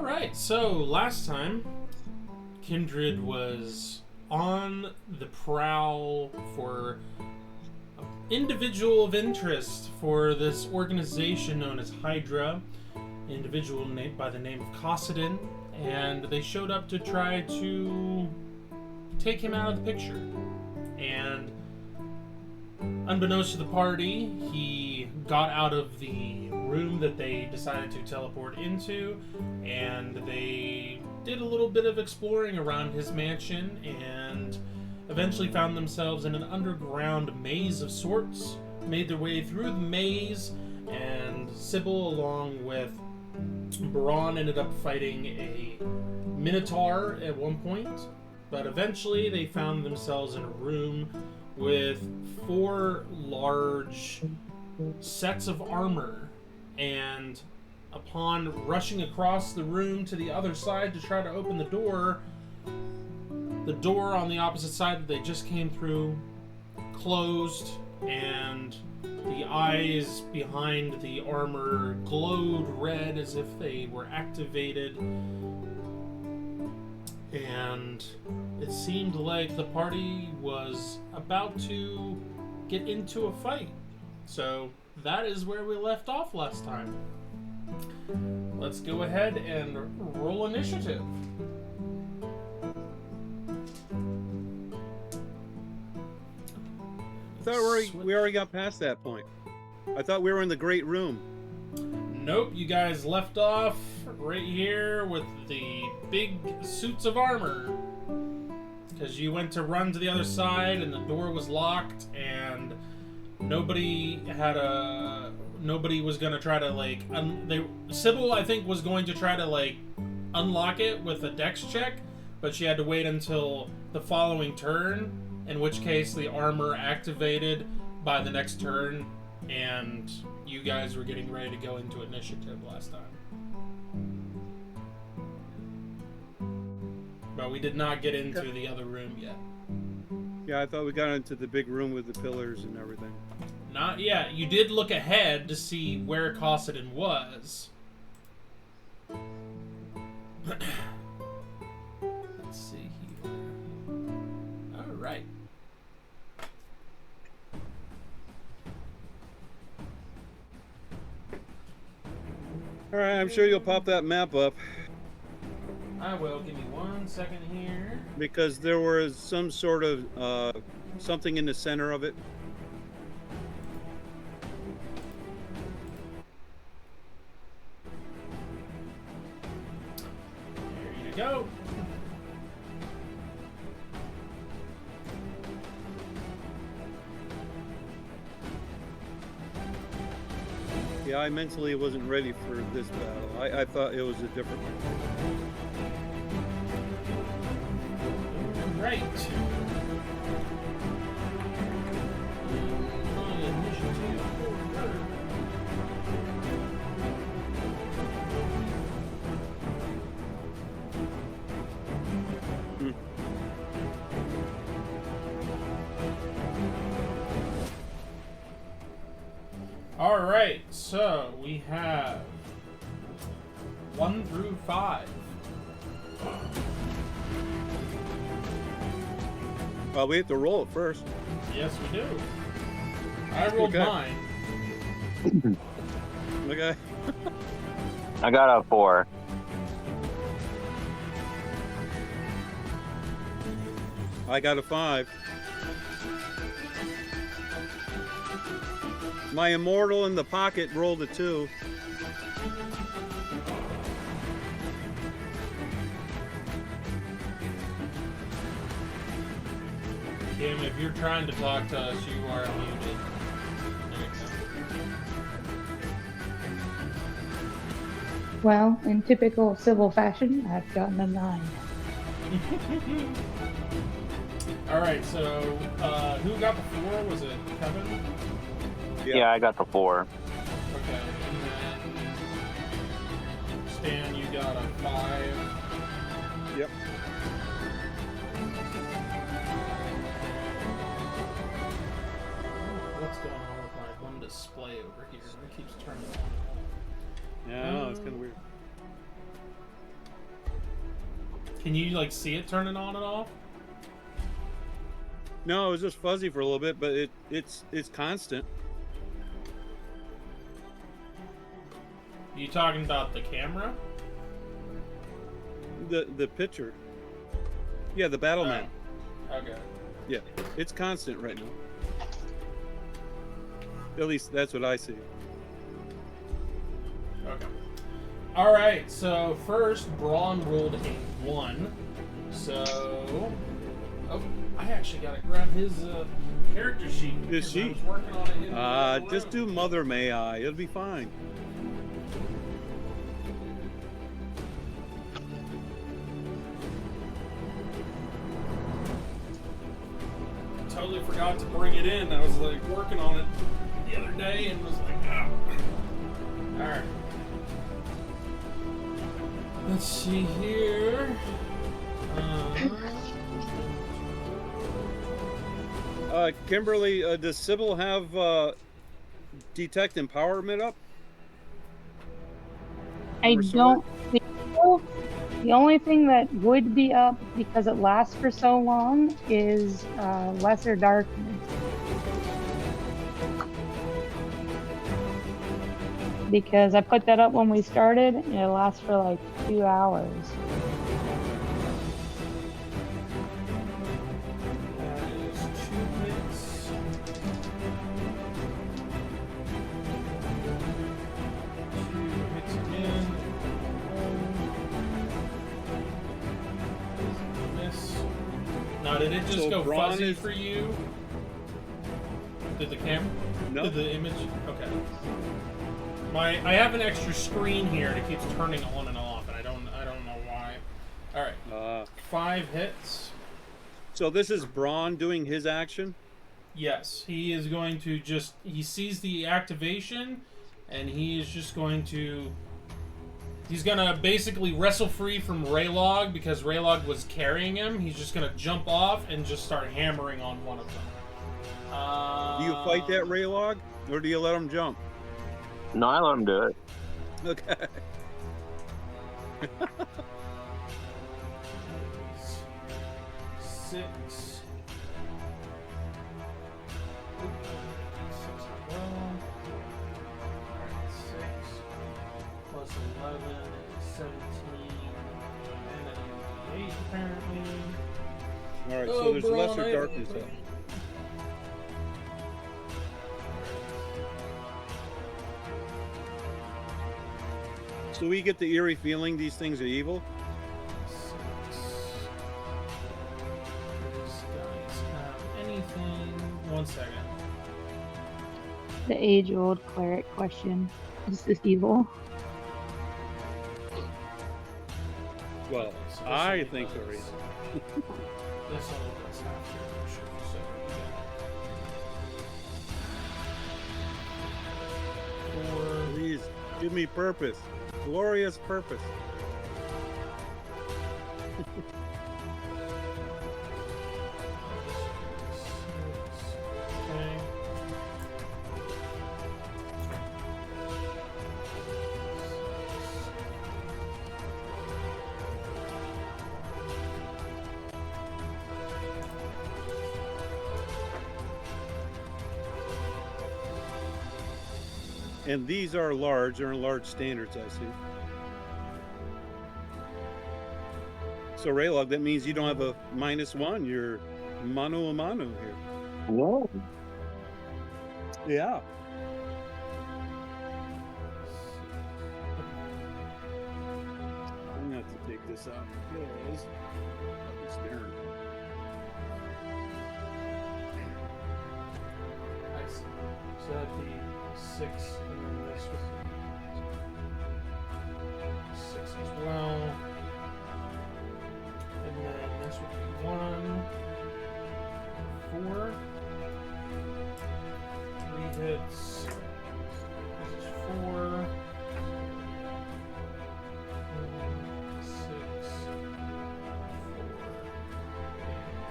Alright, so last time, Kindred was on the prowl for an individual of interest for this organization known as Hydra, an individual by the name of Cosadin, and they showed up to try to take him out of the picture. And unbeknownst to the party, he got out of the room that they decided to teleport into, and they did a little bit of exploring around his mansion and eventually found themselves in an underground maze of sorts, made their way through the maze, and Sybil, along with Braun, ended up fighting a Minotaur at one point, but eventually they found themselves in a room with 4 large sets of armor, and upon rushing across the room to the other side to try to open the door on the opposite side that they just came through closed, and the eyes behind the armor glowed red as if they were activated, and it seemed like the party was about to get into a fight. So that is where we left off last time. Let's go ahead and roll initiative. I thought we already got past that point. I thought we were in the great room. Nope, you guys left off right here with the big suits of armor. Because you went to run to the other side and the door was locked, and nobody was gonna try to Sybil, I think, was going to try to unlock it with a dex check, but she had to wait until the following turn, in which case the armor activated by the next turn, and you guys were getting ready to go into initiative last time. But we did not get into the other room yet. Yeah, I thought we got into the big room with the pillars and everything. Not yet. You did look ahead to see where Cosadin was. Let's see here. Alright. Alright, I'm sure you'll pop that map up. I will. Give me 1 second here. Because there was some sort of something in the center of it. There you go. Yeah, I mentally wasn't ready for this battle. I thought it was a different one. Right. All right, so we have 1 through 5. Well, we have to roll it first. Yes, we do. I rolled mine. Okay. I got a 4. I got a 5. My immortal in the pocket rolled a 2. Kim, if you're trying to talk to us, you are muted. There you go. Well, in typical Sybil fashion, I've gotten a 9. Alright, so who got the 4? Was it Kevin? Yeah, I got the 4. Okay, and then Stan, you got a 5. Yep. What's going on with my one display over here? It keeps turning on. Yeah, it's kind of weird. Can you like see it turning on and off? No, it was just fuzzy for a little bit, but it's constant. You talking about the camera? The picture. Yeah, the battle map. Okay. Yeah, it's constant right now. At least that's what I see. Okay. All right. So first, Braun rolled a 1. So, oh, I actually gotta grab his character sheet. His sheet. I was working on it. Just do Mother May I. It'll be fine. Totally forgot to bring it in. I was like working on it the other day and was like, ah. All right. Let's see here. Kimberly, does Sybil have detect empowerment up? I don't think so. The only thing that would be up, because it lasts for so long, is lesser darkness. Because I put that up when we started, and it lasts for like 2 hours. That is 2 hits. 2 hits again. Miss. Now, did it just So go Braun fuzzy is- for you? Did the camera? No. Did the image? Okay. I have an extra screen here and it keeps turning on and off, and I don't know why. All right. 5 hits. So this is Braun doing his action? Yes, he is going to he sees the activation, and he is just going to, he's going to basically wrestle free from Raylog because Raylog was carrying him. He's just going to jump off and just start hammering on one of them. Do you fight that Raylog, or do you let him jump? No, I let him do it. Okay. 6. 6 as well. Alright, 6 plus 11 is 17. And then 8 apparently. Alright, so Oh, there's Braun, lesser I- darkness up. So we get the eerie feeling these things are evil? 6. These guys have anything? 1 second. The age-old cleric question: is this evil? Well, Okay, so this I only think they're does- evil. This only does half your motion, so we got 4. Please, give me purpose. Glorious purpose. Okay. And these are large, they're in large standards, I see. So Raylog, that means you don't have a -1, you're mano a mano here. Whoa. Yeah. I'm gonna have to take this out. Because it's staring. I see. So that'd be 6, and then this would be 6 as well. And then this would be 1, 4, 3 hits. This is 4, 6, 4.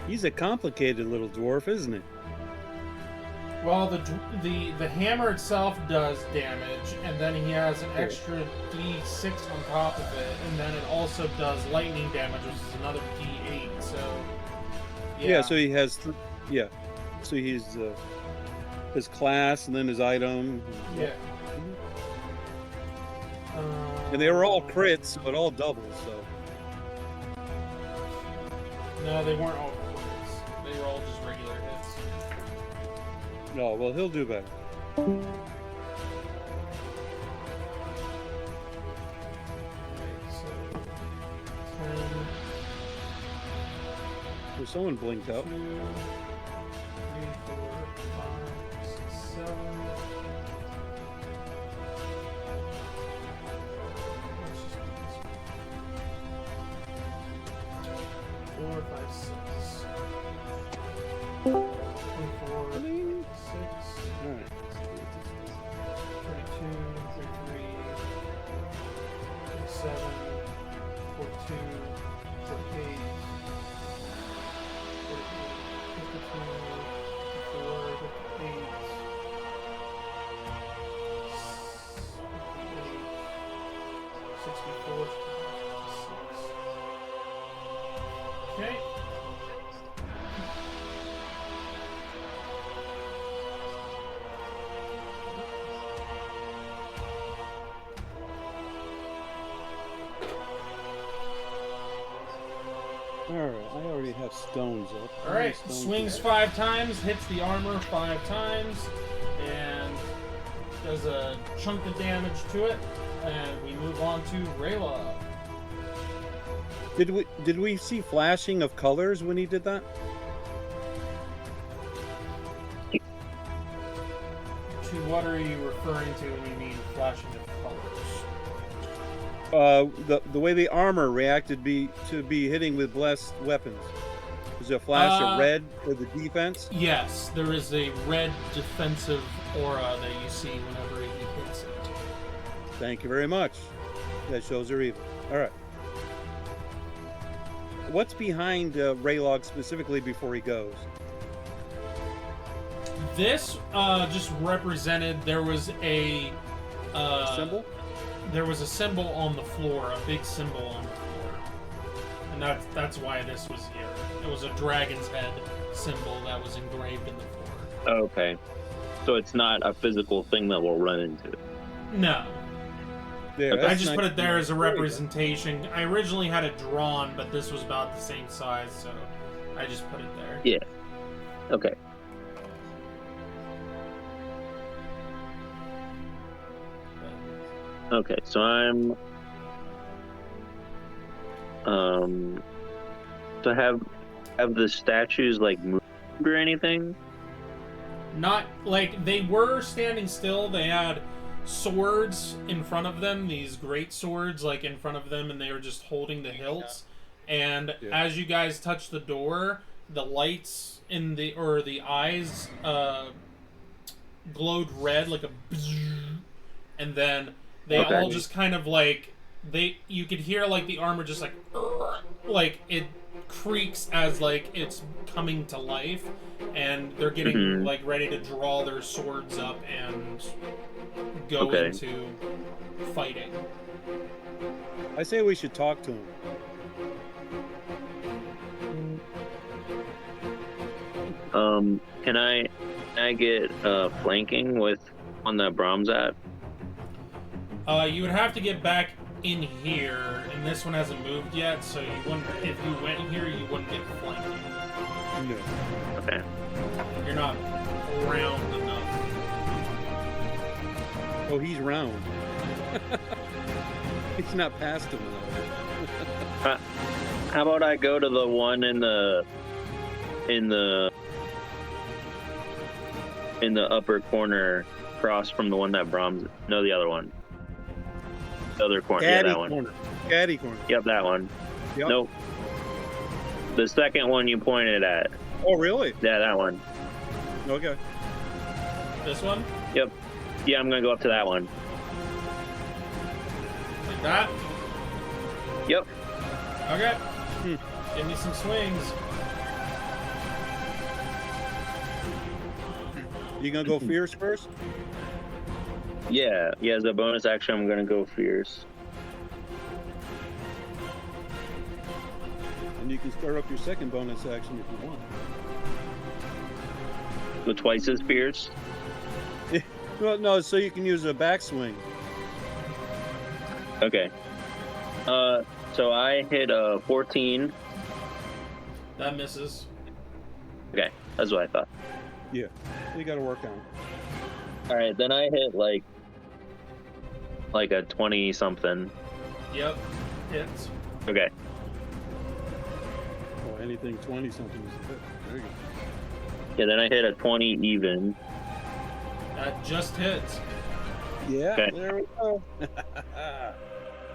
He's a complicated little dwarf, isn't he? Well, the hammer itself does damage, and then he has an extra D6 on top of it, and then it also does lightning damage, which is another D8. So Yeah, so he has, so he's his class and then his item. Yeah. And they were all crits, so it all doubles. So no, they weren't all crits. They were all just regular hits. no, well he'll do better. So 10, Well, someone blinked 2, out. 3, 4, 5, 6, 7. Let's just do this one. 4, 5, 6. 24, 6, All right. 32, 33, 37, 42, 48, 52, 54, 58, 64, 66. Okay. All right. I already have stones up. How many Alright, stones swings do 5 times, hits the armor 5 times, and does a chunk of damage to it. And we move on to Rayla. I have? Did we see flashing of colors when he did that? To what are you referring to when you mean flashing of colors? The way the armor reacted to be hitting with blessed weapons. Was there a flash of red for the defense? Yes, there is a red defensive aura that you see whenever he hits it. Thank you very much. That shows her even. All right. What's behind Raylog specifically before he goes? This just represented there was a Symbol? There was a symbol on the floor, a big symbol on the floor, and that's why this was here. It was a dragon's head symbol that was engraved in the floor. Okay. So it's not a physical thing that we'll run into. No, There, I that's just put nice. it there as a There you go. representation. I originally had it drawn, but this was about the same size, so I just put it there. Yeah. Okay. Okay, so I'm to have the statues like moved or anything? Not like they were standing still. They had swords in front of them, these great swords like in front of them, and they were just holding the hilts. And as you guys touched the door, the lights in the eyes glowed red like a bzzz, and then they all just kind of like you could hear like the armor just like it creaks as like it's coming to life, and they're getting like ready to draw their swords up and go into fighting. I say we should talk to him. Can I get flanking with on that Brahms at? You would have to get back in here, and this one hasn't moved yet, so you wouldn't. If you went here, you wouldn't get flanking. No. Okay. You're not round enough. Oh, he's round. He's not past him though. How about I go to the one in the upper corner, across from the one that Brahms? No, the other one. The other corner. Yeah, that one. Corner. Caddy corner. Yep, that one. Yep. Nope. The second one you pointed at. Oh, really? Yeah, that one. Okay. This one? Yep. Yeah, I'm gonna go up to that one. Like that? Yep. Okay. Give me some swings. You gonna go fierce first? Yeah, as a bonus action, I'm gonna go fierce. And you can start up your second bonus action if you want. So twice as fierce? Well, no, so you can use a backswing. Okay. So I hit 14. That misses. Okay, that's what I thought. Yeah, you got to work on it. All right, then I hit like a 20 something. Yep, hits. Okay. Oh, anything 20 something is a hit. There you go. Yeah, then I hit a 20 even. That just hits. Yeah, Okay. there we go.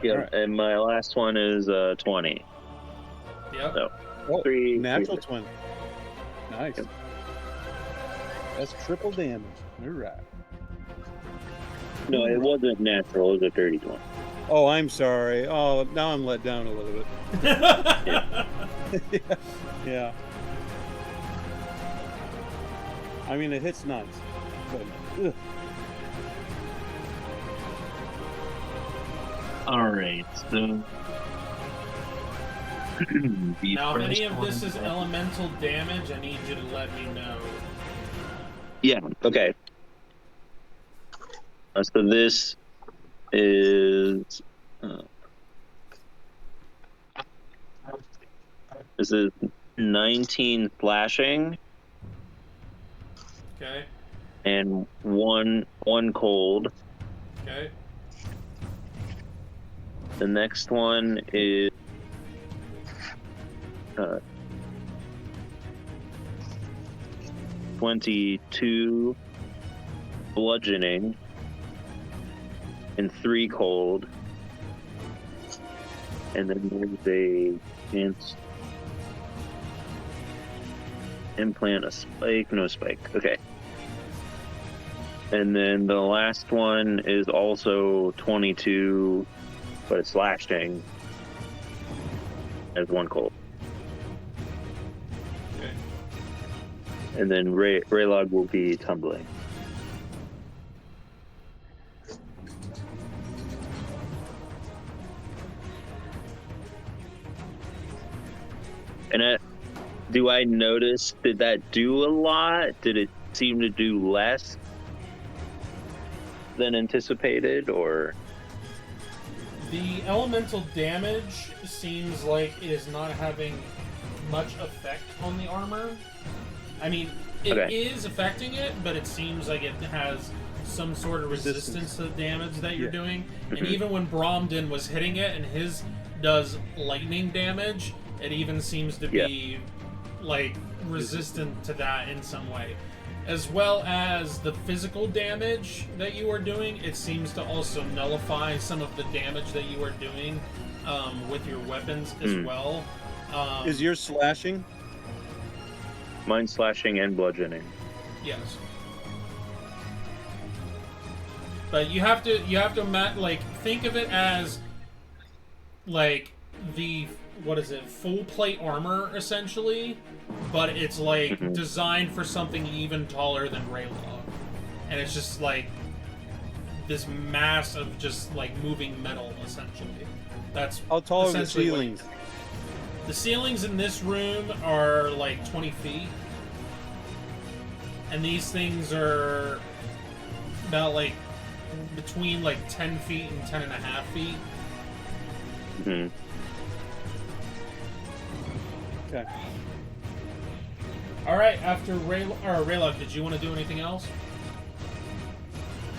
Yeah, right. and my last one is 20. Yep. So Oh, three. natural 20. Nice. Yep. That's triple damage. All right. No, it wasn't natural. It was a 30 one. Oh, I'm sorry. Oh, now I'm let down a little bit. Yeah. I mean, it hits nice. But, ugh. All right. So Now, if any of this is elemental damage, I need you to let me know. Yeah. Okay. So this is this is 19 slashing Okay. and one cold. Okay. The next one is 22 bludgeoning and 3 cold. And then there's a chance implant a spike. No spike. Okay. And then the last one is also 22, but it's slashing as 1 cold. Okay. And then Raylog will be tumbling. And do I notice, did that do a lot? Did it seem to do less than anticipated, or? The elemental damage seems like it is not having much effect on the armor. I mean, it is affecting it, but it seems like it has some sort of resistance to the damage that you're doing. And even when Bromden was hitting it and his does lightning damage, it even seems to be like resistant to that in some way. As well as the physical damage that you are doing, it seems to also nullify some of the damage that you are doing with your weapons as well. Is yours slashing? Mine's slashing and bludgeoning. Yes. But you have to like think of it as like the full plate armor essentially, but it's like designed for something even taller than Raylog, and it's just like this mass of just like moving metal essentially. That's how tall are the essentially ceilings? The ceilings in this room are like 20 feet, and these things are about like between like 10 feet and 10 and a half feet. Okay. All right. After Raylog, did you want to do anything else?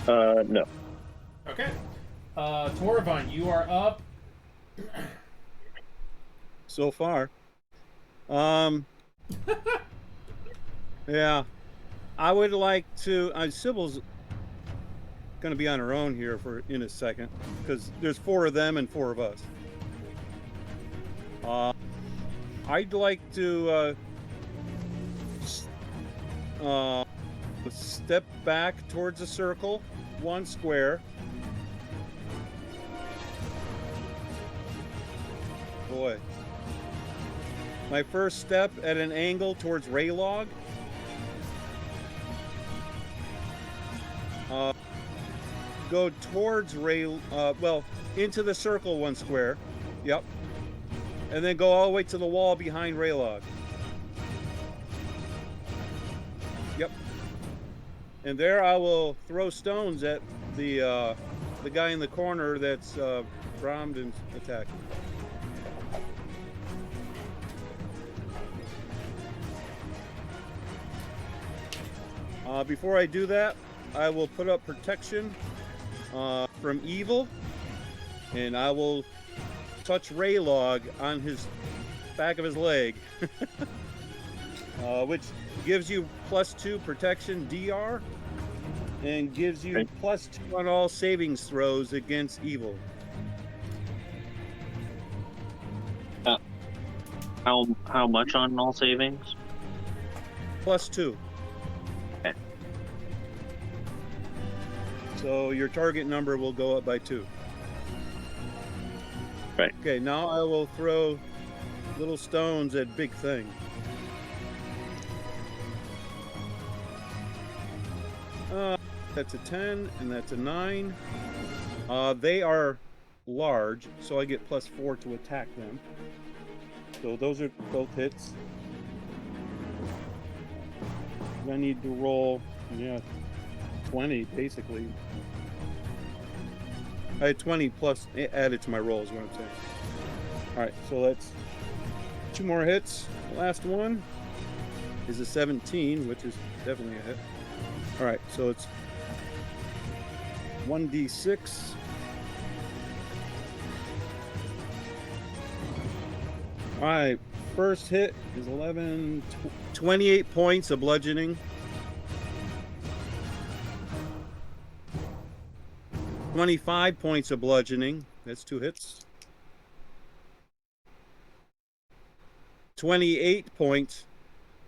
No. Okay. Torvon, you are up. So far. Yeah. I would like to... Sybil's going to be on her own here in a second, because there's 4 of them and 4 of us. I'd like to step back towards the circle, 1 square. Boy. My first step at an angle towards Raylog. Go towards Ray, well, into the circle 1 square. Yep. And then go all the way to the wall behind Raylog. Yep. And there I will throw stones at the guy in the corner that's Brommed and attacking. Before I do that, I will put up protection from evil, and I will touch Raylog on his back of his leg, which gives you +2 protection DR, and gives you +2 on all savings throws against evil. How much on all savings? +2. Okay. So your target number will go up by 2. Right. Okay, now I will throw little stones at Big Thing. That's a 10, and that's a 9. They are large, so I get +4 to attack them. So those are both hits. I need to roll, 20 basically. I had 20 plus added to my roll is what I'm saying. Alright, so that's 2 more hits. The last one is a 17, which is definitely a hit. Alright, so it's 1d6. Alright, first hit is 11, 28 points of bludgeoning. 25 points of bludgeoning. That's 2 hits. 28 points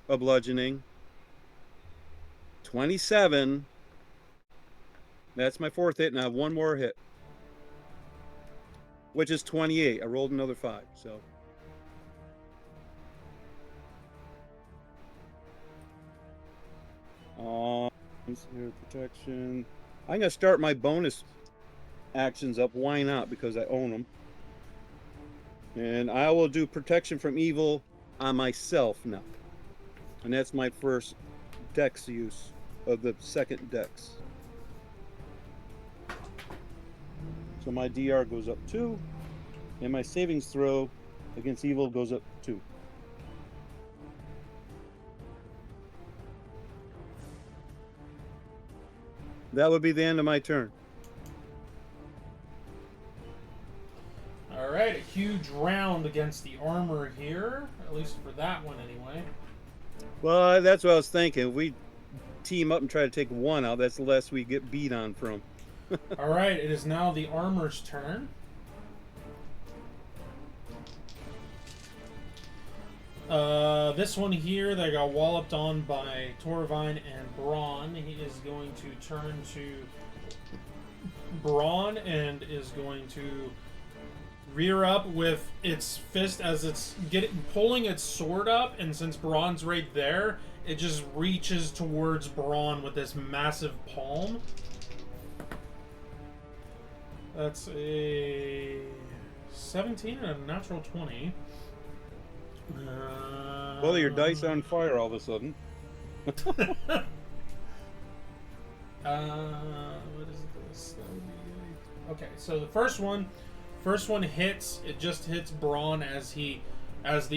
of bludgeoning. 27. That's my 4th hit, and I have 1 more hit, which is 28. I rolled another 5, so. Protection. I'm gonna start my bonus actions up. Why not? Because I own them. And I will do protection from evil on myself now. And that's my first dex use of the second dex. So my DR goes up 2, and my savings throw against evil goes up 2. That would be the end of my turn. Alright, a huge round against the armor here. At least for that one, anyway. Well, that's what I was thinking. If we team up and try to take one out, that's the less we get beat on from. Alright, it is now the armor's turn. This one here that got walloped on by Torvine and Braun, he is going to turn to Braun and is going to rear up with its fist as it's pulling its sword up, and since Braun's right there, it just reaches towards Braun with this massive palm. That's a 17 and a natural 20. Well, your dice on fire all of a sudden. What is this? That would be okay. So the first one hits. It just hits Braun as the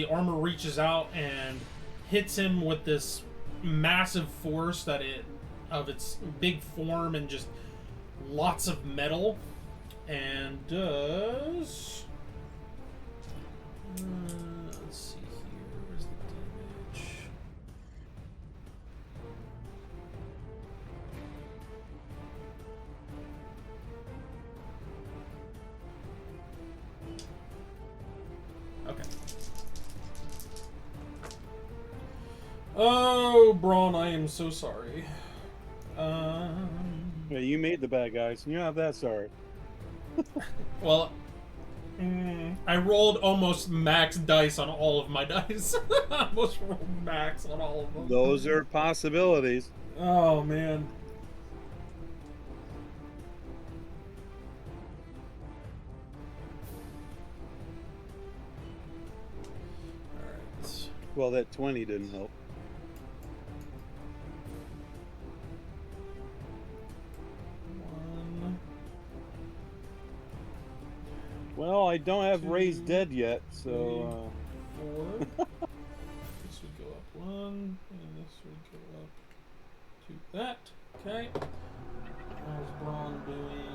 armor reaches out and hits him with this massive force of its big form and just lots of metal, and does. Let's see here. Where's the damage? Okay. Oh, Braun, I am so sorry. Yeah, you made the bad guys. You're not that sorry. Well, I rolled almost max dice on all of my dice. I almost rolled max on all of them. Those are possibilities. Oh, man. Well, that 20 didn't help. One. Well, I don't have Ray's Two, dead yet, so 4. This would go up 1, and this would go up to that. Okay. How's Braun doing?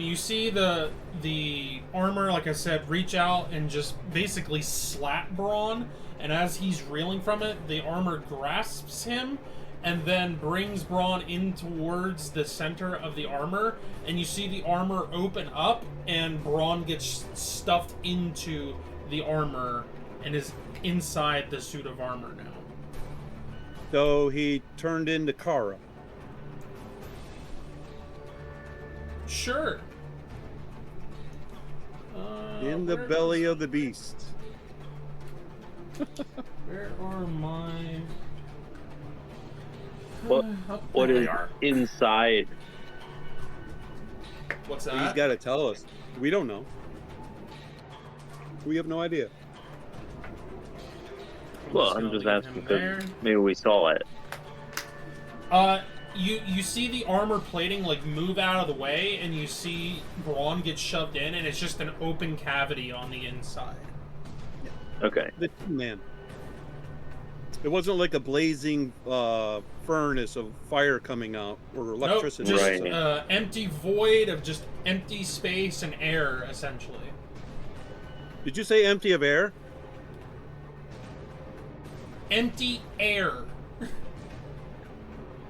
You see the armor, like I said, reach out and just basically slap Braun, and as he's reeling from it, the armor grasps him and then brings Braun in towards the center of the armor, and you see the armor open up, and Braun gets stuffed into the armor and is inside the suit of armor now. so he turned into Kara. Sure. In the where belly is- of the beast. Where are my... What Up what there is they are. inside? What's He's that? got to tell us. We don't know. We have no idea. Well, gonna I'm just leave asking him because there. maybe we saw it. You see the armor plating like move out of the way, and you see Braun get shoved in, and it's just an open cavity on the inside. Okay. The Tin Man. It wasn't like a blazing furnace of fire coming out or electricity. Nope, just Right. empty void of just empty space and air, essentially. Did you say empty of air? Empty air.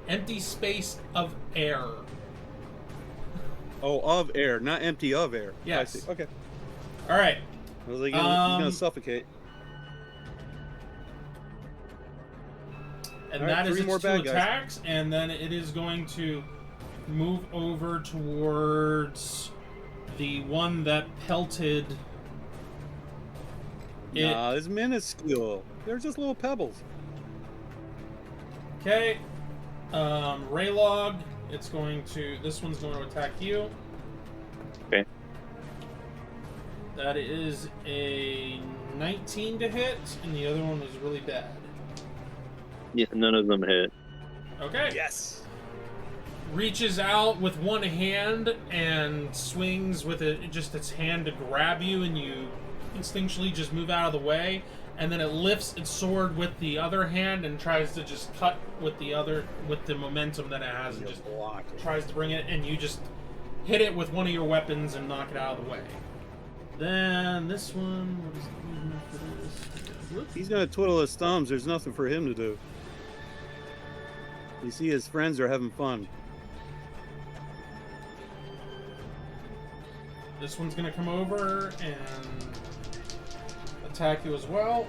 Empty space of air. Oh, of air, not empty of air. Yes. I see. Okay. All right. I was like, he's gonna suffocate. And All right, that is 3 more its 2 bad guys. attacks, and then it is going to move over towards the one that pelted it. Nah, it's minuscule. They're just little pebbles. Okay. Raylog, it's going to... This one's going to attack you. Okay. That is a 19 to hit, and the other one was really bad. Yeah, none of them hit. Okay. Yes. Reaches out with one hand and swings with just its hand to grab you, and you instinctually just move out of the way, and then it lifts its sword with the other hand and tries to just cut with the momentum that it has, and just block it. tries to bring it, and you just hit it with one of your weapons and knock it out of the way. Then this one, what is the movement for this? Whoops. He's gonna twiddle his thumbs. There's nothing for him to do. You see, his friends are having fun. This one's gonna come over and attack you as well.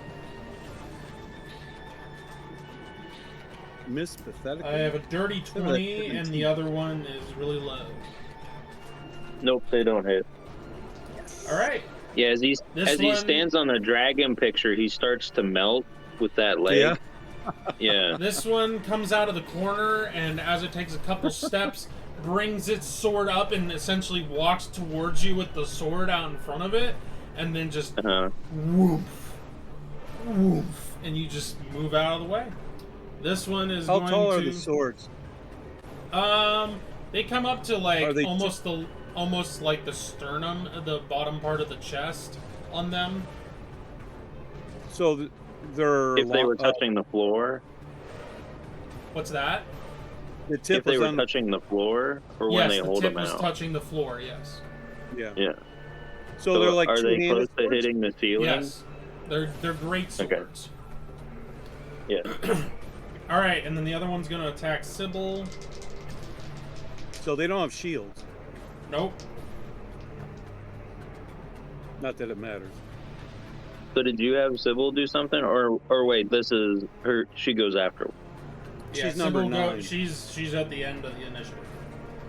Miss pathetically. I have a dirty 20, and the other one is really low. Nope, they don't hit. All right. Yeah, as he one- stands on the dragon picture, he starts to melt with that leg. Yeah. Yeah. This one comes out of the corner, and as it takes a couple steps, brings its sword up and essentially walks towards you with the sword out in front of it, and then just woof, woof, and you just move out of the way. This one is How going tall to... are the swords? They come up to like Are they almost like the sternum, the bottom part of the chest on them. So they're If they were touching the floor, What's that? the if tip they is were on touching the floor, or when Yes, they the hold tip them was out. touching the floor. Yes. yeah. Yeah. So they're like are they two-handed close to swords? hitting the ceiling? Yes. They're great Okay. swords. Yeah. All right, and then the other one's gonna attack Sybil. So they don't have shields. Nope. Not that it matters. So did you have Sybil do something, or wait, this is her? She goes after. Yeah, She's number Sybil 9. She's at the end of the initiative.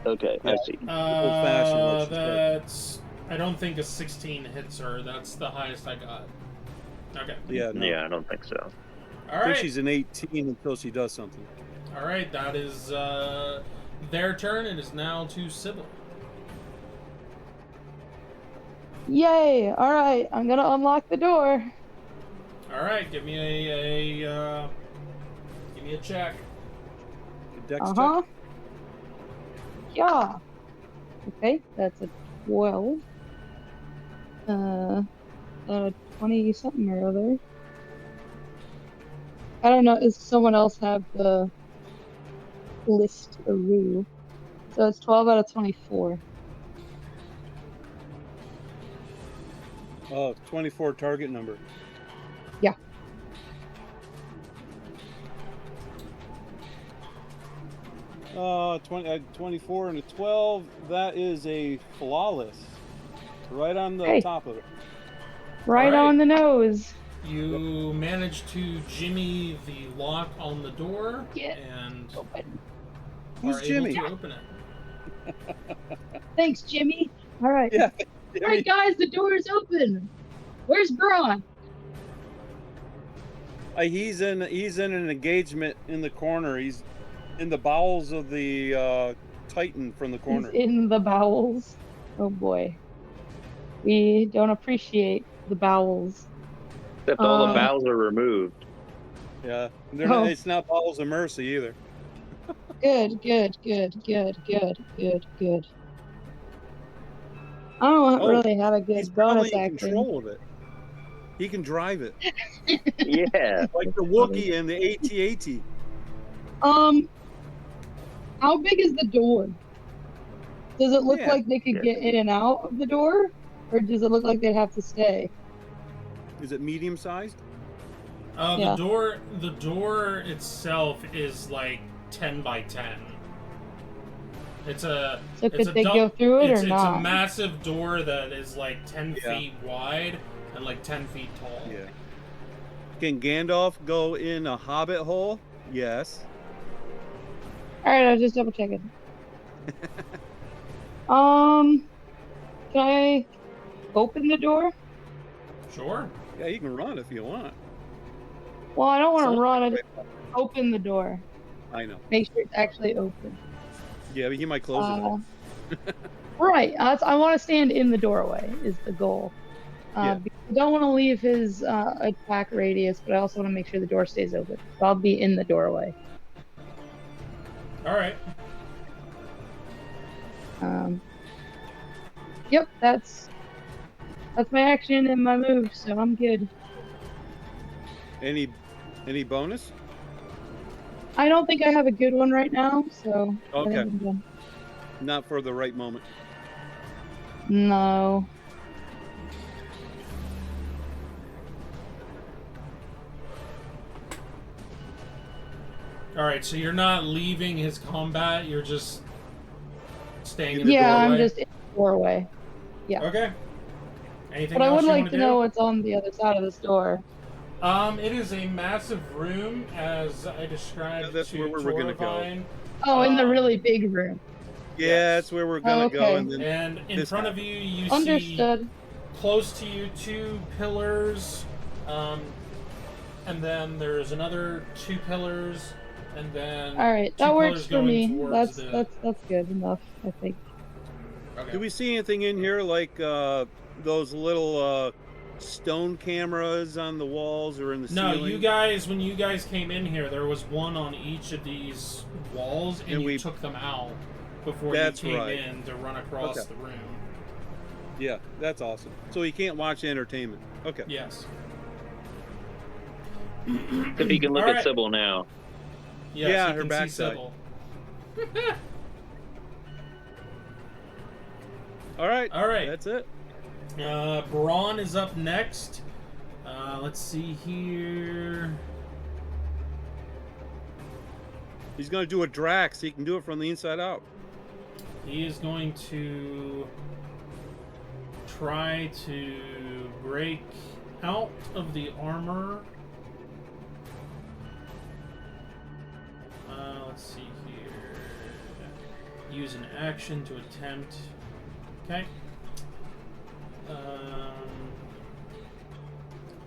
Okay, I see. Old-fashioned, what she said. That's... I don't think a 16 hits her. That's the highest I got. Okay. Yeah, no. Yeah, I don't think so. All I think right. she's an 18 until she does something. All right. That is their turn. It is now to Sybil. Yay! All right, I'm gonna unlock the door. All right, give me a check. The dex check. Uh-huh. Yeah. Okay, that's a 12. 20 something or other. I don't know. Does someone else have the list rule? So it's 12 out of 24. Oh, 24 target number. Yeah. Uh, 24 and a 12. That is a flawless. Right on the Hey. top of it. Right All right. on the nose. You managed to jimmy the lock on the door Get and open. Who's are able Jimmy? to open it. Thanks, Jimmy. All right. Yeah. All right, guys, the door is open. Where's Braun? He's in an engagement in the corner. He's in the bowels of the Titan from the He's corner. in the bowels. Oh boy. We don't appreciate the bowels. Except all the bowels are removed. Yeah. Oh. It's not bowels of mercy either. Good, good, good, good, good, good, good. I don't really have a He's good probably bonus in action. control of it. He can drive it. Yeah. Like the Wookiee and the AT-AT. How big is the door? Does it look Yeah. like they could get in and out of the door? Or does it look like they'd have to stay? Is it medium sized? Yeah. The door itself is like 10 by 10. So could they go through it or not? It's a massive door that is like 10 Yeah. feet wide and like 10 feet tall. Yeah. Can Gandalf go in a hobbit hole? Yes. Alright, I was just double checking. Can I open the door? Sure. Yeah, you can run if you want. Well, I don't want Sounds to run. I like just open the door. I know. Make sure it's actually open. Yeah, but he might close it. Right. I want to stand in the doorway is the goal. Yeah. Because I don't want to leave his attack radius, but I also want to make sure the door stays open. So I'll be in the doorway. All right. Yep, that's my action and my move, so I'm good. Any bonus? I don't think I have a good one right now, so I think Okay. I'm done. Not for the right moment. No. All right. So you're not leaving his combat. You're just staying in the Yeah, doorway. I'm just in the doorway. Yeah. Okay. Anything But I else would you like want to do? know what's on the other side of this door. It is a massive room, as I described that's to where we're gonna go. Torvine. Oh, in the really big room. Yeah, Yes. that's where we're gonna go. okay. And then And in this front guy. of you, you Understood. see close to you 2 pillars, and then there's another 2 pillars, and then All right, 2 that pillars works for going me. towards That's good enough, I think. Okay. Do we see anything in here like those little stone cameras on the walls or in the No, ceiling? you guys, when you guys came in here, there was one on each of these walls, and you took them out before you That's came right. in to run across Okay. the room. Yeah, that's awesome. So he can't watch entertainment. Okay. Yes. If he can look All at right. Sybil now. Yes, Yeah, you her can backside. see Sybil. All right. All right. That's it. Braun is up next. Let's see here. He's gonna do a Drax. He can do it from the inside out. He is going to try to break out of the armor. Let's see here. Use an action to attempt. Okay.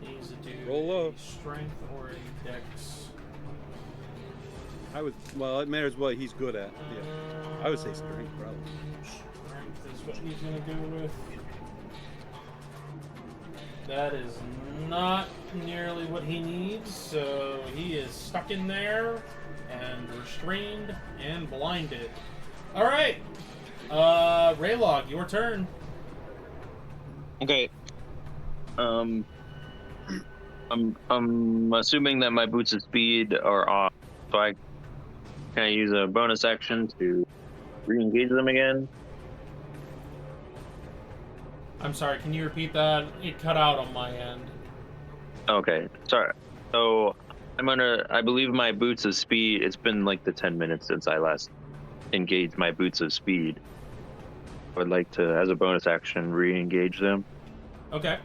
Needs to do Roll low. a strength or a dex. Well, it matters what he's good at. Yeah. I would say strength, probably. Strength is what he's gonna go with. That is not nearly what he needs, so he is stuck in there and restrained and blinded. Alright. Raylog, your turn. Okay. I'm assuming that my boots of speed are off, so can I use a bonus action to re-engage them again? I'm sorry, can you repeat that? It cut out on my end. Okay, sorry. So I believe my boots of speed. It's been like the 10 minutes since I last engaged my boots of speed. I would like to, as a bonus action, re-engage them. Okay.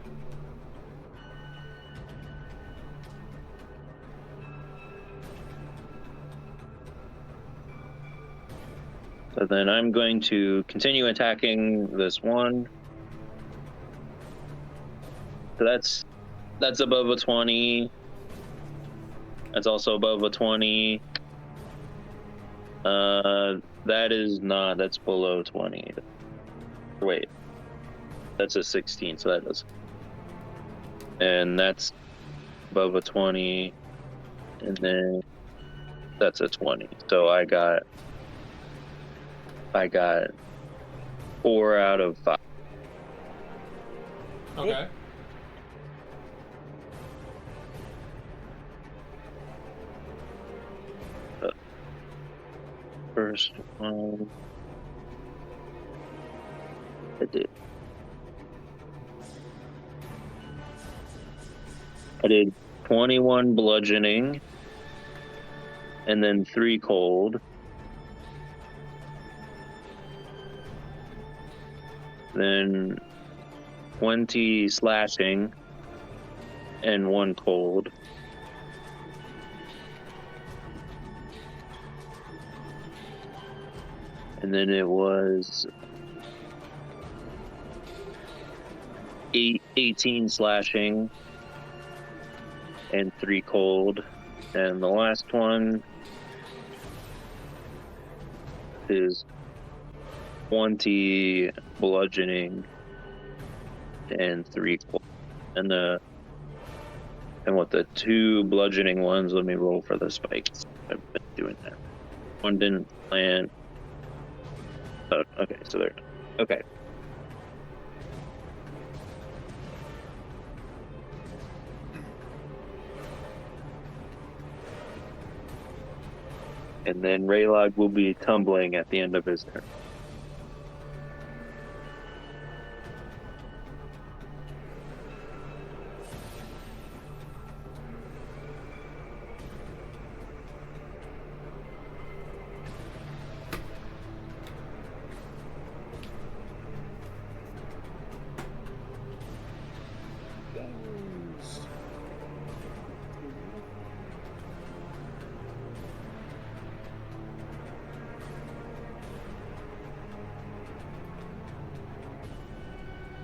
So then I'm going to continue attacking this one. So that's above a 20. That's also above a 20. That is not. That's below 20. Wait, that's a 16. So that does. And that's above a 20, and then that's a 20. So I got 4 out of 5. Okay. First one, I did 21 bludgeoning, and then 3 cold. Then 20 slashing, and 1 cold. And then it was 18 slashing and 3 cold. And the last one is 20 bludgeoning and 3 cold. And the 2 bludgeoning ones, let me roll for the spikes. I've been doing that. One didn't land. Oh, okay, so there. Okay. And then Raylog will be tumbling at the end of his turn.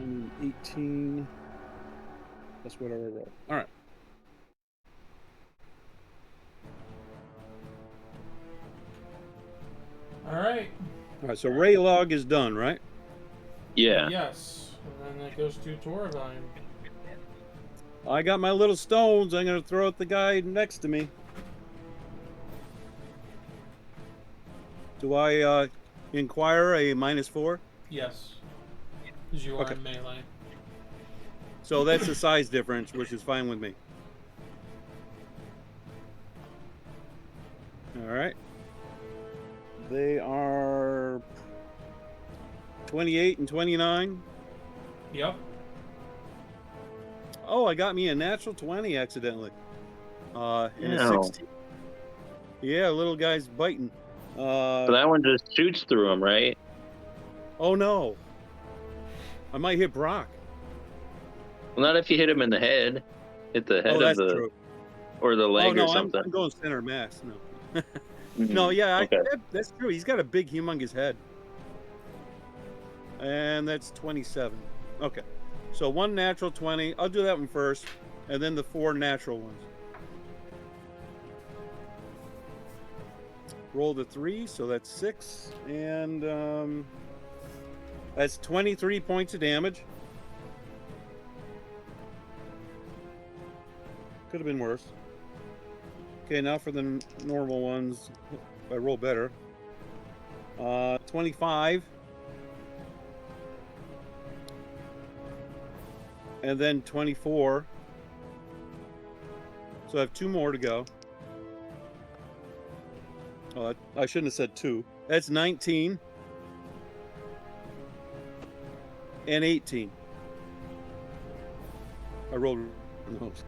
I need 18. That's what I roll. All right. Alright. All right. So Raylog is done, right? Yeah. Yes. And then that goes to Toravine. I got my little stones. I'm going to throw at the guy next to me. Do I inquire a -4? Yes. Because you are Okay. in melee. So that's a size difference, which is fine with me. All right. They are 28 and 29. Yep. Oh, I got me a natural 20 accidentally. And a Ow. 16. Yeah, little guy's biting. So that one just shoots through him, right? Oh no. I might hit Brock. Well, not if you hit him in the head. Hit the head Oh, of that's the true. or the leg Oh no, or something. I'm going center mass. No. Mhm. No, yeah, Okay. that's true. He's got a big, humongous head. And that's 27. Okay. So 1 natural 20. I'll do that one first. And then the 4 natural ones. Roll the 3, so that's 6. And that's 23 points of damage. Could have been worse. Okay, now for the normal ones. If I roll better. 25. And then 24. So I have 2 more to go. Oh, I shouldn't have said 2. That's 19. And 18. I rolled those.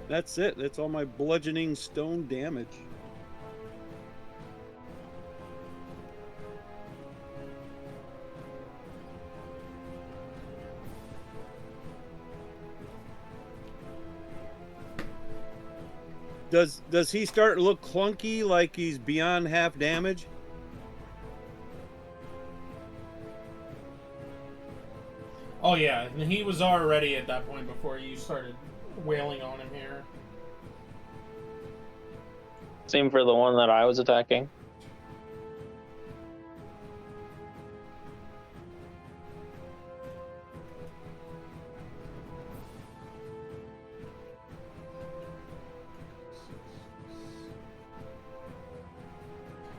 That's it. That's all my bludgeoning stone damage. Does he start to look clunky, like he's beyond half damage? Oh yeah, and he was already at that point before you started wailing on him here. Same for the one that I was attacking.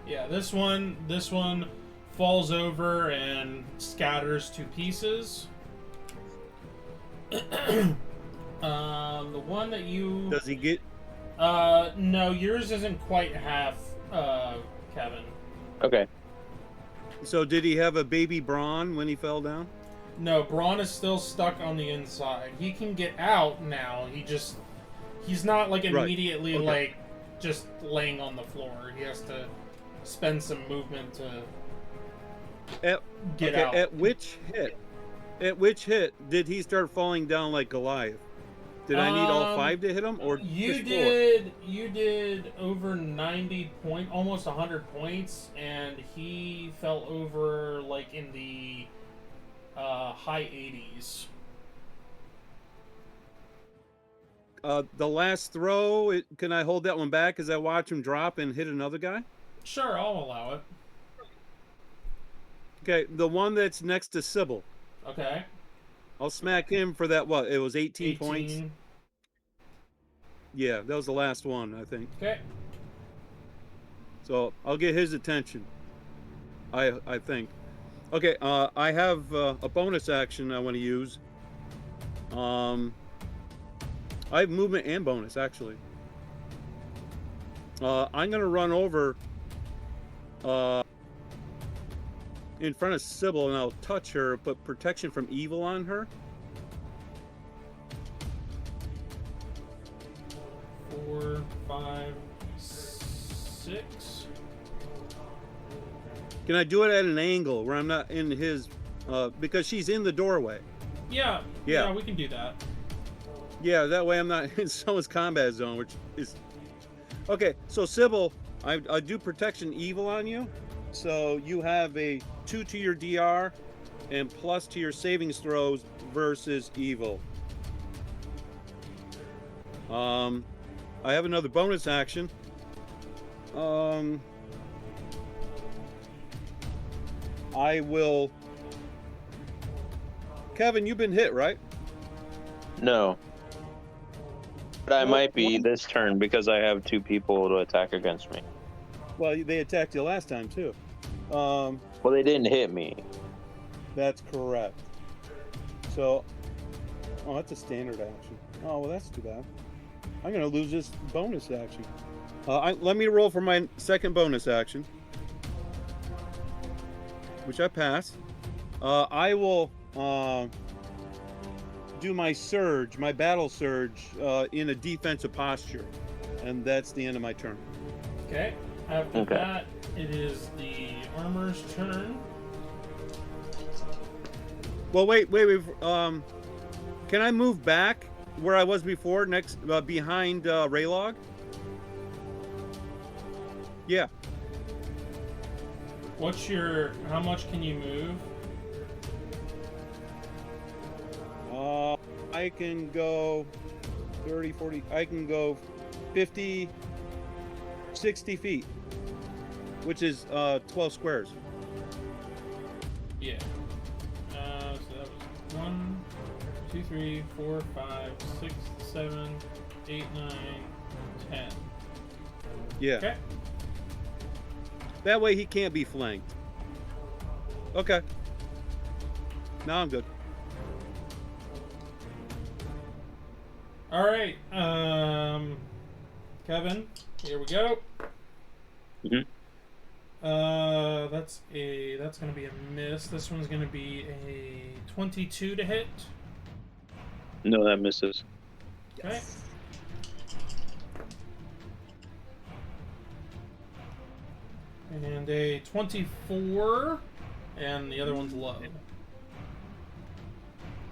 Yeah, this one falls over and scatters to pieces. The one that you... Does he get... no, yours isn't quite half, Kevin. Okay. So did he have a baby Brawn when he fell down? No, Braun is still stuck on the inside. He can get out now. He's not like immediately Okay. like just laying on the floor. He has to spend some movement to get out. At which hit did he start falling down like Goliath? Did I need all 5 to hit him, or you just 4? You did over 90 point, almost 100 points, and he fell over like in the high 80s. The last throw, can I hold that one back as I watch him drop and hit another guy? Sure, I'll allow it. Okay, the one that's next to Sybil. Okay. I'll smack him for that, what? It was 18 points? Yeah, that was the last one, I think. Okay. So I'll get his attention. I think. Okay, I have a bonus action I want to use. I have movement and bonus, actually. I'm going to run over in front of Sybil, and I'll touch her, put protection from evil on her. 4, 5, 6. Can I do it at an angle where I'm not in his... because she's in the doorway. Yeah, we can do that. Yeah, that way I'm not in someone's combat zone, which is... Okay, so Sybil, I do protection evil on you. So you have a 2 to your DR and plus to your savings throws versus evil. I have another bonus action. I will... Kevin, you've been hit, right? No. But I might be this turn because I have 2 people to attack against me. Well, they attacked you last time, too. Well, they didn't hit me. That's correct. So... Oh, that's a standard action. Oh, well, that's too bad. I'm going to lose this bonus action. Let me roll for my second bonus action, which I pass. I will do my surge, my battle surge, in a defensive posture, and that's the end of my turn. Okay. After that, it is the armor's turn. Well, wait. Can I move back where I was before, next behind Raylog? Yeah. How much can you move? I can go 30, 40, I can go 50, 60 feet, which is 12 squares. Yeah. So that was 1, 2, 3, 4, 5, 6, 7, 8, 9, 10. Yeah. Okay. That way he can't be flanked. Okay. Now I'm good. All right. Kevin, here we go. Mhm. That's gonna be a miss. This one's gonna be a 22 to hit. No, that misses. Okay. And a 24, and the other one's low.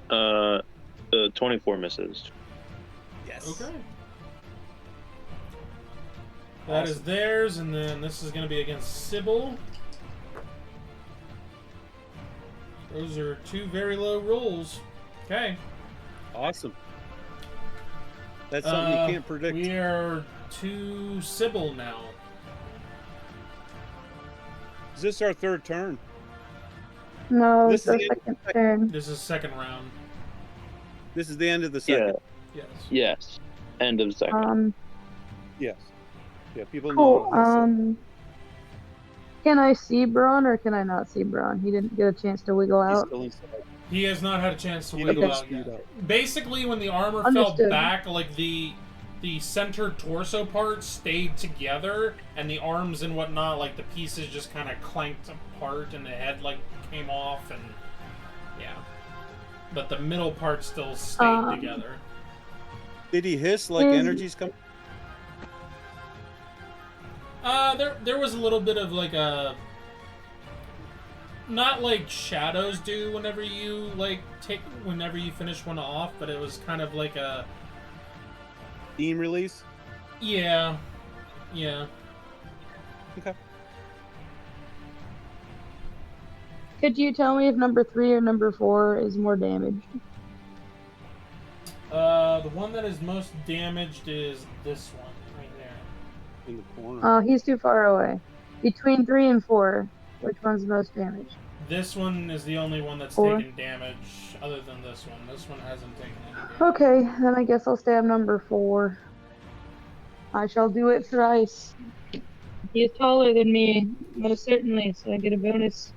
The 24 misses. Yes. Okay. That is theirs, and then this is going to be against Sybil. Those are two very low rolls. Okay. Awesome. That's something you can't predict. We are to Sybil now. Is this our third turn? No, This it's our is the second turn. This is second round. This is the end of the second. Yes. Yes. End of second. Yes. Yeah, people Cool. know this. Can I see Braun or can I not see Braun? He didn't get a chance to wiggle He's out. still inside. He has not had a chance to He wiggle didn't out speed yet. up. Basically, when the armor fell Understood. back, like the center torso part stayed together, and the arms and whatnot, like the pieces just kind of clanked apart, and the head like came off, and yeah. But the middle part still stayed together. Did he hiss like energy's coming? There was a little bit of like a, not like shadows do whenever you finish one off, but it was kind of like a Beam release? yeah. Okay. Could you tell me if number 3 or number 4 is more damaged? The one that is most damaged is this one right there. In the corner. Oh, he's too far away. Between 3 and 4, which one's most damaged? This one is the only one that's 4. taken damage, other than this one. This one hasn't taken any damage. Okay, then I guess I'll stab number 4. I shall do it thrice. He is taller than me, most certainly, so I get a bonus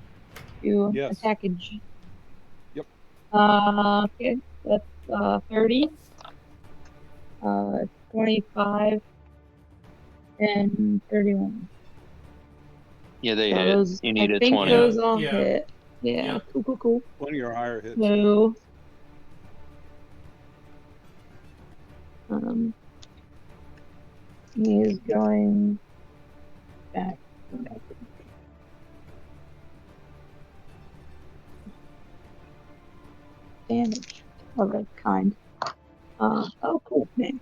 to Yes. attackage. Yep. Okay, that's 30, 25, and 31. Yeah, they So hit. those, You need I a think 20. those all Yeah. hit. Yeah, Yeah. cool. One of your higher hits. So, he is going back. Damage of a kind. Oh, cool. Man.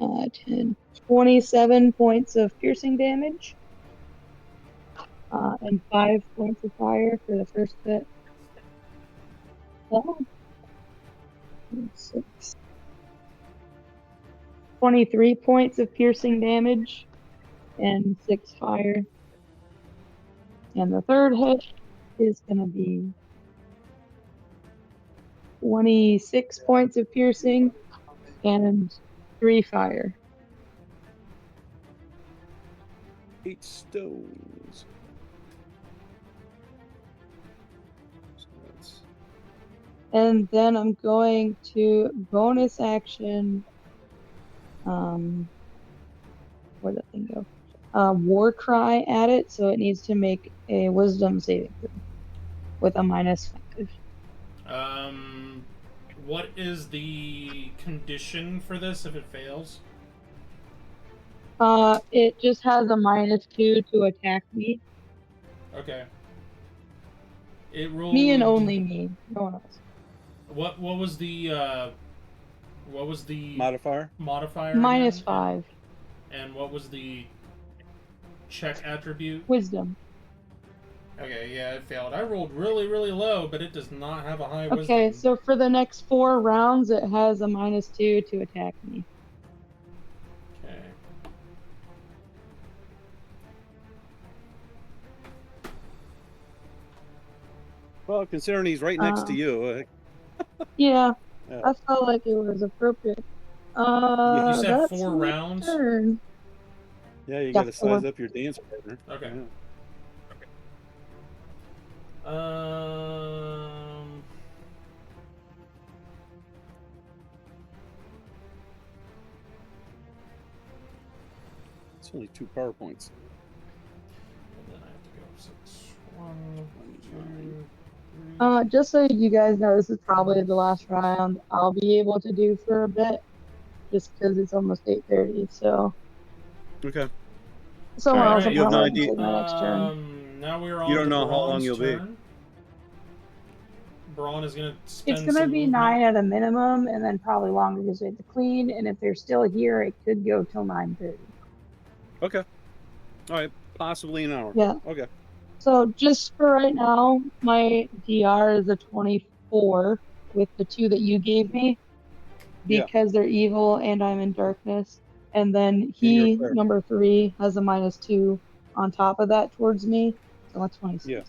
10. 27 points of piercing damage. And 5 points of fire for the first hit. Oh. 6. 23 points of piercing damage and 6 fire. And the third hit is going to be 26 points of piercing and 3 fire. 8 stones. So that's And then I'm going to bonus action. Where'd that thing go? War cry at it, so it needs to make a wisdom saving throw with a -5. What is the condition for this if it fails? It just has a -2 to attack me. Okay. It rolled. Me and only me, no one else. What was the modifier. modifier? -5. And what was the check attribute? Wisdom. Okay, yeah, it failed. I rolled really, really low, but it does not have a high wisdom. Okay, so for the next 4 rounds, it has a -2 to attack me. Okay. Well, considering he's right next to you, Yeah, I felt like it was appropriate. You said That's 4 my rounds? turn. Yeah, you Yeah, got to 4. size up your dance partner. Okay. Yeah. It's only 2 PowerPoints. And then I have to go 6. 1, 2, 3. Just so you guys know, this is probably the last round I'll be able to do for a bit, just because it's almost 8:30. So Okay. someone All right. else will You have no probably have to idea. take my next turn. Now we're You on don't to know how long Braun's you'll be. turn. Braun is going to It's spend gonna some be movement. 9 at a minimum, and then probably longer because we have to clean. And if they're still here, it could go till 9:30. Okay. All right. Possibly an hour. Yeah. Okay. So just for right now, my DR is a 24 with the 2 that you gave me Yeah. because they're evil and I'm in darkness. And then And you're a he, cleric. number 3, has a -2 on top of that towards me. So I'm 26. Yeah.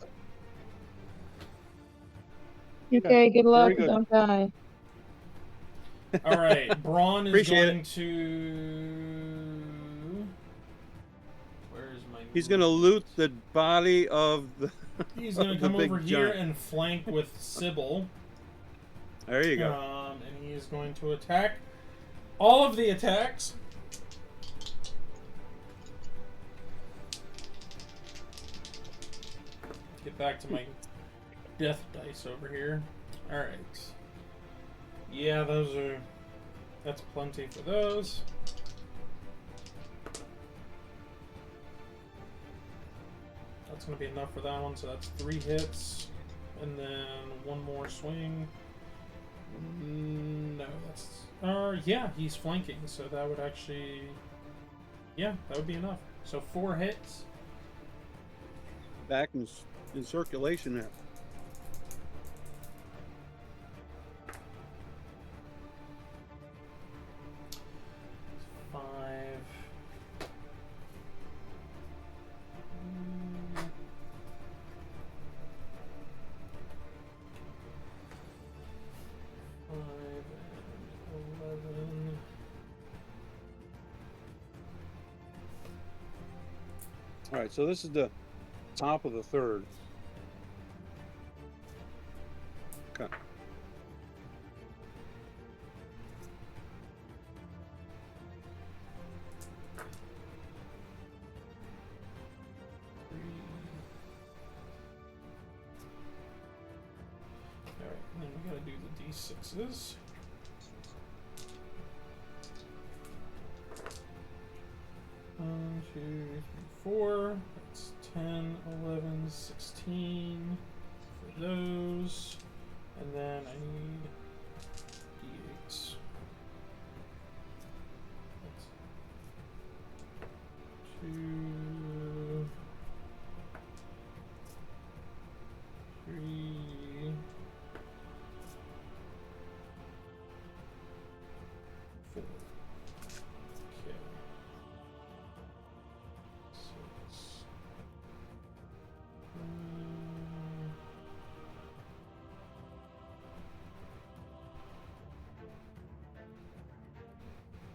Okay, good luck. Very good. Don't die. All right, Braun is Appreciate going it. to. Where's my? He's going to loot the body of the. He's going to of the come big over here giant. and flank with Sybil. There you go. And he is going to attack all of the attacks. Get back to my death dice over here. All right. Yeah, that's plenty for those. That's going to be enough for that one, so that's 3 hits. And then 1 more swing. No, that's... yeah, he's flanking, so that would actually... Yeah, that would be enough. So 4 hits. Back in circulation there. All right, so this is the top of the third. Okay. Alright, and then we gotta do the d6s. One, 2, 3, 4. That's 10, 11, 16 for those. And then I need d8s. That's 2, 3, 4. Okay. 6.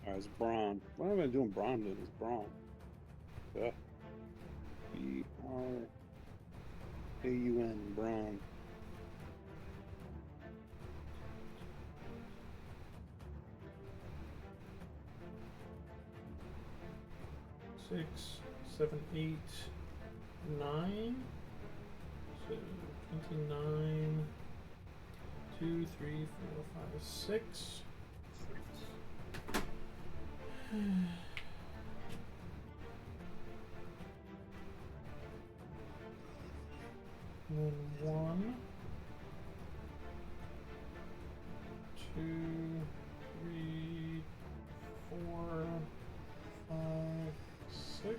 All right, it's Braun. What am I doing? Braun then? It's Braun. Yeah. B-R-A-U-N. Braun. Six, 7, 8, 9. So 29. 2, 3, 4, 5, 6. And then 1, 2, 3, 4, 5, 6.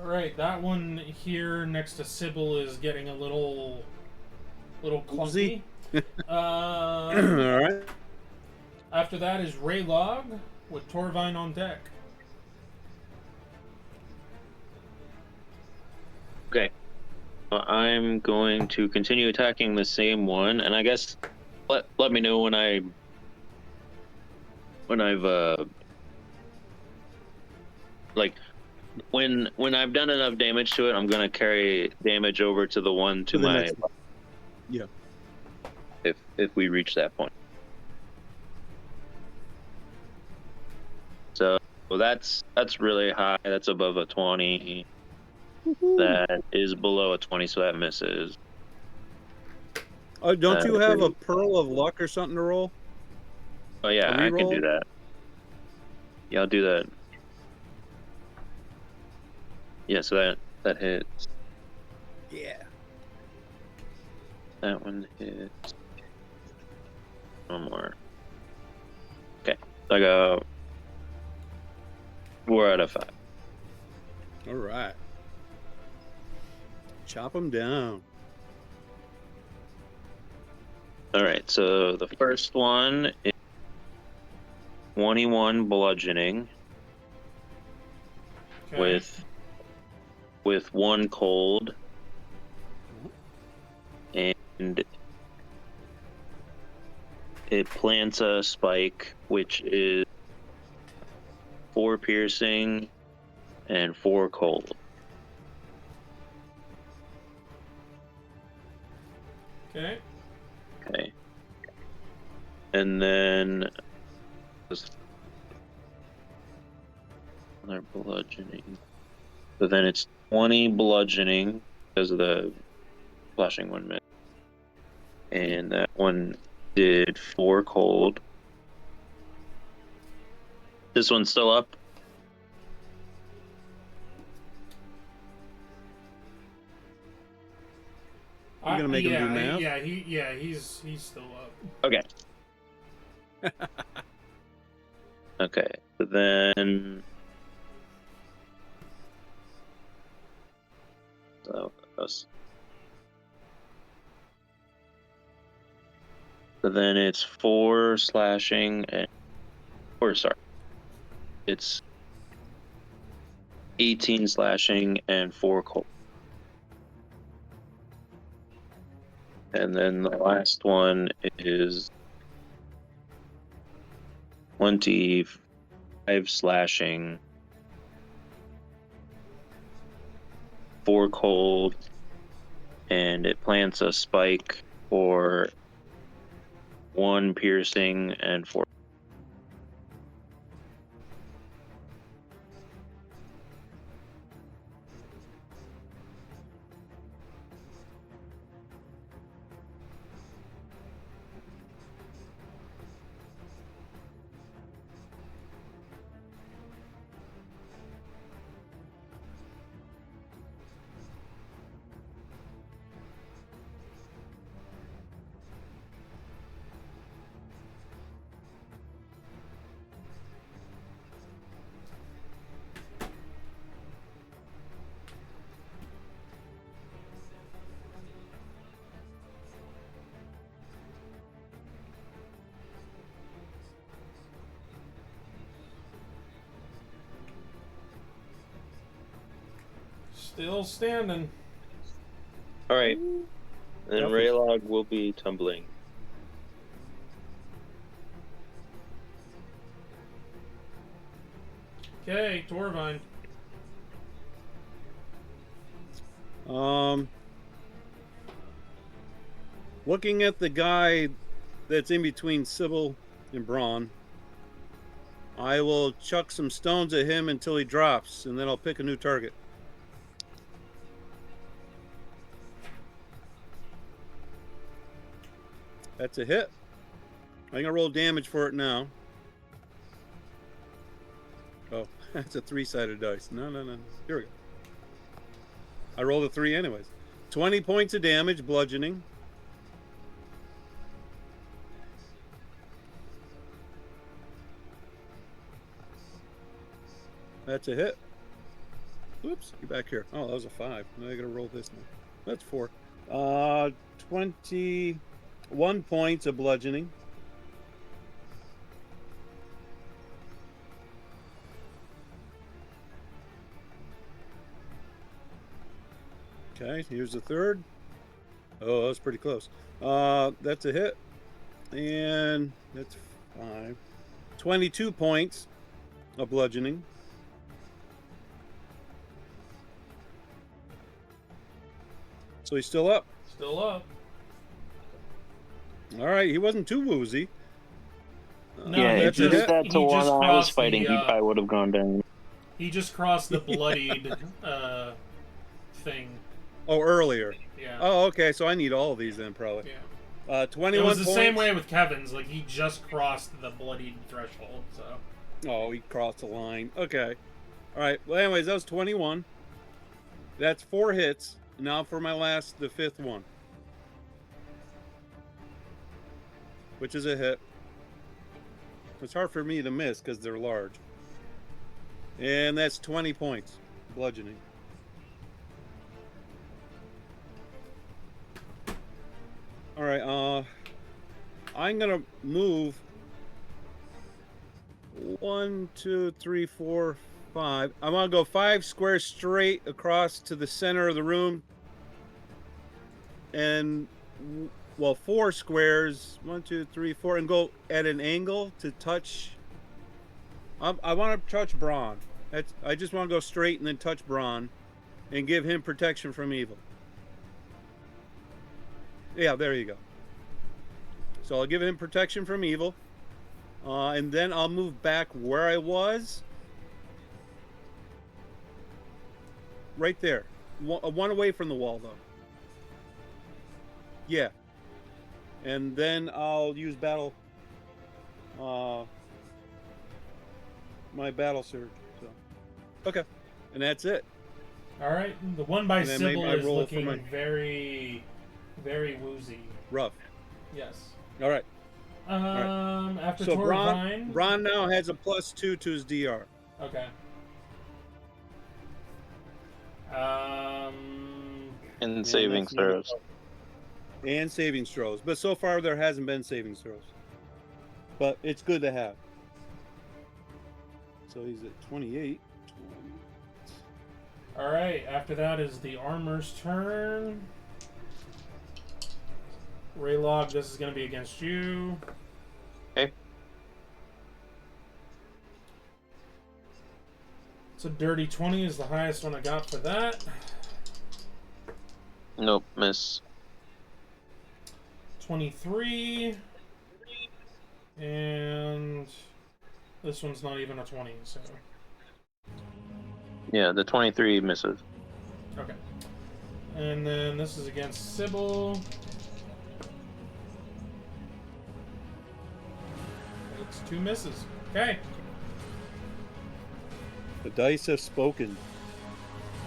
Alright, that one here next to Sybil is getting a little clunky. All right. After that is Raylog with Torvine on deck. Okay. I'm going to continue attacking the same one, and I guess let me know when I've like when I've done enough damage to it, I'm gonna carry damage over to the one to To the my next one. Yeah. if we reach that point. So that's really high. That's above a 20. Woohoo. That is below a 20, so that misses. Don't you have a Great. pearl of luck or something to roll? Oh A yeah, I can do reroll? that. Yeah, I'll do that. Yeah, so that hits. Yeah. That one hits. One more. Okay, so I got 4 out of 5. All right. Chop them down. All right, so the first one is 21 bludgeoning Okay. with 1 cold, and it plants a spike, which is 4 piercing and 4 cold. Okay. Okay, and then another bludgeoning. So then it's 20 bludgeoning because of the flashing 1 minute, and that one did 4 cold. This one's still up. You're gonna make him do math? He's still up. Okay. Okay. So then. So then it's 4 slashing and. Or sorry. It's 18 slashing and 4 cold. And then the last one is 25 slashing, 4 cold, and it plants a spike for 1 piercing and 4. Still standing. All right. Then Tough. Raylog will be tumbling. Okay, Torvine. Looking at the guy that's in between Sybil and Braun, I will chuck some stones at him until he drops, and then I'll pick a new target. That's a hit. I'm gonna roll damage for it now. Oh, that's a 3-sided dice. No. Here we go. I rolled a 3 anyways. 20 points of damage, bludgeoning. That's a hit. Oops, get back here. Oh, that was a 5. Now I gotta roll this now. That's 4. 21 points of bludgeoning. Okay, here's the third. Oh, that was pretty close. That's a hit. And that's 5. 22 points of bludgeoning. So he's still up. Still up. All right, he wasn't too woozy. No, Yeah, he if you just- did that he to one just I was crossed fighting, the, he probably would have gone down. He just crossed the bloodied thing. Oh, earlier. Yeah. Oh, okay. So I need all of these then, probably. Yeah. 21 It was the points. same way with Kevin's. Like, he just crossed the bloodied threshold, so. Oh, he crossed the line. Okay. All right. Well, anyways, that was 21. That's 4 hits. Now for my last, the 5th one. Which is a hit. It's hard for me to miss because they're large. And that's 20 points. Bludgeoning. All right. I'm going to move 1, 2, 3, 4, 5. I'm going to go 5 squares straight across to the center of the room. And, well, 4 squares. 1, 2, 3, 4. And go at an angle to touch. I want to touch Braun. I just want to go straight and then touch Braun. And give him protection from evil. Yeah, there you go. So I'll give him protection from evil. And then I'll move back where I was. Right there. One away from the wall, though. Yeah. And then I'll use battle... my battle surge. So. Okay. And that's it. Alright, the one by And then Sybil maybe I is roll for looking my- very, very woozy. Rough. Yes. All right. After So Torvine... Braun now has a +2 to his DR. Okay. And saving that's another- throws. And saving throws. But so far there hasn't been saving throws. But it's good to have. So he's at 28. Alright, after that is the armor's turn. Raylog, this is going to be against you. Okay. It's a dirty 20 is the highest one I got for that. Nope, miss. 23. And this one's not even a 20, so... Yeah, the 23 misses. Okay. And then this is against Sybil. It's 2 misses. Okay. The dice have spoken.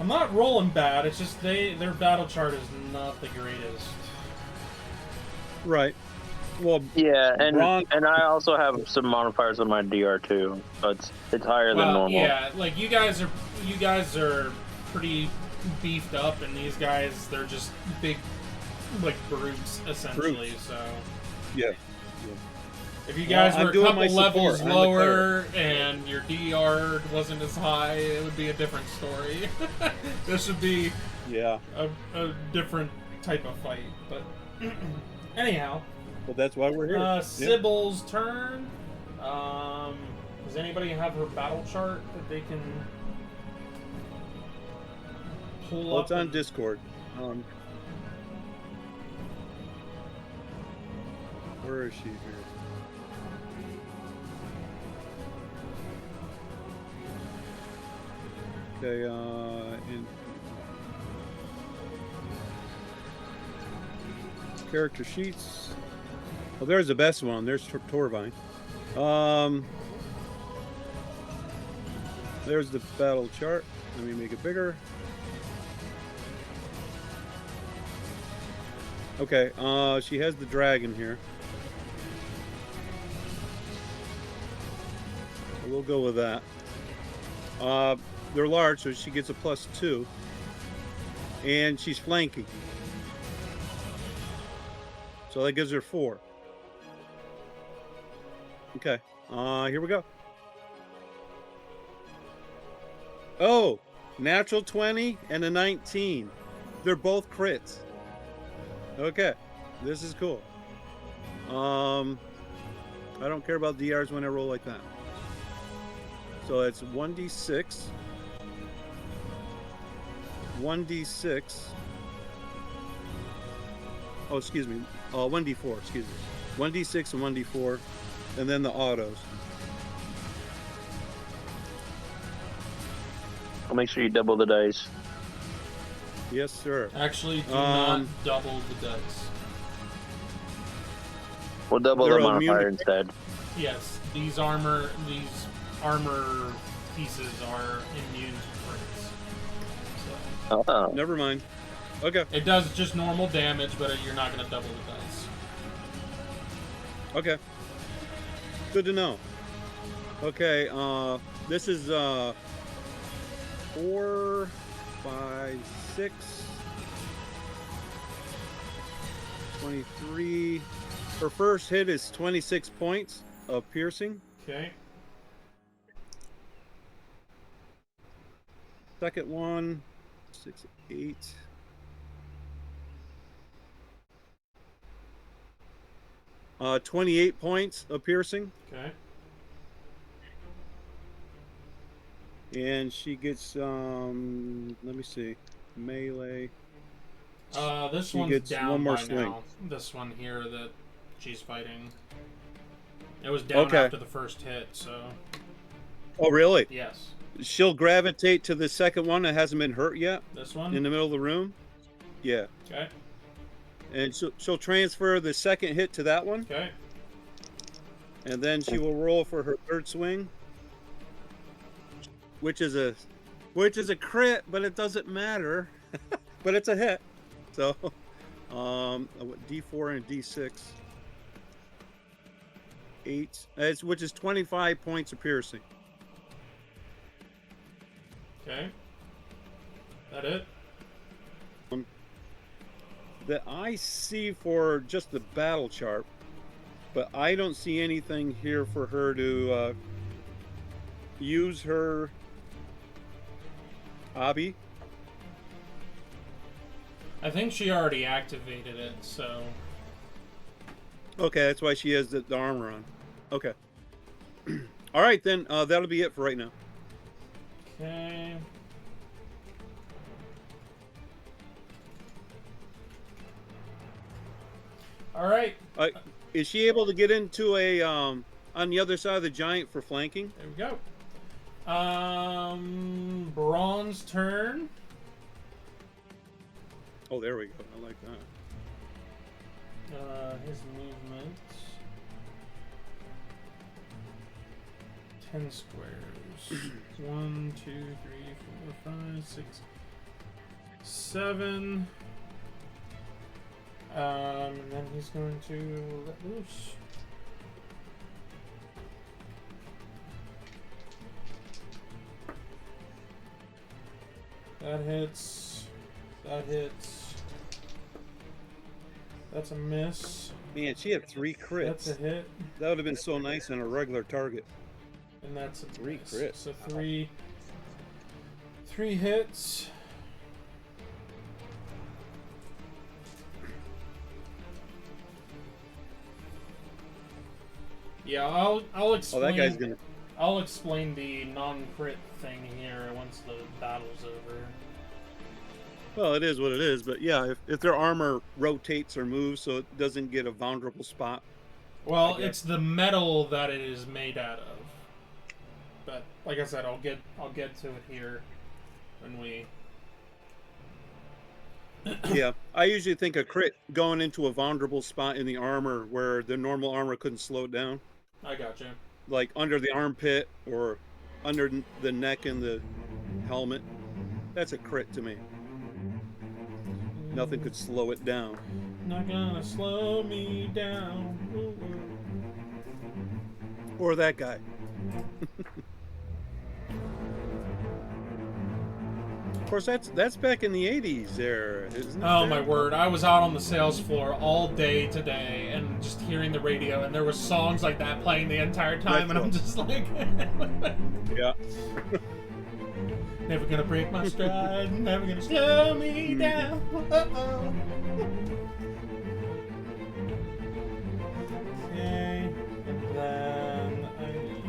I'm not rolling bad, it's just their battle chart is not the greatest. Right. Well, Yeah, and Braun- and I also have some modifiers on my DR too. So it's higher than normal. Yeah, like you guys are pretty beefed up, and these guys, they're just big, like brutes essentially. Brutes. So yeah. if you guys I'm were a doing couple my levels support. I'm the lower and your DR wasn't as high, it would be a different story. This would be Yeah. a different type of fight, but anyhow. Well, that's why we're here. Yeah. Sybil's turn. Does anybody have her battle chart that they can pull Well, up? it's on Discord. Where is she here? Okay, in character sheets. Well, there's the best one. There's Torvine. There's the battle chart. Let me make it bigger. Okay, she has the dragon here. We'll go with that. They're large, so she gets a +2. And she's flanking. So that gives her 4. Okay, here we go. Oh, natural 20 and a 19. They're both crits. Okay, this is cool. I don't care about DRs when I roll like that. So it's 1d6. 1d6. Oh, excuse me. 1d4, excuse me. 1d6 and 1d4. And then the autos. I'll make sure you double the dice. Yes, sir. Actually, do not double the dice. We'll double the modifier instead. Yes, these armor pieces are immune to crits. So. Oh. Never mind. Okay. It does just normal damage, but you're not going to double the dice. Okay. Good to know. Okay, this is 4, 5, 6, 23. Her first hit is 26 points of piercing. Okay. Second one, 6, 8. Uh, 28 points of piercing. Okay. And she gets, let me see, melee. This She one's gets down one more by swing. now. This one here that she's fighting. It was down Okay. after the first hit, so Oh, really? yes. She'll gravitate to the second one that hasn't been hurt yet This one? in the middle of the room. Yeah. Okay. And she'll transfer the second hit to that one. Okay. And then she will roll for her third swing. Which is a crit, but it doesn't matter. But it's a hit. So D4 and D6. 8. Which is 25 points of piercing. Okay. That it? That I see for just the battle chart, but I don't see anything here for her to use her hobby. I think she already activated it, so Okay, that's why she has the armor on. Okay. All right, then that'll be it for right now. okay. All right. Is she able to get into a on the other side of the giant for flanking? There we go. Braun's turn. Oh, there we go. I like that. His movement. 10 squares. 1, 2, 3, 4, 5, 6, 7. And then he's going to let loose. That hits. That hits. That's a miss. Man, she had 3 crits. That's a hit. That would have been so nice on a regular target. And that's a 3 miss. crits. So three hits. Yeah, I'll explain. Oh, that guy's gonna. I'll explain the non-crit thing here once the battle's over. Well, it is what it is, but yeah, if their armor rotates or moves so it doesn't get a vulnerable spot. Well, it's the metal that it is made out of. But like I said, I'll get to it here when we. Yeah, I usually think a crit going into a vulnerable spot in the armor where the normal armor couldn't slow it down, I gotcha. like under the armpit or under the neck and the helmet. That's a crit to me. Nothing could slow it down. Not gonna slow me down. Ooh, ooh. Or that guy. Of course, that's back in the 80s there, isn't it? Oh my word, I was out on the sales floor all day today and just hearing the radio, and there were songs like that playing the entire time, and I'm just like... Yeah. Never gonna break my stride, never gonna slow me down. Uh-oh. Okay, and then I need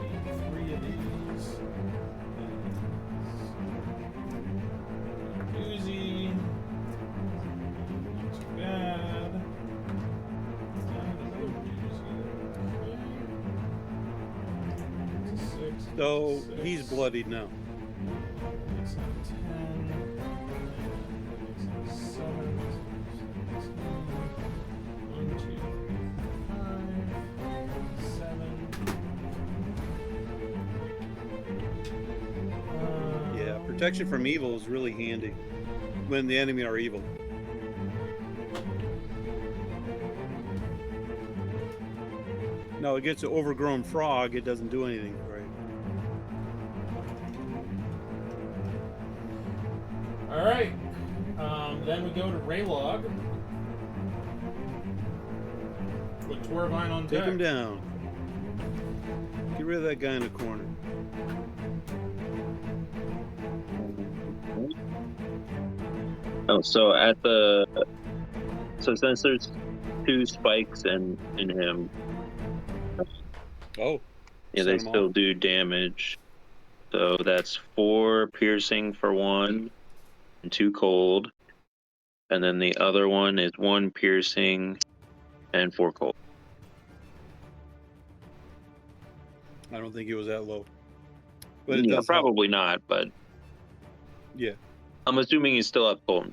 3 of these. Doozy. Not too bad. And another doozy. Okay. It's a 6. So Six. he's bloodied now. Makes it 10. Makes it 7. 1, 2, 3, 5, 7. Yeah, protection from evil is really handy when the enemy are evil. No, it gets an overgrown frog. It doesn't do anything, right? All right. Then we go to Raylog with Torvine on deck. Take him down. Get rid of that guy in the corner. Oh, so since there's 2 spikes in him, Oh. yeah, set they him still off. do damage. So that's 4 piercing for 1 and 2 cold. And then the other one is 1 piercing and 4 cold. I don't think he was that low. But it Yeah, does help. probably not, but Yeah. I'm assuming he's still up cold.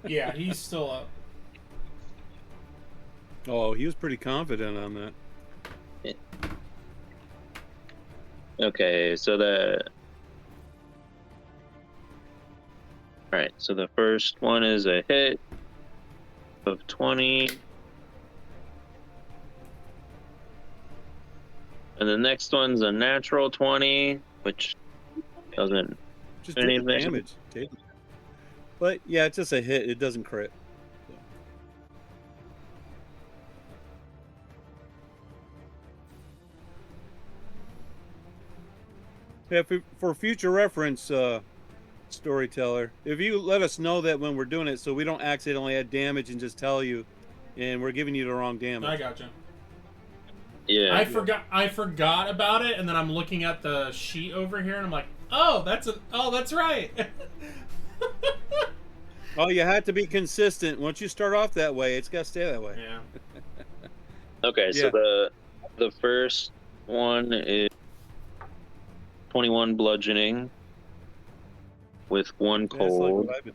Yeah, he's still up. Oh, he was pretty confident on that. Okay, so Alright, so the first one is a hit of 20. And the next one's a natural 20, which doesn't Just do do the anything. damage. Take it. But yeah, it's just a hit. It doesn't crit. Yeah, for future reference, storyteller, if you let us know that when we're doing it, so we don't accidentally add damage and just tell you, and we're giving you the wrong damage. I gotcha. Yeah. I forgot about it, and then I'm looking at the sheet over here, and I'm like, oh, that's right. Oh, you have to be consistent. Once you start off that way, it's got to stay that way. Yeah. Okay, so the first one is 21 bludgeoning with 1 That's like cold. what I've been.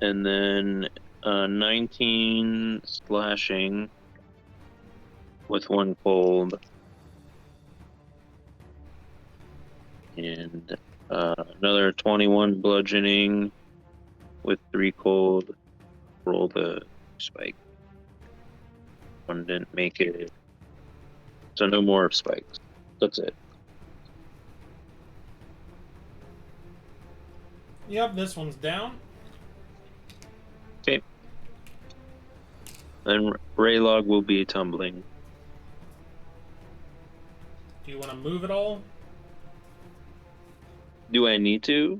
And then 19 slashing with 1 cold. And another 21 bludgeoning with 3 cold. Roll the spike. One didn't make it. So no more spikes. That's it. Yep, this one's down. Okay. Then Raylog will be tumbling. Do you want to move it all? Do I need to?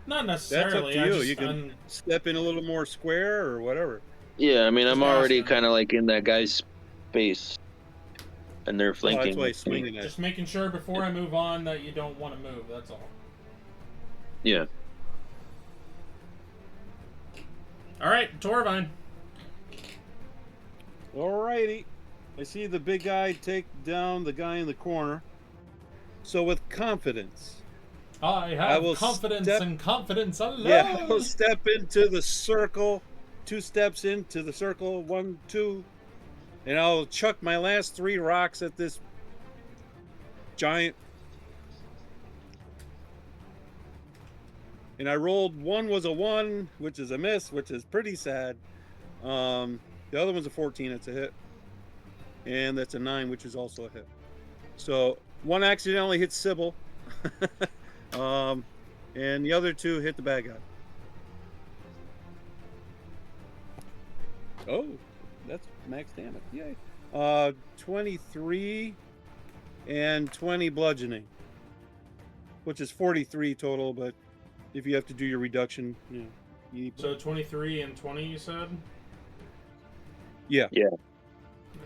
Not That's necessarily. up to you. You can step in a little more square or whatever. Yeah, I mean, I'm Just already asking. kind of like in that guy's space. And they're Oh, flanking. that's why he's swinging at. Just making sure before I move on that you don't want to move. That's all. Yeah. All right, Torvine. Alrighty. I see the big guy take down the guy in the corner. So with confidence, I have will confidence step- and confidence alone. yeah, I'll step into the circle. 2 steps into the circle. 1, 2. And I'll chuck my last 3 rocks at this giant. And I rolled, 1 was a 1, which is a miss, which is pretty sad. The other one's a 14, it's a hit. And that's a 9, which is also a hit. So 1 accidentally hit Sybil. And the other 2 hit the bad guy. Oh, that's max damage. Yay. 23 and 20 bludgeoning, which is 43 total. But if you have to do your reduction, you need. So 23 and 20, you said? Yeah. Yeah. All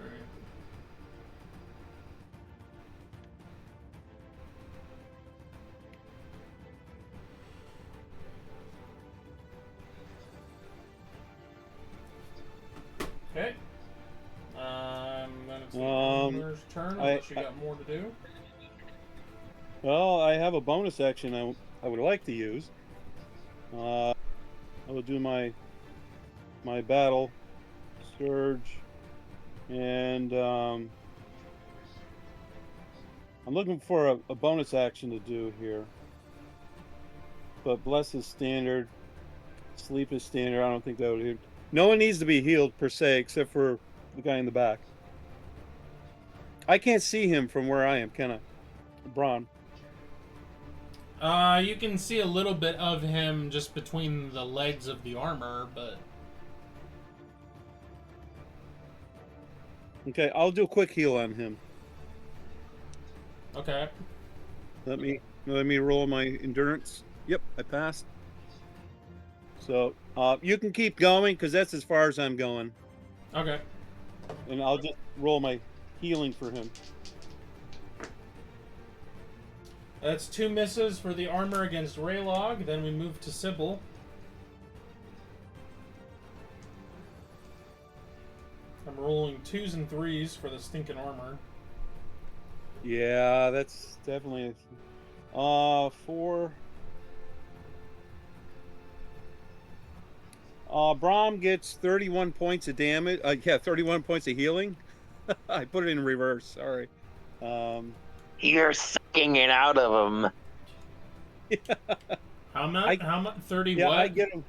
right. Okay. Then it's the owner's turn, unless you got more to do. Well, I have a bonus action I would like to use. I will do my battle surge, and I'm looking for a bonus action to do here. But bless is standard, sleep is standard. I don't think that would. No one needs to be healed per se, except for the guy in the back. I can't see him from where I am, can I? Braun. You can see a little bit of him just between the legs of the armor, but... Okay, I'll do a quick heal on him. Okay. Let me roll my endurance. Yep, I passed. So you can keep going because that's as far as I'm going. Okay. And I'll just roll my healing for him. That's 2 misses for the armor against Raylog. Then we move to Sybil. I'm rolling 2s and 3s for the stinking armor. Yeah, that's definitely 4. Brahm gets 31 points of damage. Yeah, 31 points of healing. I put it in reverse. Sorry. You're sucking it out of him. How much? 30 yeah, what? I get him.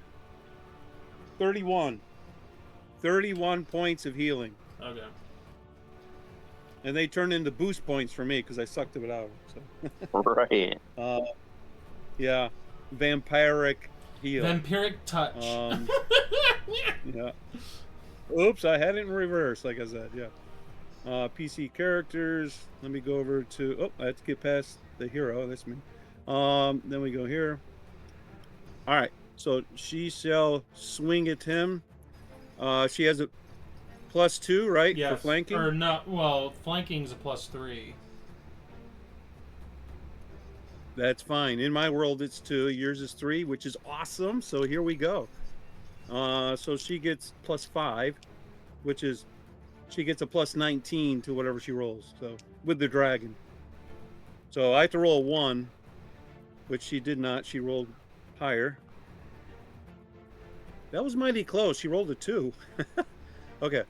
31. 31 points of healing. Okay. And they turn into boost points for me because I sucked it out. So. Right. Yeah. Vampiric heal. Vampiric touch. Yeah. Oops, I had it in reverse, like I said. Yeah. PC characters. Let me go over to. Oh, I have to get past the hero. That's me. Then we go here. All right. So she shall swing at him. She has a +2, right? Yes. For flanking? Or not. Well, flanking's a +3. That's fine. In my world, it's 2. Yours is 3, which is awesome. So here we go. So she gets +5, which is she gets a +19 to whatever she rolls. So with the dragon. So I have to roll a 1, which she did not. She rolled higher. That was mighty close. She rolled a 2. Okay.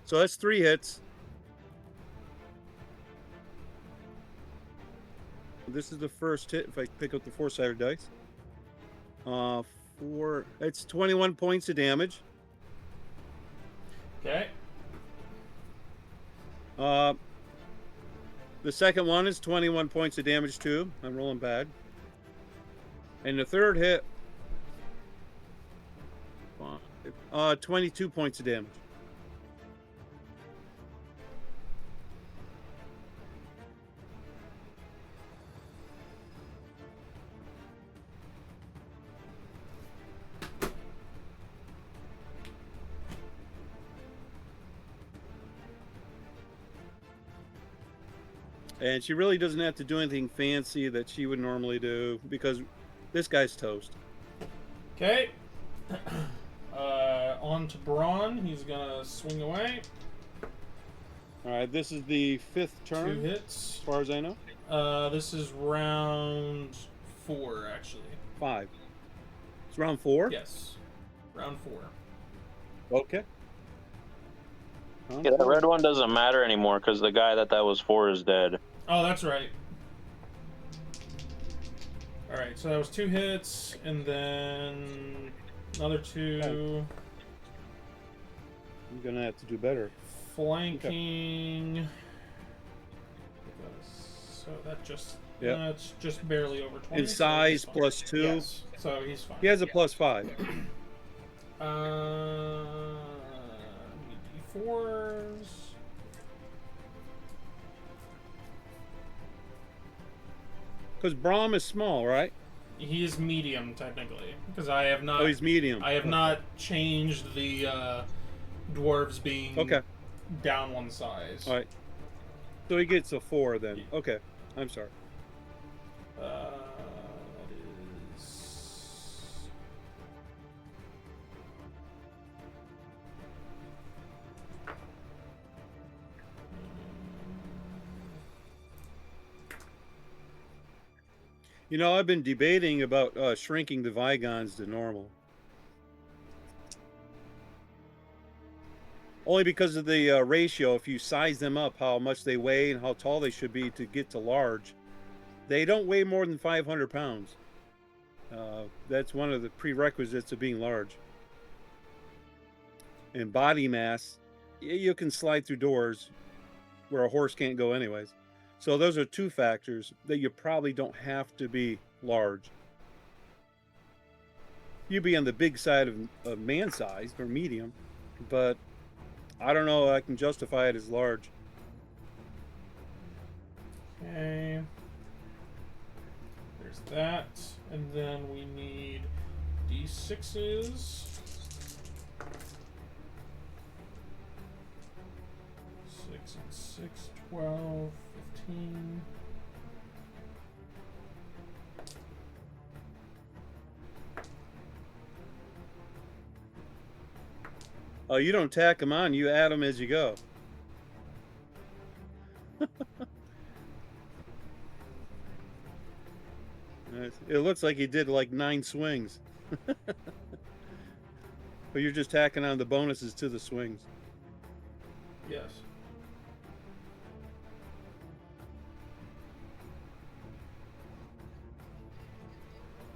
So that's 3 hits. This is the first hit if I pick up the 4-sided dice. 4. It's 21 points of damage. Okay. The second one is 21 points of damage too. I'm rolling bad. And the third hit, 22 points of damage. And she really doesn't have to do anything fancy that she would normally do because this guy's toast. Okay. On to Braun. He's gonna swing away. All right, this is the 5th turn. 2 hits. As far as I know. This is round 4, actually. 5. It's round 4? Yes. Round 4. Okay. Yeah, that red one doesn't matter anymore because the guy that was for is dead. Oh, that's right. Alright, so that was 2 hits, and then another 2. I'm going to have to do better. Flanking. Okay. So that just... Yep. That's just barely over 20. In size +2. Yes, so he's fine. He has a +5. 4s. Because Brahm is small, right? He is medium technically, because I have not. Oh, he's medium. I have not changed the dwarves being Okay. down one size. All right. So he gets a 4 then. Okay. I'm sorry. That is. You know, I've been debating about shrinking the Vigons to normal. Only because of the ratio. If you size them up, how much they weigh and how tall they should be to get to large, they don't weigh more than 500 pounds. That's one of the prerequisites of being large. And body mass, you can slide through doors where a horse can't go anyways. So those are two factors that you probably don't have to be large. You'd be on the big side of man size or medium, but I don't know I can justify it as large. Okay. There's that. And then we need D6s. 6 and 6, 12, 15. Oh, you don't tack them on, you add them as you go. It looks like he did like 9 swings. But you're just tacking on the bonuses to the swings. Yes.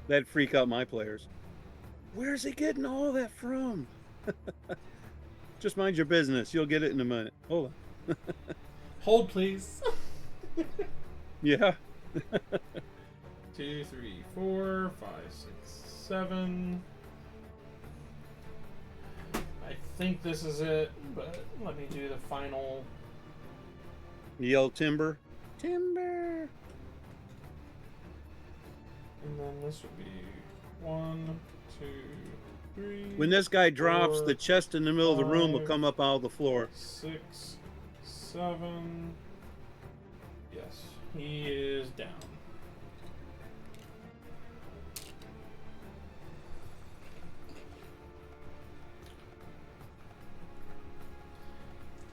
That'd freak out my players. Where's he getting all that from? Just mind your business. You'll get it in a minute. Hold on. Hold, please. Yeah. 2, 3, 4, 5, 6, 7. I think this is it, but let me do the final. Yell timber. Timber. And then this would be 1, 2, 3. When this guy drops, 4, the chest in the middle of the room will 5, come up out of the floor. 6, 7. Yes, he is down.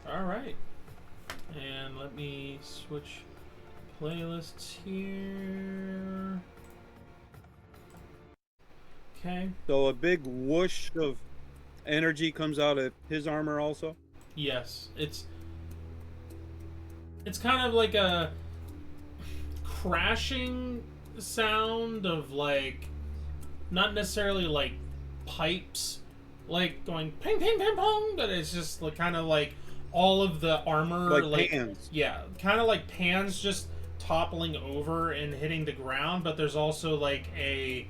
All right, and let me switch playlists here. Okay. So a big whoosh of energy comes out of his armor also? Yes, it's kind of like a crashing sound of like, not necessarily like pipes like going ping ping ping pong, but it's just like kind of like all of the armor Like pans. Yeah, kind of like pans just toppling over and hitting the ground, but there's also like a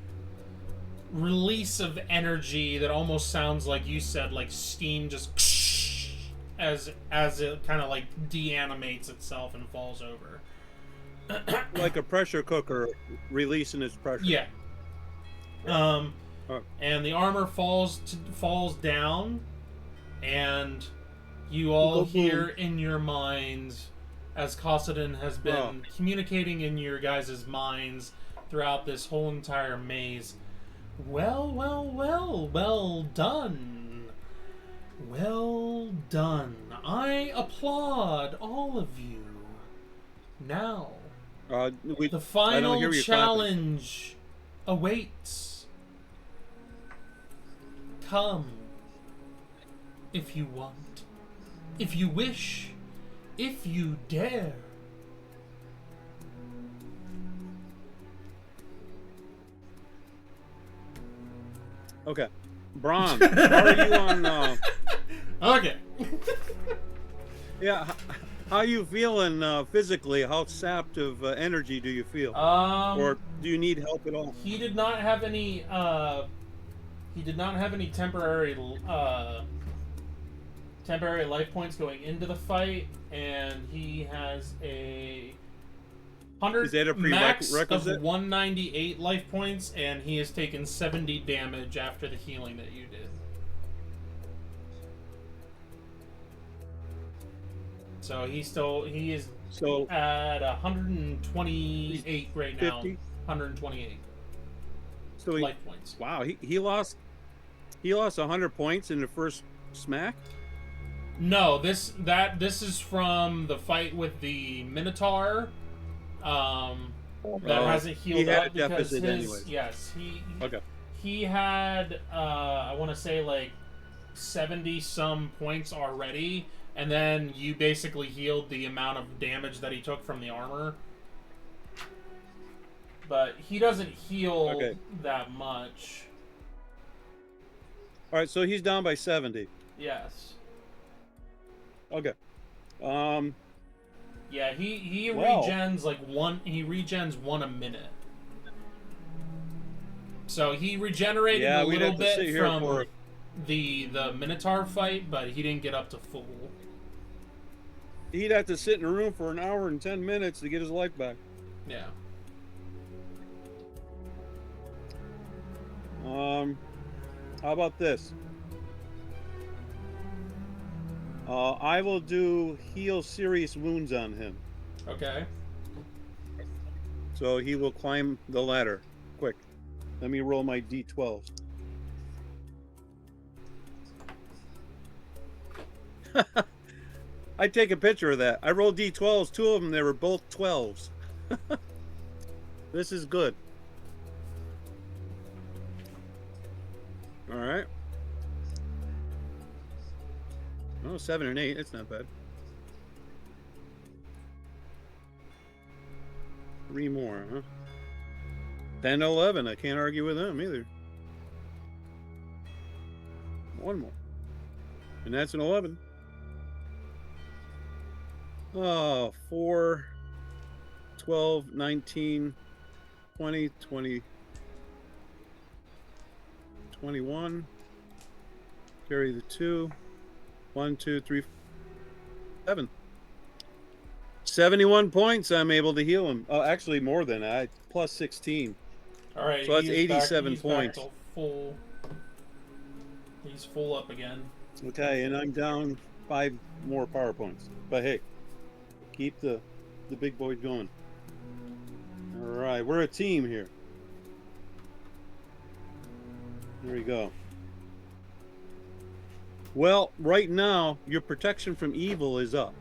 release of energy that almost sounds like you said, like steam just as it kind of like deanimates itself and falls over. Like a pressure cooker releasing its pressure. Yeah. And the armor falls down, and you all hear in your minds, as Cosadin has been communicating in your guys' minds throughout this whole entire maze. Well, well, well, well done. Well done. I applaud all of you. Now, the final challenge awaits. Come, if you want, if you wish, if you dare. Okay. Braun, how are you on... Okay. Yeah, how are you feeling physically? How sapped of energy do you feel? Or do you need help at all? He did not have any temporary temporary life points going into the fight, and he has a 100 Is that a max of prerequisite? 198 life points, and he has taken 70 damage after the healing that you did. So he is So at 128 right now. 50? 128 So life points. wow, he lost 100 points in the first smack. No, this is from the fight with the Minotaur. That hasn't healed he had up a because deficit his anyways. yes Okay. he had I want to say like 70 some points already, and then you basically healed the amount of damage that he took from the armor. But he doesn't heal that much. All right, so he's down by 70. Yes. Okay. Yeah, he Well. regens like one. He regens one a minute. So he regenerated a we'd little have to sit bit here from for- the Minotaur fight, but he didn't get up to full. He'd have to sit in a room for an hour and 10 minutes to get his life back. Yeah. How about this? I will do heal serious wounds on him. Okay. So he will climb the ladder. Quick. Let me roll my d12. I take a picture of that. I rolled d12s, 2 of them, they were both 12s. This is good. All right. Oh, 7 and 8. That's not bad. 3 more, huh? 10 to 11. I can't argue with them either. 1 more. And that's an 11. Oh, 4, 12, 19, 20, 20, 21. Carry the 2. 1, 2, 3, 7. 71 points I'm able to heal him. Oh, actually more than that. Plus 16. All right. So that's he's 87 back points. to full. He's full up again. Okay, and I'm down 5 more power points. But hey, keep the big boy going. All right, we're a team here. There we go. Well, right now, your protection from evil is up.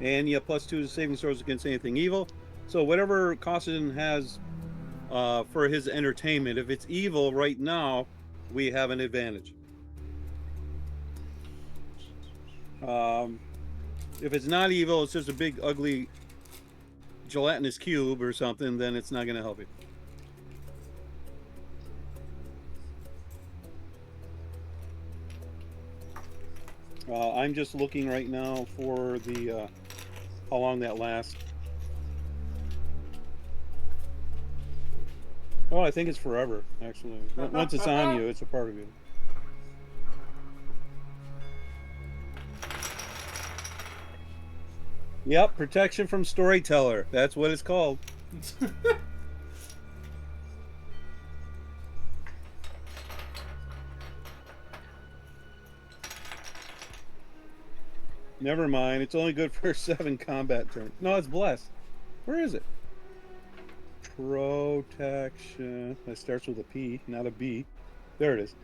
And you have +2 to saving throws against anything evil. So whatever Cosadin has for his entertainment, if it's evil right now, we have an advantage. If it's not evil, it's just a big, ugly, gelatinous cube or something, then it's not going to help you. I'm just looking right now for the how long that lasts. Oh, I think it's forever, actually. Once it's on you, it's a part of you. Yep, protection from storyteller. That's what it's called. Never mind. It's only good for 7 combat turns. No, it's blessed. Where is it? Protection. That starts with a P, not a B. There it is.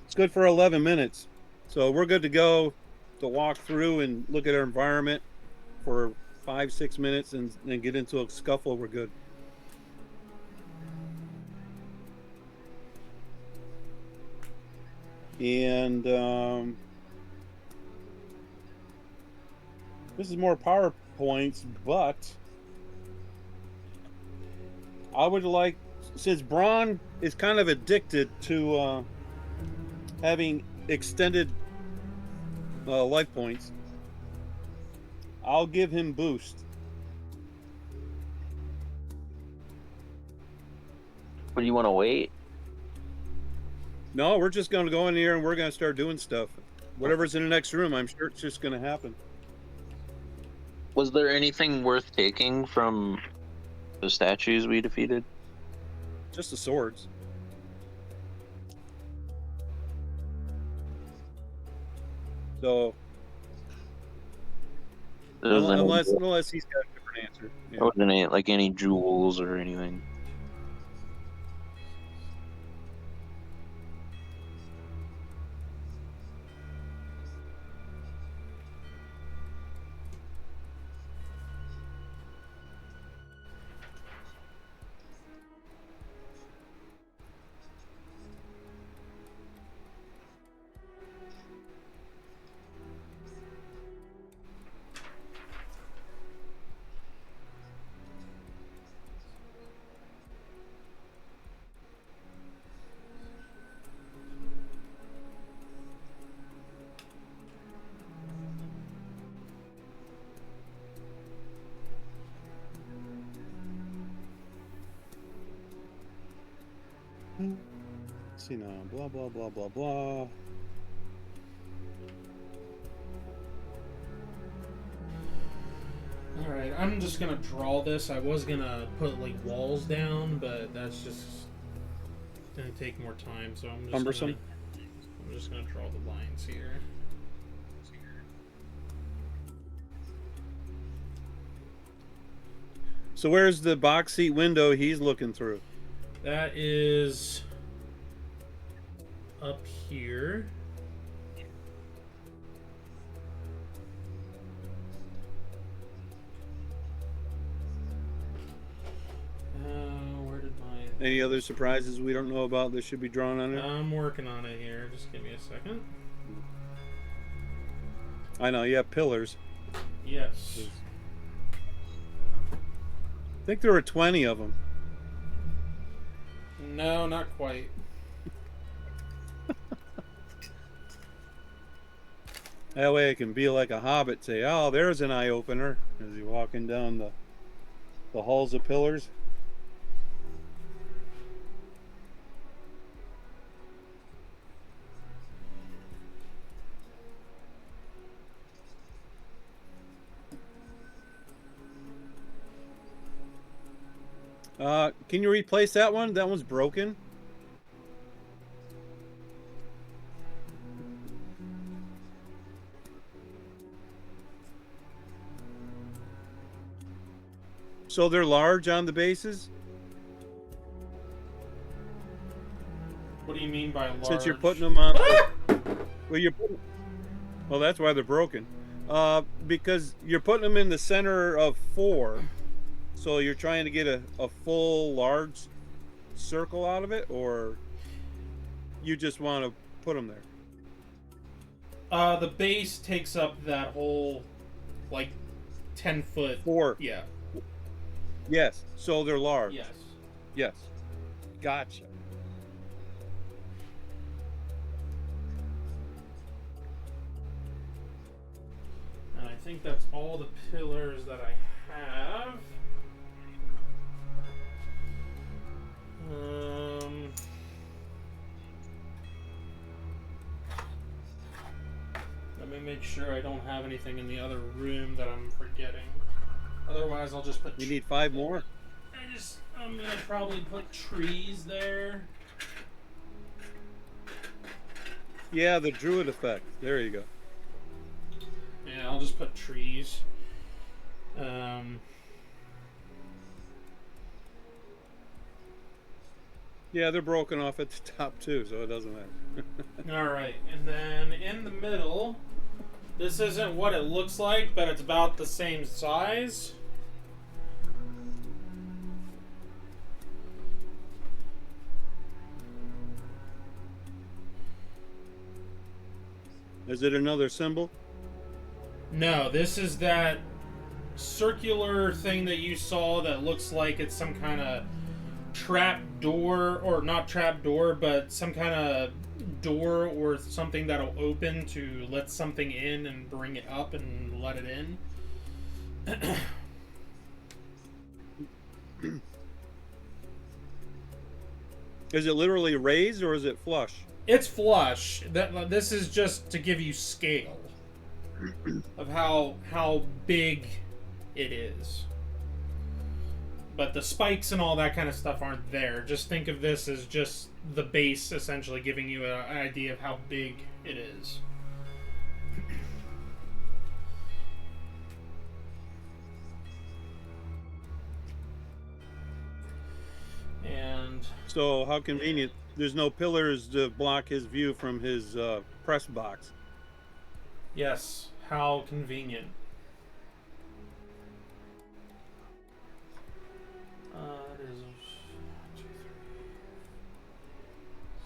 It's good for 11 minutes. So we're good to go to walk through and look at our environment for 5-6 minutes and then get into a scuffle. We're good. And this is more PowerPoints, but I would like, since Braun is kind of addicted to having extended life points, I'll give him boost. But you want to wait? No, we're just going to go in here and we're going to start doing stuff. Whatever's in the next room, I'm sure it's just going to happen. Was there anything worth taking from the statues we defeated? Just the swords. So, unless he's got a different answer. There wasn't any, like any jewels or anything. Let's see now. Blah, blah, blah, blah, blah. Alright, I'm just gonna draw this. I was gonna put like walls down, but that's just gonna take more time, so I'm just gonna draw the lines here. So where's the box seat window he's looking through? That is up here. Where did my... Any other surprises we don't know about that should be drawn on it? I'm working on it here. Just give me a second. I know, you have pillars. Yes. I think there were 20 of them. No, not quite. That way it can be like a hobbit, say, oh, there's an eye-opener, as you're walking down the halls of pillars. Can you replace that one? That one's broken. So they're large on the bases? What do you mean by large? Since you're putting them on... Well, that's why they're broken. Because you're putting them in the center of 4. So you're trying to get a full large circle out of it, or you just want to put them there? The base takes up that whole, like, 10-foot... 4. Yeah. Yes. So they're large. Yes. Yes. Gotcha. And I think that's all the pillars that I have. Let me make sure I don't have anything in the other room that I'm forgetting. Otherwise, I'll just put... You need 5 more? I'm gonna probably put trees there. Yeah, the druid effect. There you go. Yeah, I'll just put trees. Yeah, they're broken off at the top too, so it doesn't matter. Alright, and then in the middle, this isn't what it looks like, but it's about the same size. Is it another symbol? No, this is that circular thing that you saw that looks like it's some kind of trap door, or not trap door, but some kind of door or something that'll open to let something in and bring it up and let it in. Is it literally raised or is it flush? It's flush. This is just to give you scale of how big it is. But the spikes and all that kind of stuff aren't there. Just think of this as just the base, essentially giving you an idea of how big it is. And So how convenient. There's no pillars to block his view from his press box. yes, how convenient. It is 1, 2, 3.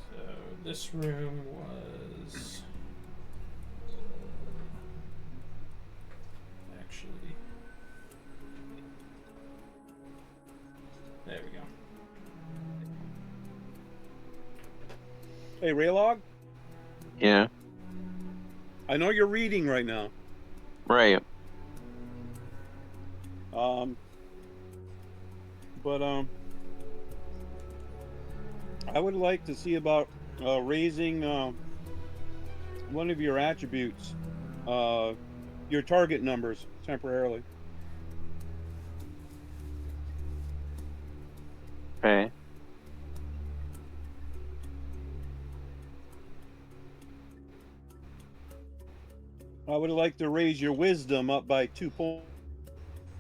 So this room was actually. There we go. Hey, Raylog, Yeah. I know you're reading right now. Right. But I would like to see about raising one of your attributes, your target numbers temporarily. Okay. I would like to raise your wisdom up by 2 points.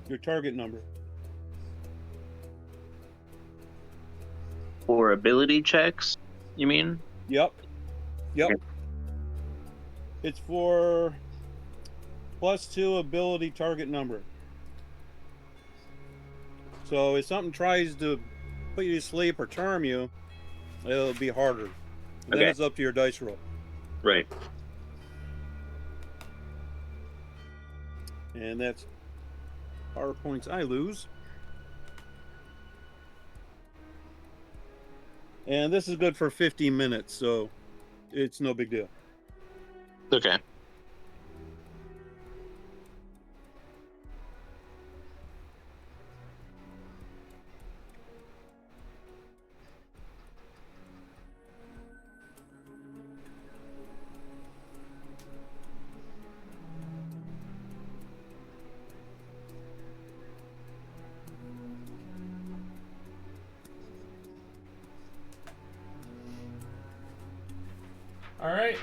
Your target number. For ability checks, you mean? Yep. Okay. It's for +2 ability target number. So if something tries to put you to sleep or charm you, it'll be harder. And then Okay. it's up to your dice roll. Right. And that's power points I lose. And this is good for 15 minutes, so it's no big deal. Okay. All right.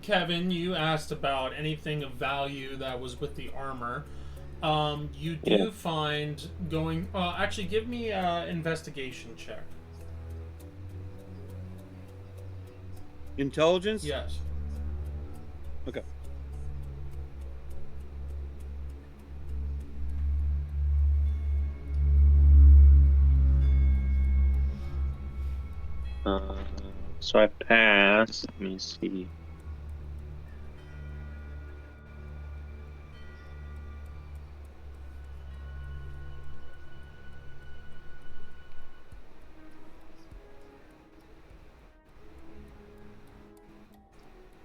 Kevin, you asked about anything of value that was with the armor. You do Yeah. find going. Actually, give me an investigation check. Intelligence? Yes. Okay. So I passed. Let me see.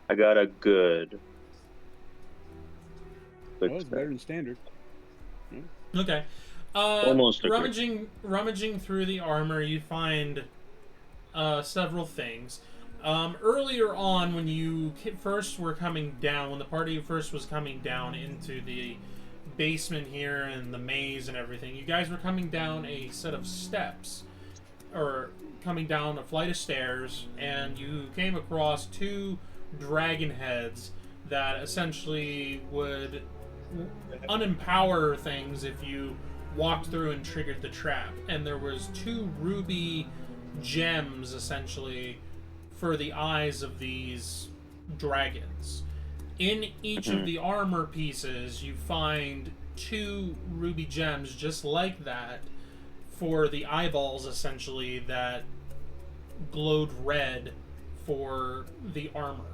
I got a good. Well, it's better than standard. Okay. Almost a rummaging through the armor, you find several things. Earlier on, when you first were coming down, when the party first was coming down into the basement here and the maze and everything, you guys were coming down a set of steps, or coming down a flight of stairs, and you came across 2 dragon heads that essentially would unempower things if you walked through and triggered the trap. And there was 2 ruby gems essentially for the eyes of these dragons. In each of the armor pieces you find 2 ruby gems just like that for the eyeballs essentially that glowed red for the armor.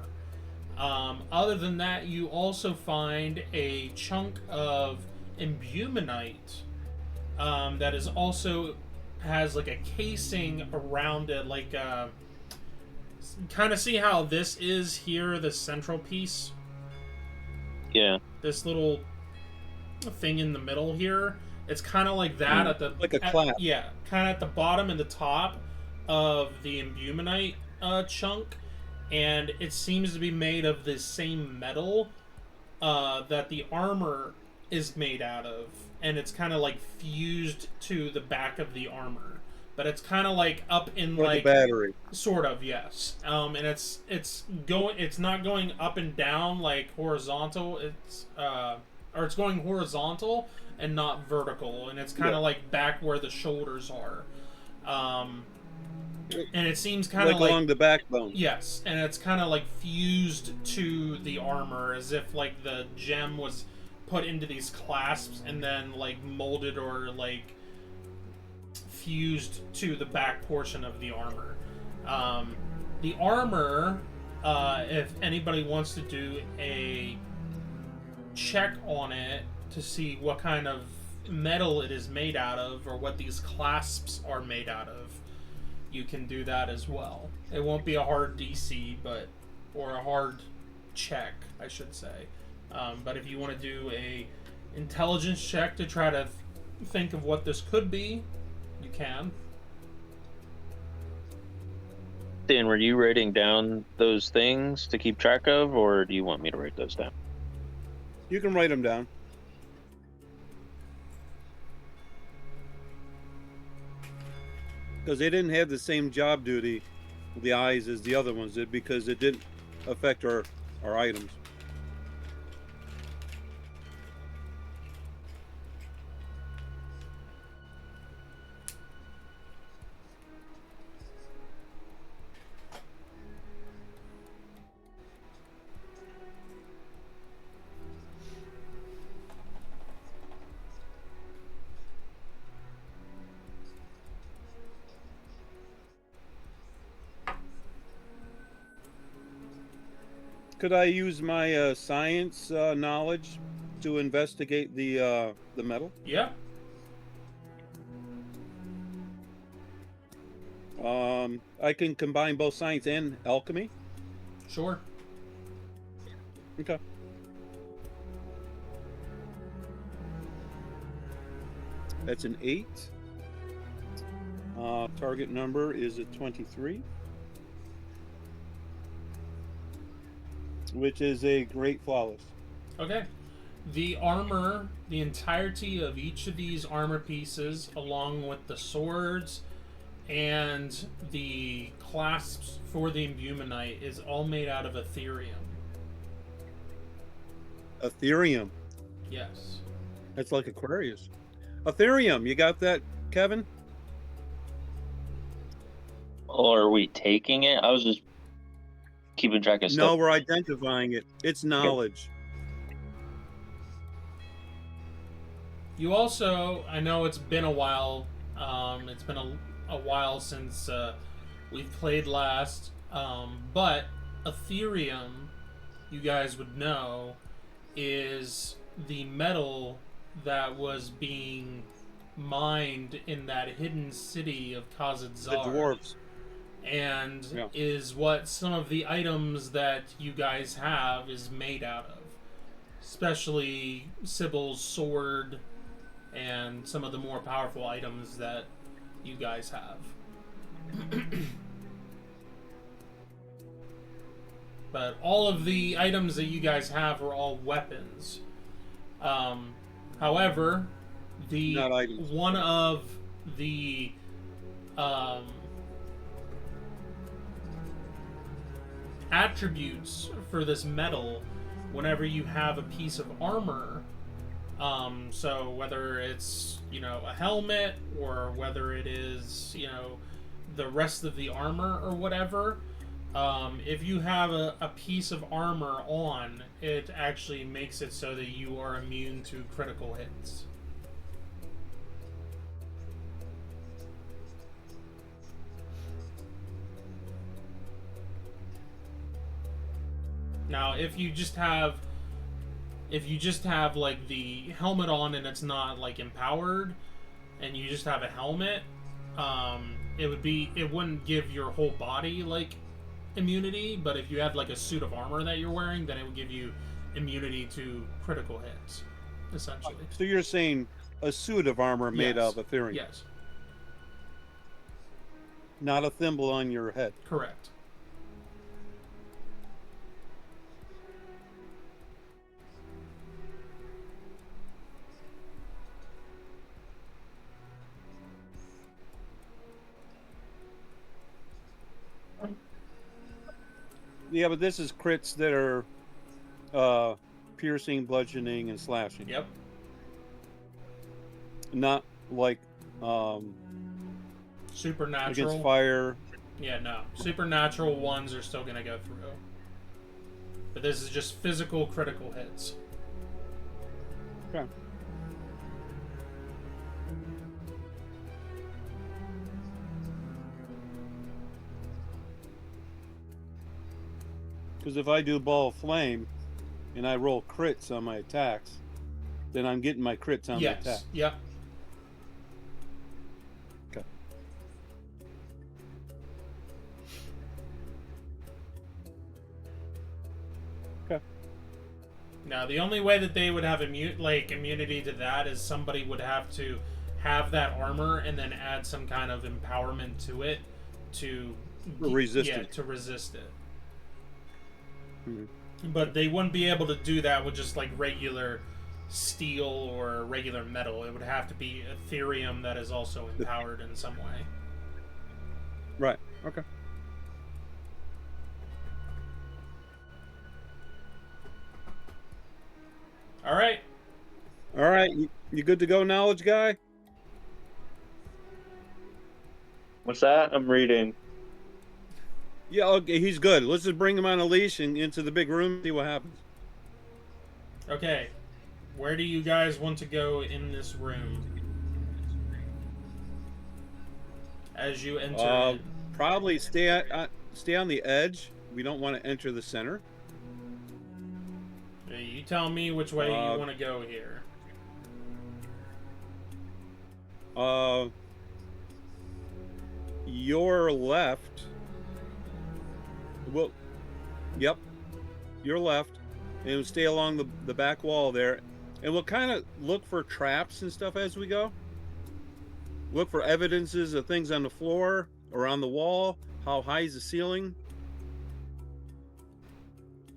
Other than that, you also find a chunk of imbuminite that is also has like a casing around it, like kind of see how this is here, the central piece. Yeah. This little thing in the middle here. It's kind of like that at the like a clap. Yeah, kind of at the bottom and the top of the imbuminite chunk, and it seems to be made of the same metal that the armor is made out of, and it's kind of like fused to the back of the armor, but it's kind of like up in like a battery, sort of, yes. And it's not going up and down like horizontal. It's or it's going horizontal and not vertical, and it's kind of like back where the shoulders are. And it seems kind of like along the backbone. Yes, and it's kind of like fused to the armor, as if like the gem was put into these clasps and then like molded or like fused to the back portion of the armor. The armor, if anybody wants to do a check on it to see what kind of metal it is made out of, or what these clasps are made out of, you can do that as well. It won't be a hard DC, or a hard check, I should say. But if you want to do a intelligence check to try to think of what this could be, you can. Dan, were you writing down those things to keep track of, or do you want me to write those down? You can write them down. Because they didn't have the same job duty, the eyes, as the other ones did, because it didn't affect our items. Could I use my science knowledge to investigate the metal? Yeah. I can combine both science and alchemy. Sure. Okay. That's an 8. Target number is a 23. Which is a great flawless. Okay. The armor, the entirety of each of these armor pieces, along with the swords and the clasps for the imbuminite, is all made out of Ethereum. Ethereum. Yes. That's like Aquarius. Ethereum, you got that, Kevin? Or are we taking it? I was just keeping track of stuff. No, we're identifying it. It's knowledge. You also, I know it's been a while. It's been a while since we've played last. But Ethereum, you guys would know, is the metal that was being mined in that hidden city of Cosadin. The dwarves. And is what some of the items that you guys have is made out of. Especially Sybil's sword and some of the more powerful items that you guys have. But all of the items that you guys have are all weapons. However, one of the attributes for this metal, whenever you have a piece of armor, so whether it's, a helmet, or whether it is, the rest of the armor or whatever, if you have a piece of armor on, it actually makes it so that you are immune to critical hits. Now, if you just have like the helmet on and it's not like empowered, and you just have a helmet, it wouldn't give your whole body like immunity, but if you had like a suit of armor that you're wearing, then it would give you immunity to critical hits, essentially. So you're saying a suit of armor made Yes. of Ethereum, Yes, not a thimble on your head. correct. Yeah, but this is crits that are piercing, bludgeoning, and slashing. Yep. Not like Supernatural. against fire. Yeah, no. Supernatural ones are still gonna go through. But this is just physical critical hits. Okay. Because if I do ball of flame and I roll crits on my attacks, then I'm getting my crits on my attack. Yes. Yep. Okay. Okay. Now, the only way that they would have immunity to that is somebody would have to have that armor and then add some kind of empowerment to it to Resist yeah, it. to resist it. Mhm. But they wouldn't be able to do that with just like regular steel or regular metal. It would have to be Ethereum that is also empowered in some way. Right. Okay. All right. All right. You good to go, knowledge guy? What's that? I'm reading. Yeah, okay, he's good. Let's just bring him on a leash and into the big room and see what happens. Okay. Where do you guys want to go in this room? As you enter it. Probably stay on the edge. We don't want to enter the center. You tell me which way you want to go here. Your left. Well, yep. Your left. And we'll stay along the back wall there. And we'll kind of look for traps and stuff as we go. Look for evidences of things on the floor or on the wall. How high is the ceiling?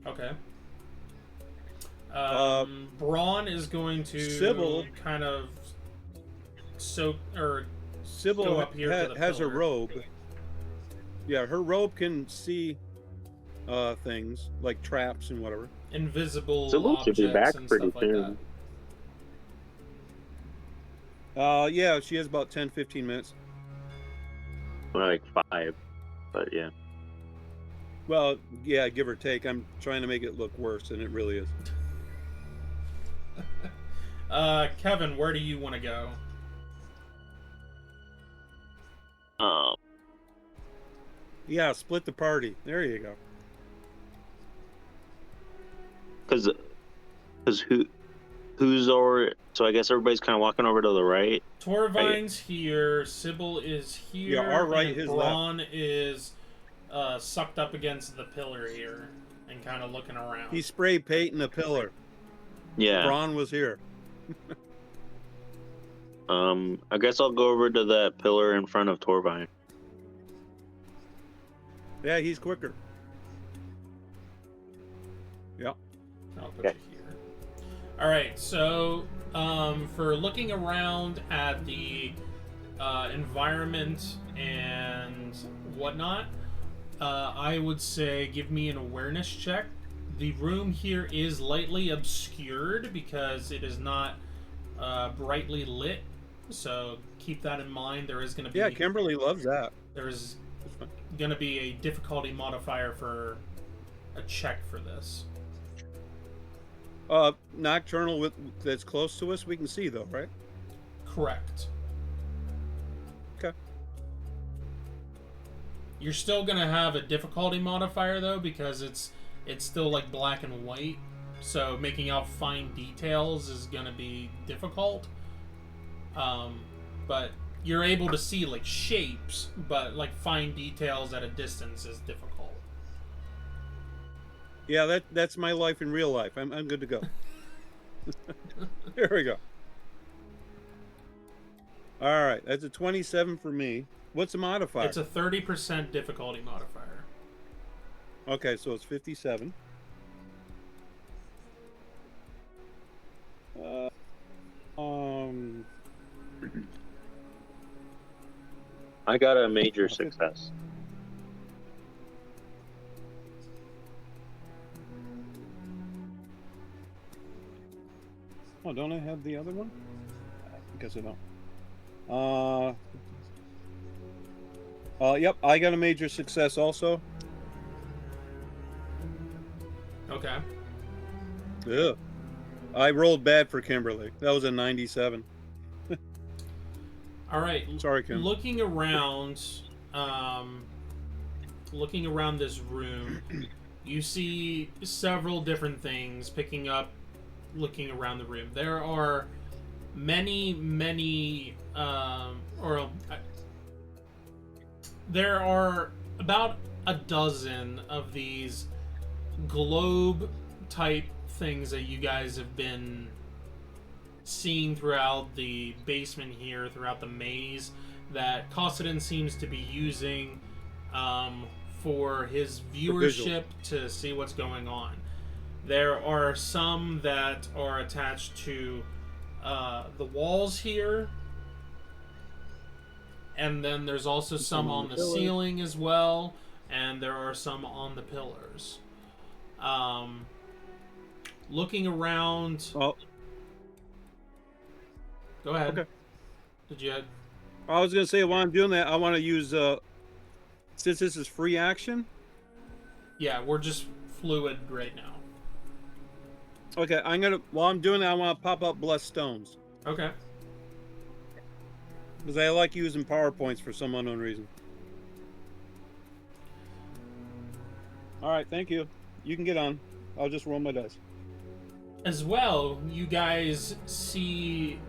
Okay. Braun is going to Sybil kind of go Sybil up here to the has a pillar. robe. Yeah, her robe can see things like traps and whatever. invisible Sybil should be objects back and pretty stuff like that. soon. Yeah, she has about 10-15 minutes. Like 5, but yeah. Well, yeah, give or take. I'm trying to make it look worse than it really is. Kevin, where do you want to go? Yeah, split the party. There you go. Because who's over? So I guess everybody's kind of walking over to the right. Torvine's here, Sybil is here, Yeah, our right, and his Braun is sucked up against the pillar here and kind of looking around. He spray painting a pillar. Yeah. Braun was here. I guess I'll go over to that pillar in front of Torvine. Yeah, he's quicker. Yeah. I'll put you here. All right, so for looking around at the environment and whatnot, I would say give me an awareness check. The room here is lightly obscured because it is not brightly lit, so keep that in mind. There is going to be Yeah, Kimberly loves that. there is going to be a difficulty modifier for a check for this. Nocturnal that's close to us, we can see though, right? Correct. Okay. You're still gonna have a difficulty modifier though, because it's still like black and white, so making out fine details is gonna be difficult. but you're able to see like shapes, but like fine details at a distance is difficult. Yeah, that's my life in real life. I'm good to go. Here we go. All right, that's a 27 for me. What's the modifier? It's a 30% difficulty modifier. Okay, so it's 57. I got a major success. Oh, don't I have the other one? I guess I don't. Yep, I got a major success also. Okay. Yeah. I rolled bad for Kimberly. That was a 97. All right. Sorry, Kim. Looking around this room, you see several different things looking around the room. There are there are about a dozen of these globe type things that you guys have been seeing throughout the basement here, throughout the maze, that Cosadin seems to be using for his viewership to see what's going on. There are some that are attached to the walls here, and then there's also some on the ceiling as well, and there are some on the pillars. Looking around. Oh. Go ahead. Okay. Did you? I was gonna say while I'm doing that, I want to use since this is free action. Yeah, we're just fluid right now. Okay, while I'm doing that, I want to pop up blessed stones. Okay. Because I like using PowerPoints for some unknown reason. All right, thank you. You can get on. I'll just roll my dice. As well, you guys see,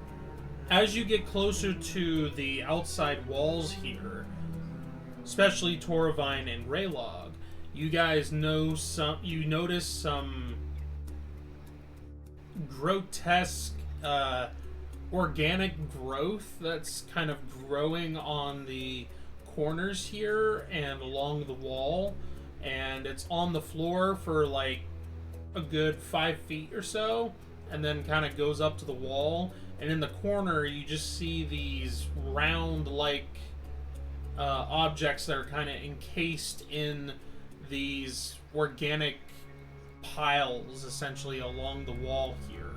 as you get closer to the outside walls here, especially Toravine and Raylog, you guys notice some grotesque organic growth that's kind of growing on the corners here and along the wall, and it's on the floor for like a good 5 feet or so, and then kind of goes up to the wall, and in the corner you just see these round like objects that are kind of encased in these organic piles essentially along the wall here.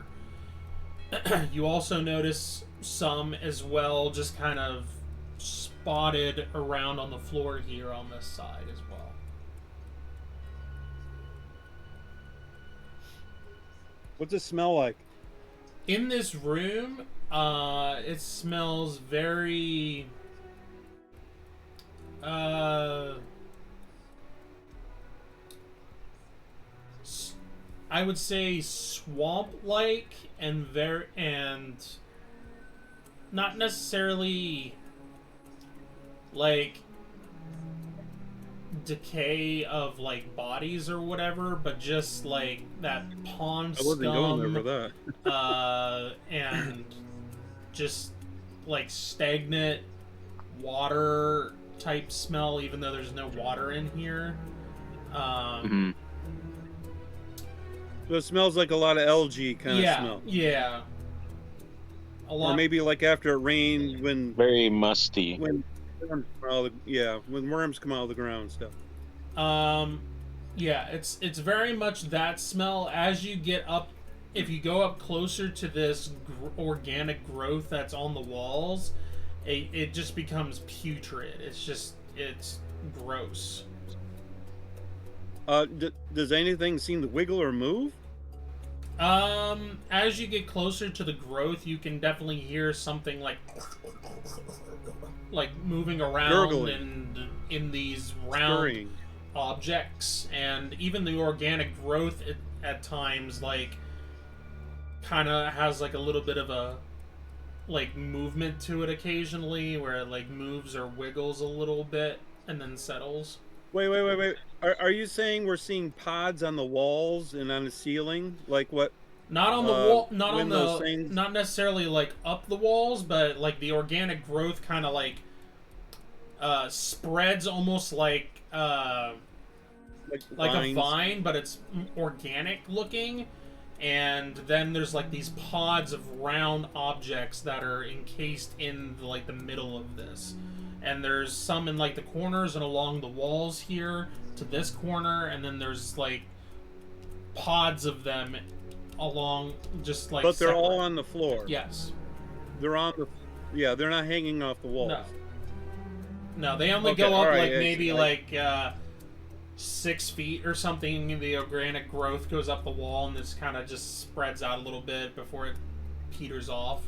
You also notice some as well just kind of spotted around on the floor here on this side as well. What's it smell like? In this room, it smells very I would say swamp-like and not necessarily like decay of like bodies or whatever, but just like that pond scum. I wasn't going there for that. And just like stagnant water type smell, even though there's no water in here. So it smells like a lot of algae kind of smell. Yeah. A lot. Or maybe like after it rained, when very musty. When worms come out of the ground and stuff. Yeah, it's very much that smell. As you get up, if you go up closer to this organic growth that's on the walls, it just becomes putrid. It's gross. Does anything seem to wiggle or move? As you get closer to the growth, you can definitely hear something like moving around in these round objects, and even the organic growth at times like kind of has like a little bit of a like movement to it occasionally, where it like moves or wiggles a little bit and then settles. Wait. Are you saying we're seeing pods on the walls and on the ceiling, like what? Not on the wall, When those things not necessarily like up the walls, but like the organic growth kind of like spreads almost like like a vines. vine, but it's organic looking. And then there's like these pods of round objects that are encased in like the middle of this. And there's some in like the corners and along the walls here to this corner, and then there's like pods of them along just like But they're separate. all on the floor. Yes. They're on the. Yeah, they're not hanging off the walls. No, they only Okay, go up alright, like yeah, maybe like- like 6 feet or something. The organic growth goes up the wall and this kind of just spreads out a little bit before it peters off.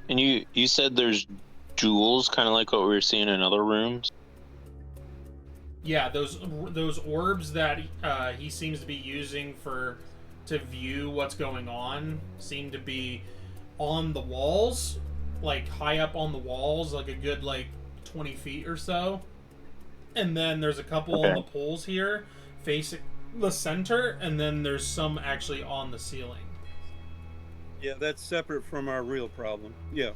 And you said there's jewels, kind of like what we were seeing in other rooms. Yeah, those orbs that he seems to be using to view what's going on seem to be on the walls, like high up on the walls, like a good like 20 feet or so. And then there's a couple on the poles here facing the center, and then there's some actually on the ceiling. Yeah, that's separate from our real problem. Yeah.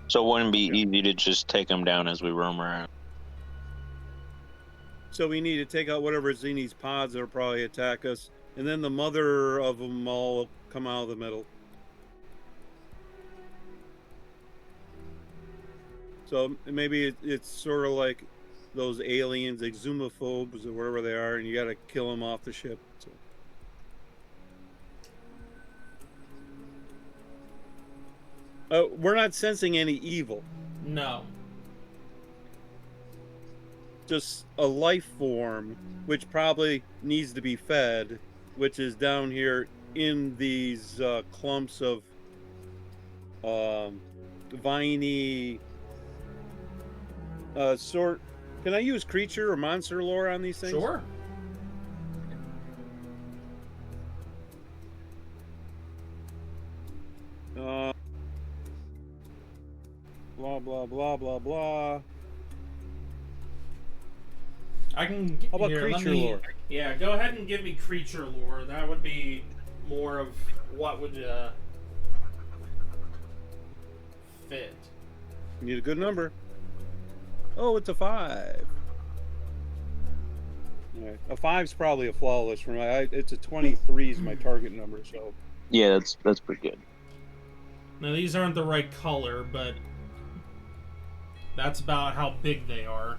So it wouldn't be easy to just take them down as we roam around. So we need to take out whatever's in these pods that'll probably attack us, and then the mother of them all come out of the middle. So maybe it's sort of like those aliens, exhumophobes or whatever they are, and you got to kill them off the ship. So. We're not sensing any evil. No. Just a life form, which probably needs to be fed, which is down here in these clumps of viney sort. Can I use creature or monster lore on these things? Sure. Blah blah blah blah blah. I can. How about here, creature lore? Yeah, go ahead and give me creature lore. That would be more of what would fit. You need a good number. Oh, it's a 5. Right. A 5's probably a flawless for me. It's a 23 is my target number. So Yeah, that's pretty good. Now these aren't the right color, but that's about how big they are.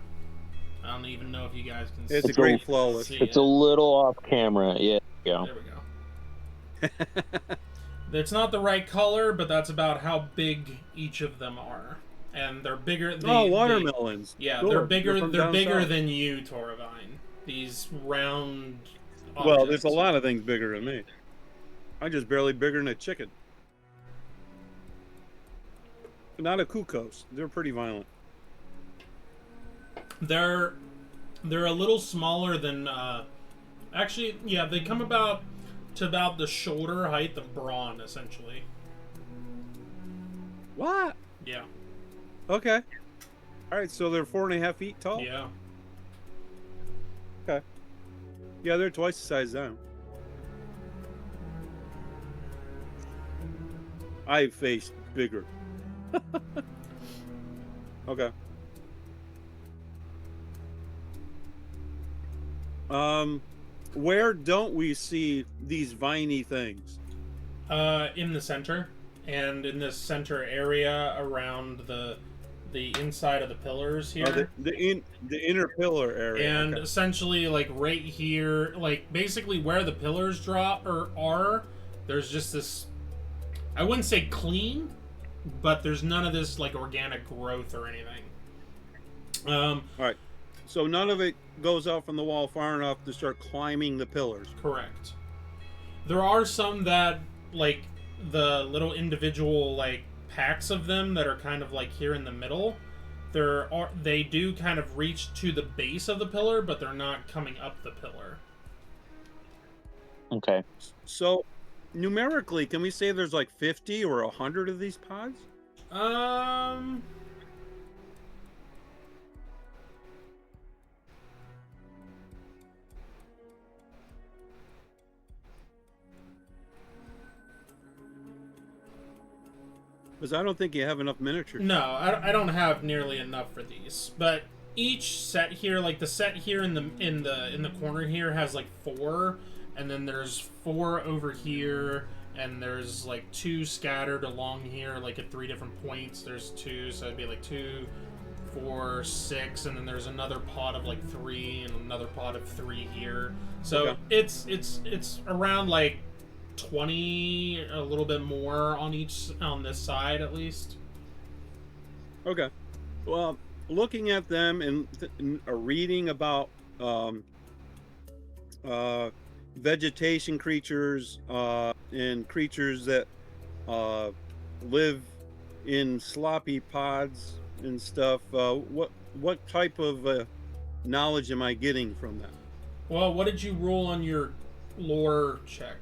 I don't even know if you guys can it's see. a great flawless. See It's it. a little off camera. Yeah. There we go. It's not the right color, but that's about how big each of them are, and they're bigger. Watermelons. Yeah, Sure. they're bigger. from They're down bigger south. than you, Toravine. These round. Well, there's a objects. lot of things bigger than me. I'm just barely bigger than a chicken. Not a cuckoos. They're pretty violent. They're a little smaller than. Actually, yeah, they come about to about the shoulder height of brawn, essentially. What? Yeah. Okay. All right, so they're 4.5 feet tall. Yeah. Okay. Yeah, they're twice the size down. I've faced bigger. Okay. Where don't we see these viney things? In the center, and in this center area around the inside of the pillars here. The inner pillar area. And okay. essentially, like right here, like basically where the pillars drop or are, there's just this. I wouldn't say clean, but there's none of this like organic growth or anything. All right. So none of it goes out from the wall far enough to start climbing the pillars. Correct. There are some that like the little individual like packs of them that are kind of like here in the middle. They do kind of reach to the base of the pillar, but they're not coming up the pillar. Okay. So numerically, can we say there's like 50 or 100 of these pods? Because I don't think you have enough miniatures. No, I don't have nearly enough for these. But each set here, like the set here in the corner here, has like 4, and then there's 4 over here, and there's like 2 scattered along here, like at 3 different points. There's 2, so it'd be like 2, 4, 6, and then there's another pod of like 3, and another pod of 3 here. So Okay. it's around like 20, a little bit more on this side at least. Okay. Well, looking at them and reading about vegetation creatures and creatures that live in sloppy pods and stuff, what type of knowledge am I getting from that? Well, what did you roll on your lore check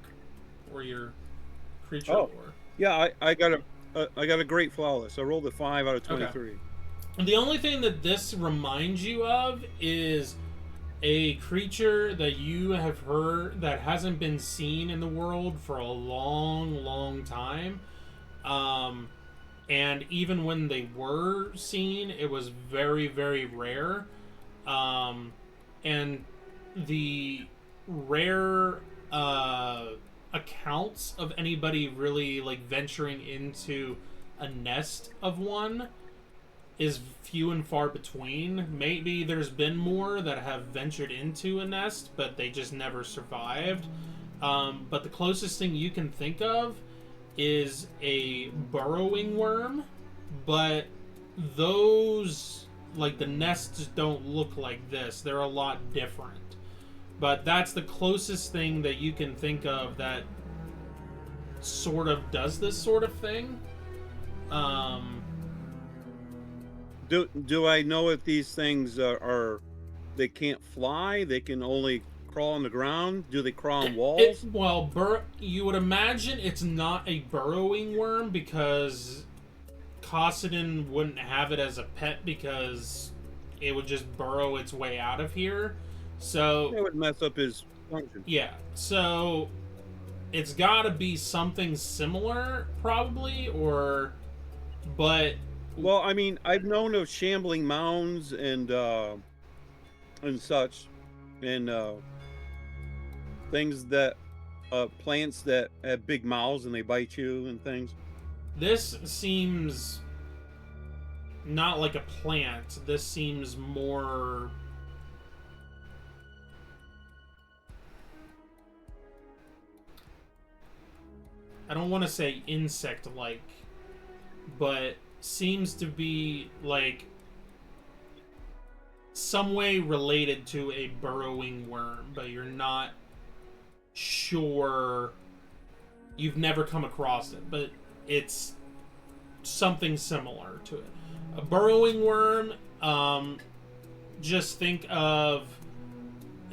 or your creature Oh. lore? Yeah, I got a great flawless. I rolled a 5 out of 23. The only thing that this reminds you of is a creature that you have heard that hasn't been seen in the world for a long, long time. And even when they were seen, it was very, very rare. And the rare accounts of anybody really like venturing into a nest of one is few and far between. Maybe there's been more that have ventured into a nest, but they just never survived. But the closest thing you can think of is a burrowing worm, but those, like, the nests don't look like this. They're a lot different. But that's the closest thing that you can think of that sort of does this sort of thing. Do I know if these things are they can't fly? They can only crawl on the ground? Do they crawl on walls? You would imagine it's not a burrowing worm because Cosadin wouldn't have it as a pet because it would just burrow its way out of here. So That would mess up his function. yeah, so it's got to be something similar, probably, but Well, I mean, I've known of shambling mounds and such, and things that plants that have big mouths and they bite you and things. this seems not like a plant. This seems more. I don't want to say insect-like, but seems to be like some way related to a burrowing worm, but you're not sure. You've never come across it, but it's something similar to it. A burrowing worm, just think of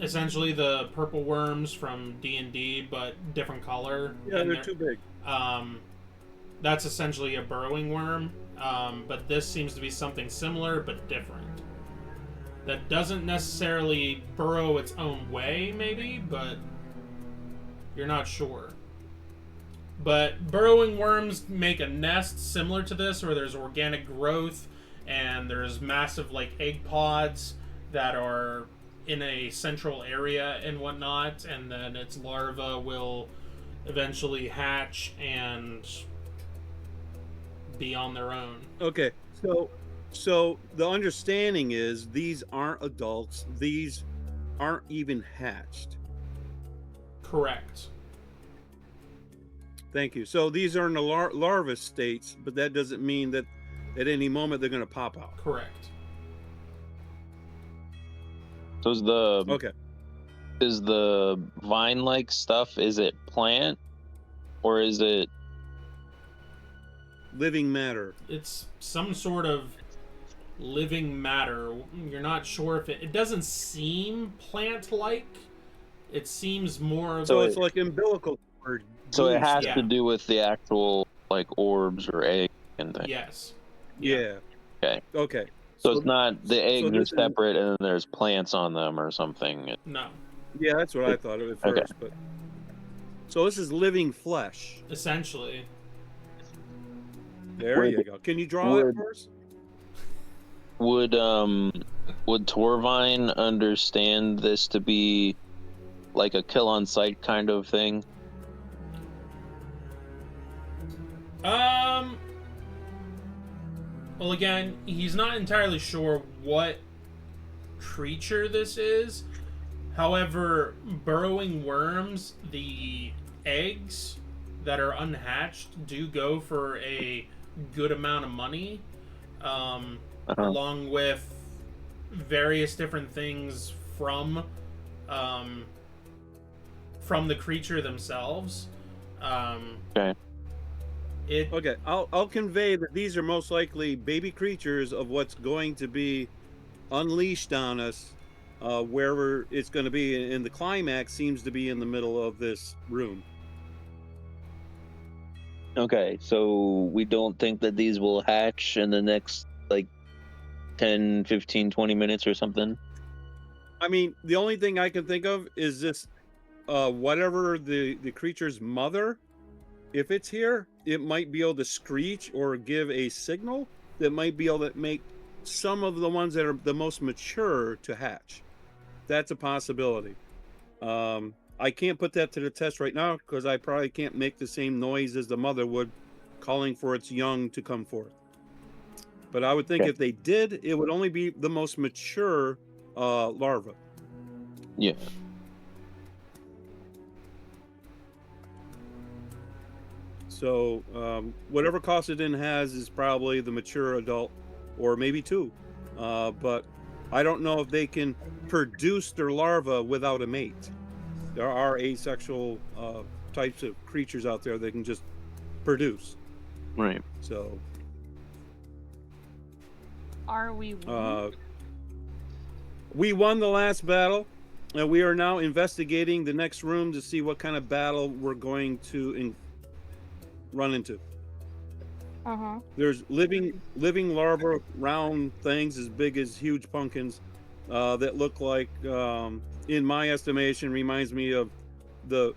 essentially the purple worms from D&D, but different color. Yeah, And they're too big. That's essentially a burrowing worm, but this seems to be something similar but different. That doesn't necessarily burrow its own way, maybe, but you're not sure. But burrowing worms make a nest similar to this, where there's organic growth and there's massive like egg pods that are in a central area and whatnot, and then its larva will eventually hatch and be on their own. Okay, so the understanding is these aren't adults. These aren't even hatched. Correct. Thank you. So these are in the larva states, but that doesn't mean that at any moment they're going to pop out. Correct. So Okay. is the vine-like stuff, is it plant or is it Living matter. It's some sort of living matter. You're not sure if it doesn't seem plant-like. It seems more So So it's like umbilical cord So it has yeah. to do with the actual like orbs or eggs and things. Yes. Yeah. Okay. Okay. So it's not the eggs are this is- separate and then there's plants on them or something. No. Yeah, that's what I thought of at Okay. first, but so this is living flesh. Essentially. There Would- you go. Can you draw it would- for us? Would Torvine understand this to be like a kill on sight kind of thing? Well, again, he's not entirely sure what creature this is. However, burrowing worms, the eggs that are unhatched do go for a good amount of money, along with various different things from the creature themselves. Okay. Okay, I'll convey that these are most likely baby creatures of what's going to be unleashed on us, wherever it's going to be, and the climax seems to be in the middle of this room. Okay, so we don't think that these will hatch in the next like 10, 15, 20 minutes or something? I mean, the only thing I can think of is this, whatever the creature's mother, if it's here, it might be able to screech or give a signal that might be able to make some of the ones that are the most mature to hatch. That's a possibility. I can't put that to the test right now because I probably can't make the same noise as the mother would calling for its young to come forth. But I would think Okay. if they did, it would only be the most mature larva. Yeah. So whatever Cosadin has is probably the mature adult, or maybe two. But I don't know if they can produce their larva without a mate. There are asexual types of creatures out there that can just produce. Right. So Are we winning? we won the last battle, and we are now investigating the next room to see what kind of battle we're going to run into. Uh-huh. There's living larva, round things as big as huge pumpkins, that look like, in my estimation, reminds me of the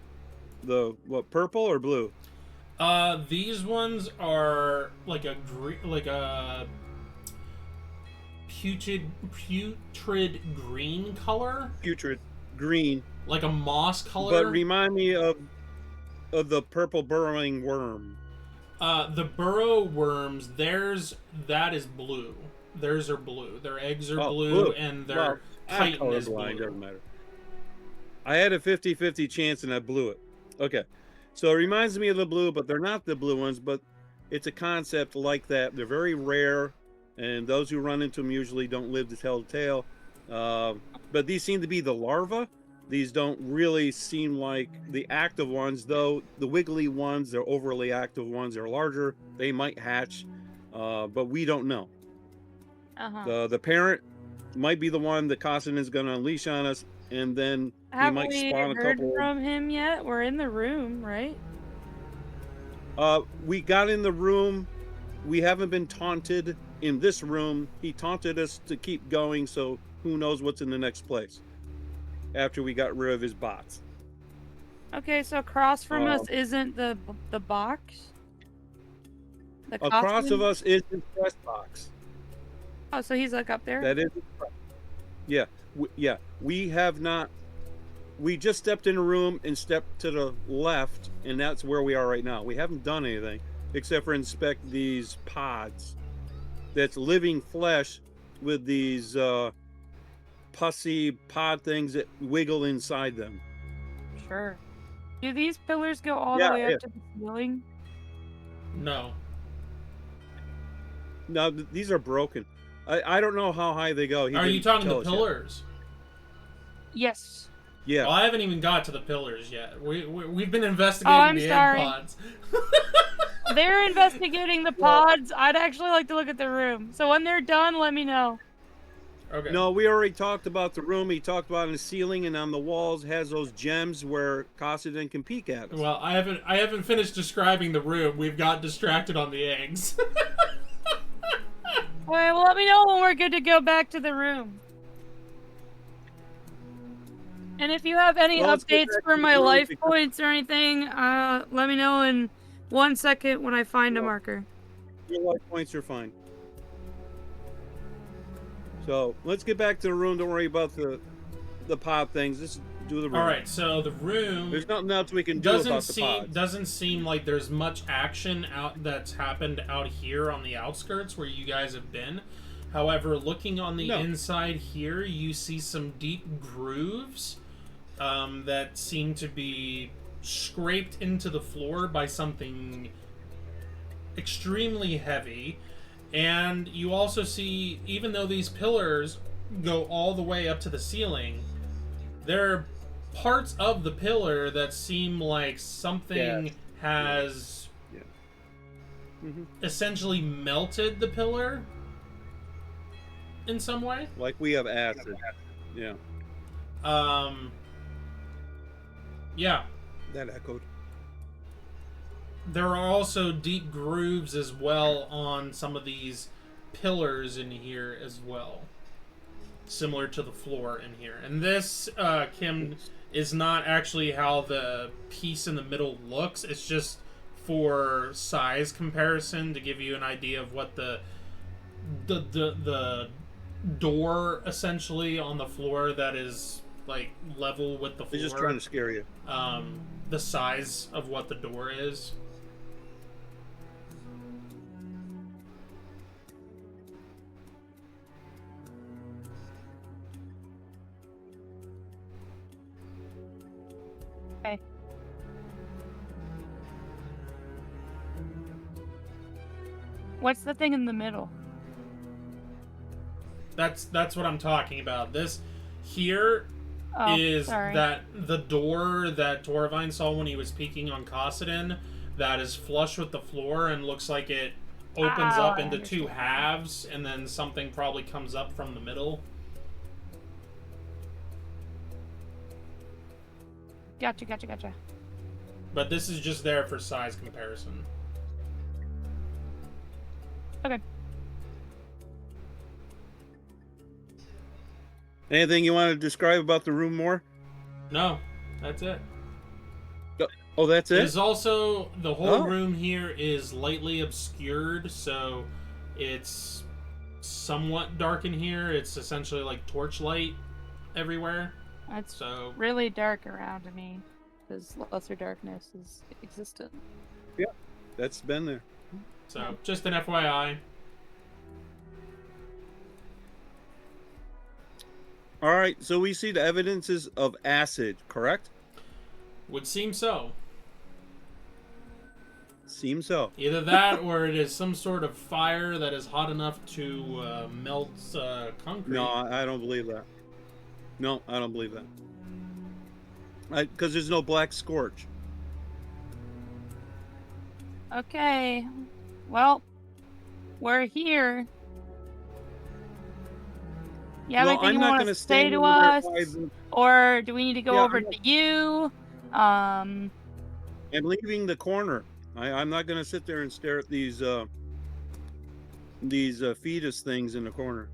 what, purple or blue? These ones are like a putrid green color, Putrid green, like a moss color. but remind me of the purple burrowing worm. The burrow worms, that is blue. Theirs are blue. Their eggs are blue, and their chitin is blue. Doesn't matter. I had a 50-50 chance and I blew it. Okay. So it reminds me of the blue, but they're not the blue ones, but it's a concept like that. They're very rare, and those who run into them usually don't live to tell the tale. But these seem to be the larvae. These don't really seem like the active ones, though the wiggly ones, they're overly active ones, they're larger. They might hatch, but we don't know. Uh-huh. The parent might be the one that Cosadin is going to unleash on us, and then Have might we spawn a heard couple. from him yet? We're in the room, right? We got in the room. We haven't been taunted in this room. He taunted us to keep going, so who knows what's in the next place after we got rid of his bots. Okay, so across from us isn't the box? The Across costume? of us is his press box. Oh, so he's like up there? That is, yeah, we have not. We just stepped in a room and stepped to the left, and that's where we are right now. We haven't done anything except for inspect these pods. That's living flesh with these pussy pod things that wiggle inside them. Sure. Do these pillars go all Yeah, the way yeah. up to the ceiling? No. No, these are broken. I don't know how high they go. He Are you didn't talking tell the us yet. pillars? Yes. Yeah. Well, I haven't even got to the pillars yet. We've been investigating I'm the sorry. egg pods. They're investigating the pods. I'd actually like to look at the room. So when they're done, let me know. Okay. No, we already talked about the room. He talked about on the ceiling and on the walls has those gems where Cosadin can peek at us. Well, I haven't finished describing the room. We've got distracted on the eggs. Alright, well, let me know when we're good to go back to the room. And if you have any Well, let's get updates back for to the my room life because- points or anything, let me know in 1 second when I find a Well- marker. Your life points are fine. So let's get back to the room. Don't worry about the pod things. Just do the room. All right, so the room There's nothing else we can do about the pods. doesn't seem like there's much action out that's happened out here on the outskirts where you guys have been. However, looking on the inside here, you see some deep grooves that seem to be scraped into the floor by something extremely heavy. And you also see, even though these pillars go all the way up to the ceiling, there are parts of the pillar that seem like something has essentially melted the pillar in some way. Like we have acid. Yeah. Yeah. That echoed. There are also deep grooves as well on some of these pillars in here as well. Similar to the floor in here. And this, Kim, is not actually how the piece in the middle looks. It's just for size comparison to give you an idea of what the door essentially on the floor that is like level with the floor. They're just trying to scare you. The size of what the door is. Okay. What's the thing in the middle? That's what I'm talking about. This here is that the door that Torvine saw when he was peeking on Cosadin that is flush with the floor and looks like it opens up into two halves and then something probably comes up from the middle. Gotcha. But this is just there for size comparison. Okay. Anything you want to describe about the room more? No, that's it. Oh, that's it? There's also, the whole room here is lightly obscured, so it's somewhat dark in here. It's essentially like torchlight everywhere. It's so really dark around me, because lesser darkness is existent. Yeah, that's been there. So, just an FYI. All right, so we see the evidences of acid, correct? Would seem so. Seems so. Either that, or it is some sort of fire that is hot enough to melt concrete. No, I don't believe that. No, I don't believe that. Because there's no black scorch. Okay. Well, we're here. You have anything you want to say to us? Or do we need to go over to you? I'm leaving the corner. I'm not going to sit there and stare at these fetus things in the corner.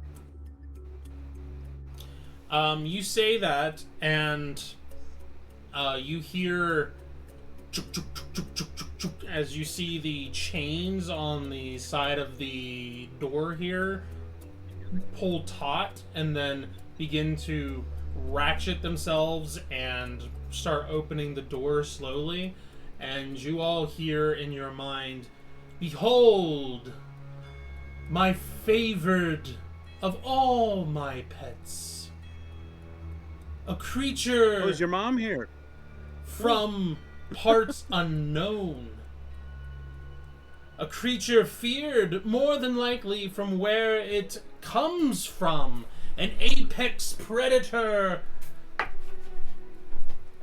You say that, and you hear as you see the chains on the side of the door here pull taut and then begin to ratchet themselves and start opening the door slowly. And you all hear in your mind, "Behold, my favored of all my pets. A creature..." Oh, is your mom here? "From parts unknown. A creature feared, more than likely, from where it comes from. An apex predator."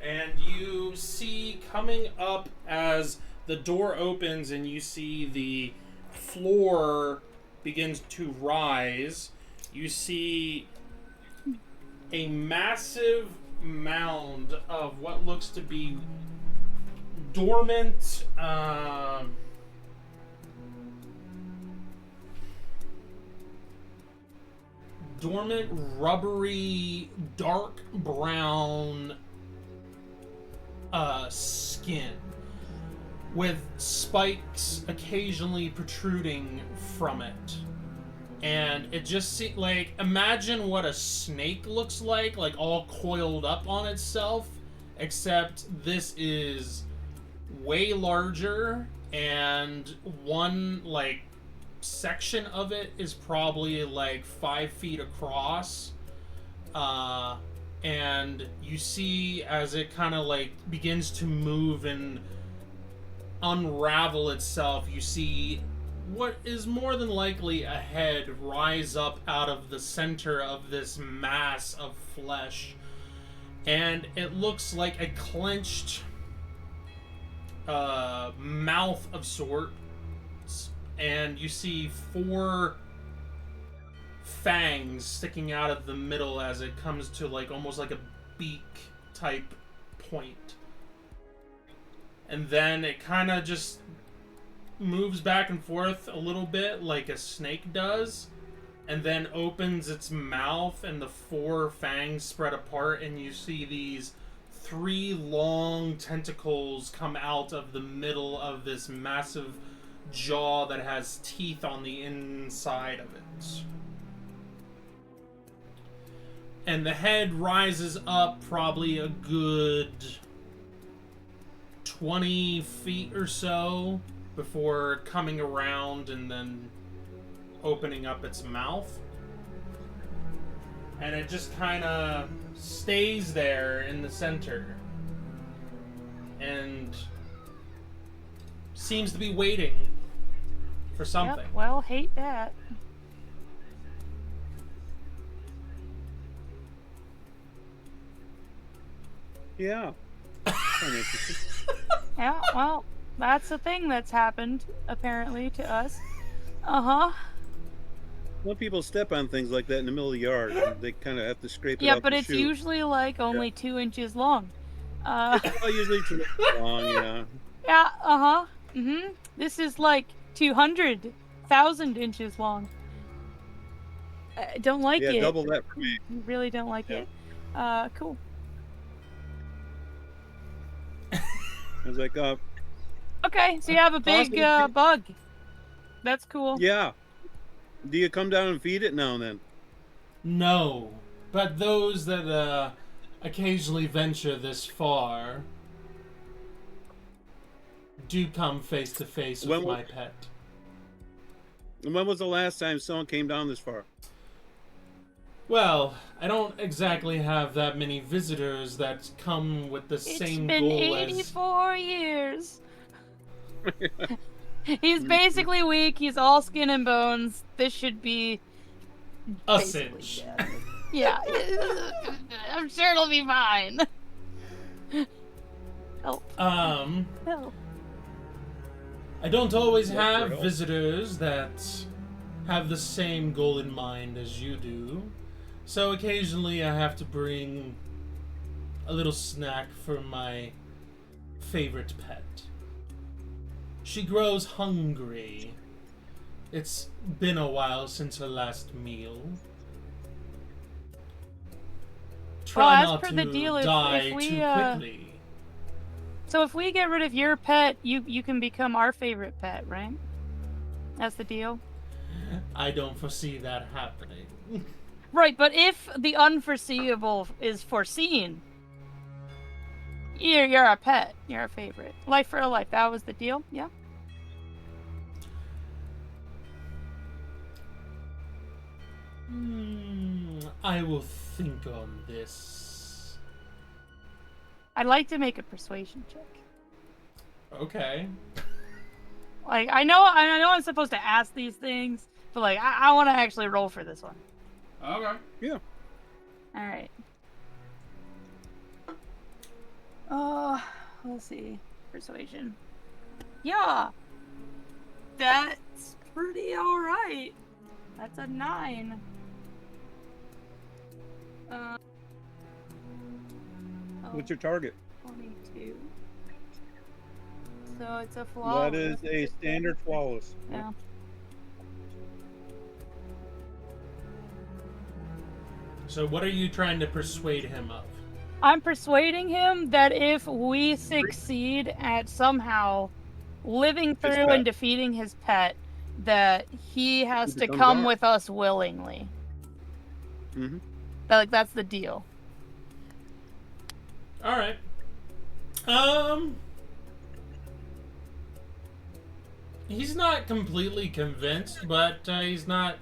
And you see coming up as the door opens and you see the floor begins to rise. You see a massive mound of what looks to be dormant, rubbery, dark brown skin with spikes occasionally protruding from it. And it just seems like, imagine what a snake looks like all coiled up on itself, except this is way larger, and one section of it is probably 5 feet across, and you see as it kind of begins to move and unravel itself, you see what is more than likely a head rise up out of the center of this mass of flesh, and it looks like a clenched mouth of sorts, and you see 4 fangs sticking out of the middle as it comes to almost like a beak type point. And then it kind of just moves back and forth a little bit like a snake does, and then opens its mouth, and the 4 fangs spread apart, and you see these 3 long tentacles come out of the middle of this massive jaw that has teeth on the inside of it. And the head rises up probably a good 20 feet or so before coming around and then opening up its mouth. And it just kind of stays there in the center and seems to be waiting for something. Yep, well, hate that. Yeah. Yeah, well, that's a thing that's happened, apparently, to us. Uh-huh. Well, people step on things like that in the middle of the yard, and they kind of have to scrape it Yeah, off but the it's shoe. usually only 2 inches long. It's usually too long, yeah. Yeah, mm-hmm. This is 200,000 inches long. I don't like it. Yeah, double that for me. I really don't like it. Cool. I was like, Okay, so you have a big bug. That's cool. yeah. Do you come down and feed it now and then? No, but those that occasionally venture this far do come face to face with my pet. And when was the last time someone came down this far? Well, I don't exactly have that many visitors that come with the same goal as... It's been 84 years. He's basically weak. He's all skin and bones. This should be... a cinch. Yeah. I'm sure it'll be fine. Help. Help. I don't always have visitors that have the same goal in mind as you do. So occasionally I have to bring a little snack for my favorite pet. She grows hungry. It's been a while since her last meal. Try as not per to the deal, die if we, too quickly. So if we get rid of your pet, you can become our favorite pet, right? That's the deal? I don't foresee that happening. Right, but if the unforeseeable is foreseen, you're a pet. You're a favorite. Life for a life. That was the deal? Yeah? I will think on this. I'd like to make a persuasion check. Okay. I know I'm supposed to ask these things, but I want to actually roll for this one. Okay. Yeah. All right. Let's see. Persuasion. Yeah. That's pretty alright. That's a 9. What's your target? 22. So it's a flaw. That is a standard flawless. Yeah. So what are you trying to persuade him of? I'm persuading him that if we succeed at somehow living through pet. and defeating his pet, that he has He to becomes come ours. with us willingly. Mm-hmm. That's the deal. All right. He's not completely convinced, but he's not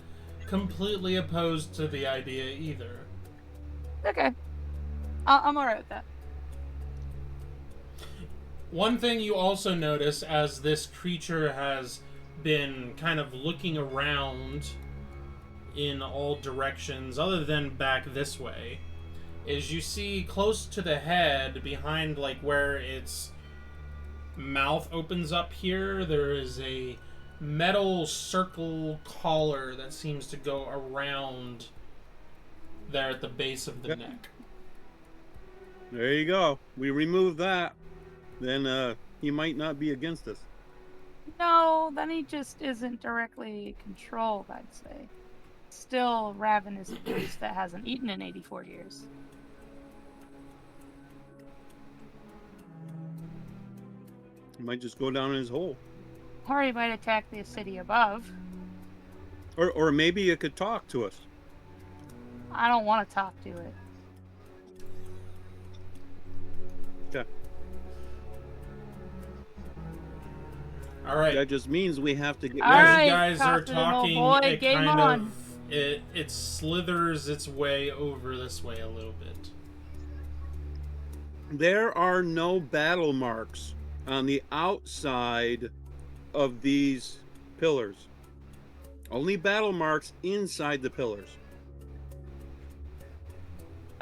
completely opposed to the idea either. Okay. I'm alright with that. One thing you also notice as this creature has been kind of looking around in all directions other than back this way is you see close to the head, behind like where its mouth opens up here, there is a metal circle collar that seems to go around there at the base of the Yep. neck. There you go. We remove that, then he might not be against us. No, then he just isn't directly controlled, I'd say. Still a ravenous beast that hasn't eaten in 84 years. He might just go down in his hole. Or he might attack the city above. Or maybe it could talk to us. I don't want to talk to it. Okay. All right. That just means we have to get All As right, you guys are Cosadin, old talking, boy, it game kind on. of it slithers its way over this way a little bit. There are no battle marks on the outside of these pillars. Only battle marks inside the pillars.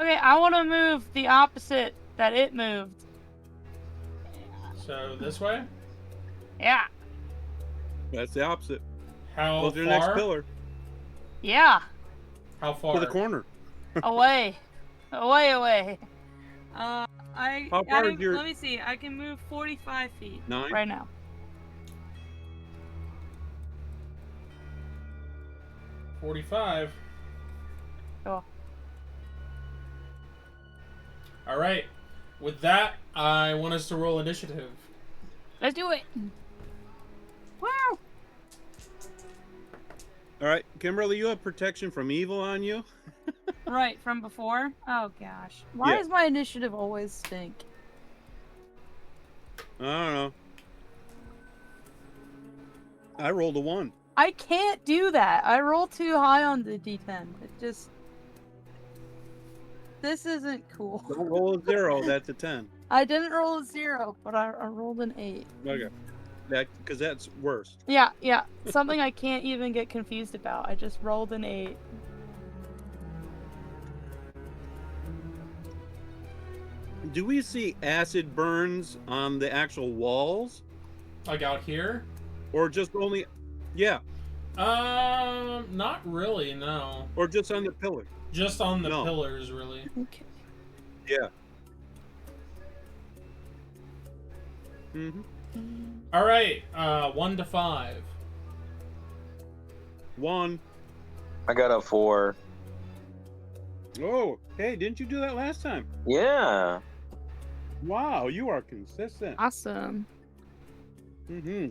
Okay, I want to move the opposite that it moved. So this way? Yeah. That's the opposite. How Go to the next far? pillar. Yeah. How far? To the corner. Away. away. How far is your- Let me see. I can move 45 feet 9? right now. 45. Cool. All right. With that, I want us to roll initiative. Let's do it. Wow. All right, Kimberly, you have protection from evil on you. Right, from before? Oh, gosh. Why Yeah. does my initiative always stink? I don't know. I rolled a 1. I can't do that. I roll too high on the D10. It just... This isn't cool. Don't roll a 0. That's a 10. I didn't roll a 0, but I rolled an 8. Okay. Because that's worse. Yeah. Something I can't even get confused about. I just rolled an 8. Do we see acid burns on the actual walls? Like out here? Or just only... Yeah. Not really, no. Or just on the pillar? Just on the No. pillars, really. Okay. Yeah. Mm-hmm. All right, 1 to 5. 1. I got a 4. Oh, hey, didn't you do that last time? Yeah. Wow, you are consistent. Awesome. Mm-hmm.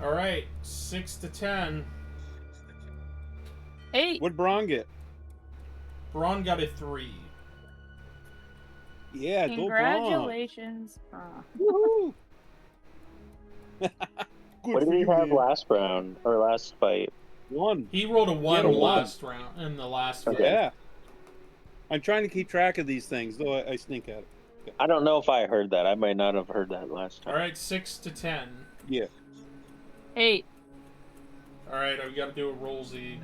All right, 6 to 10. 8. What'd Braun get? Braun got a 3. Yeah, go Braun. Congratulations. Woohoo! Good What did for we you, have man. last round or last fight? 1. He rolled a 1 a 1. last round in the last Okay. fight. Yeah. I'm trying to keep track of these things, though I stink at it. I don't know if I heard that. I might not have heard that last All time. right, 6 to 10. Yeah. 8. All right, I've got to do a roll Z.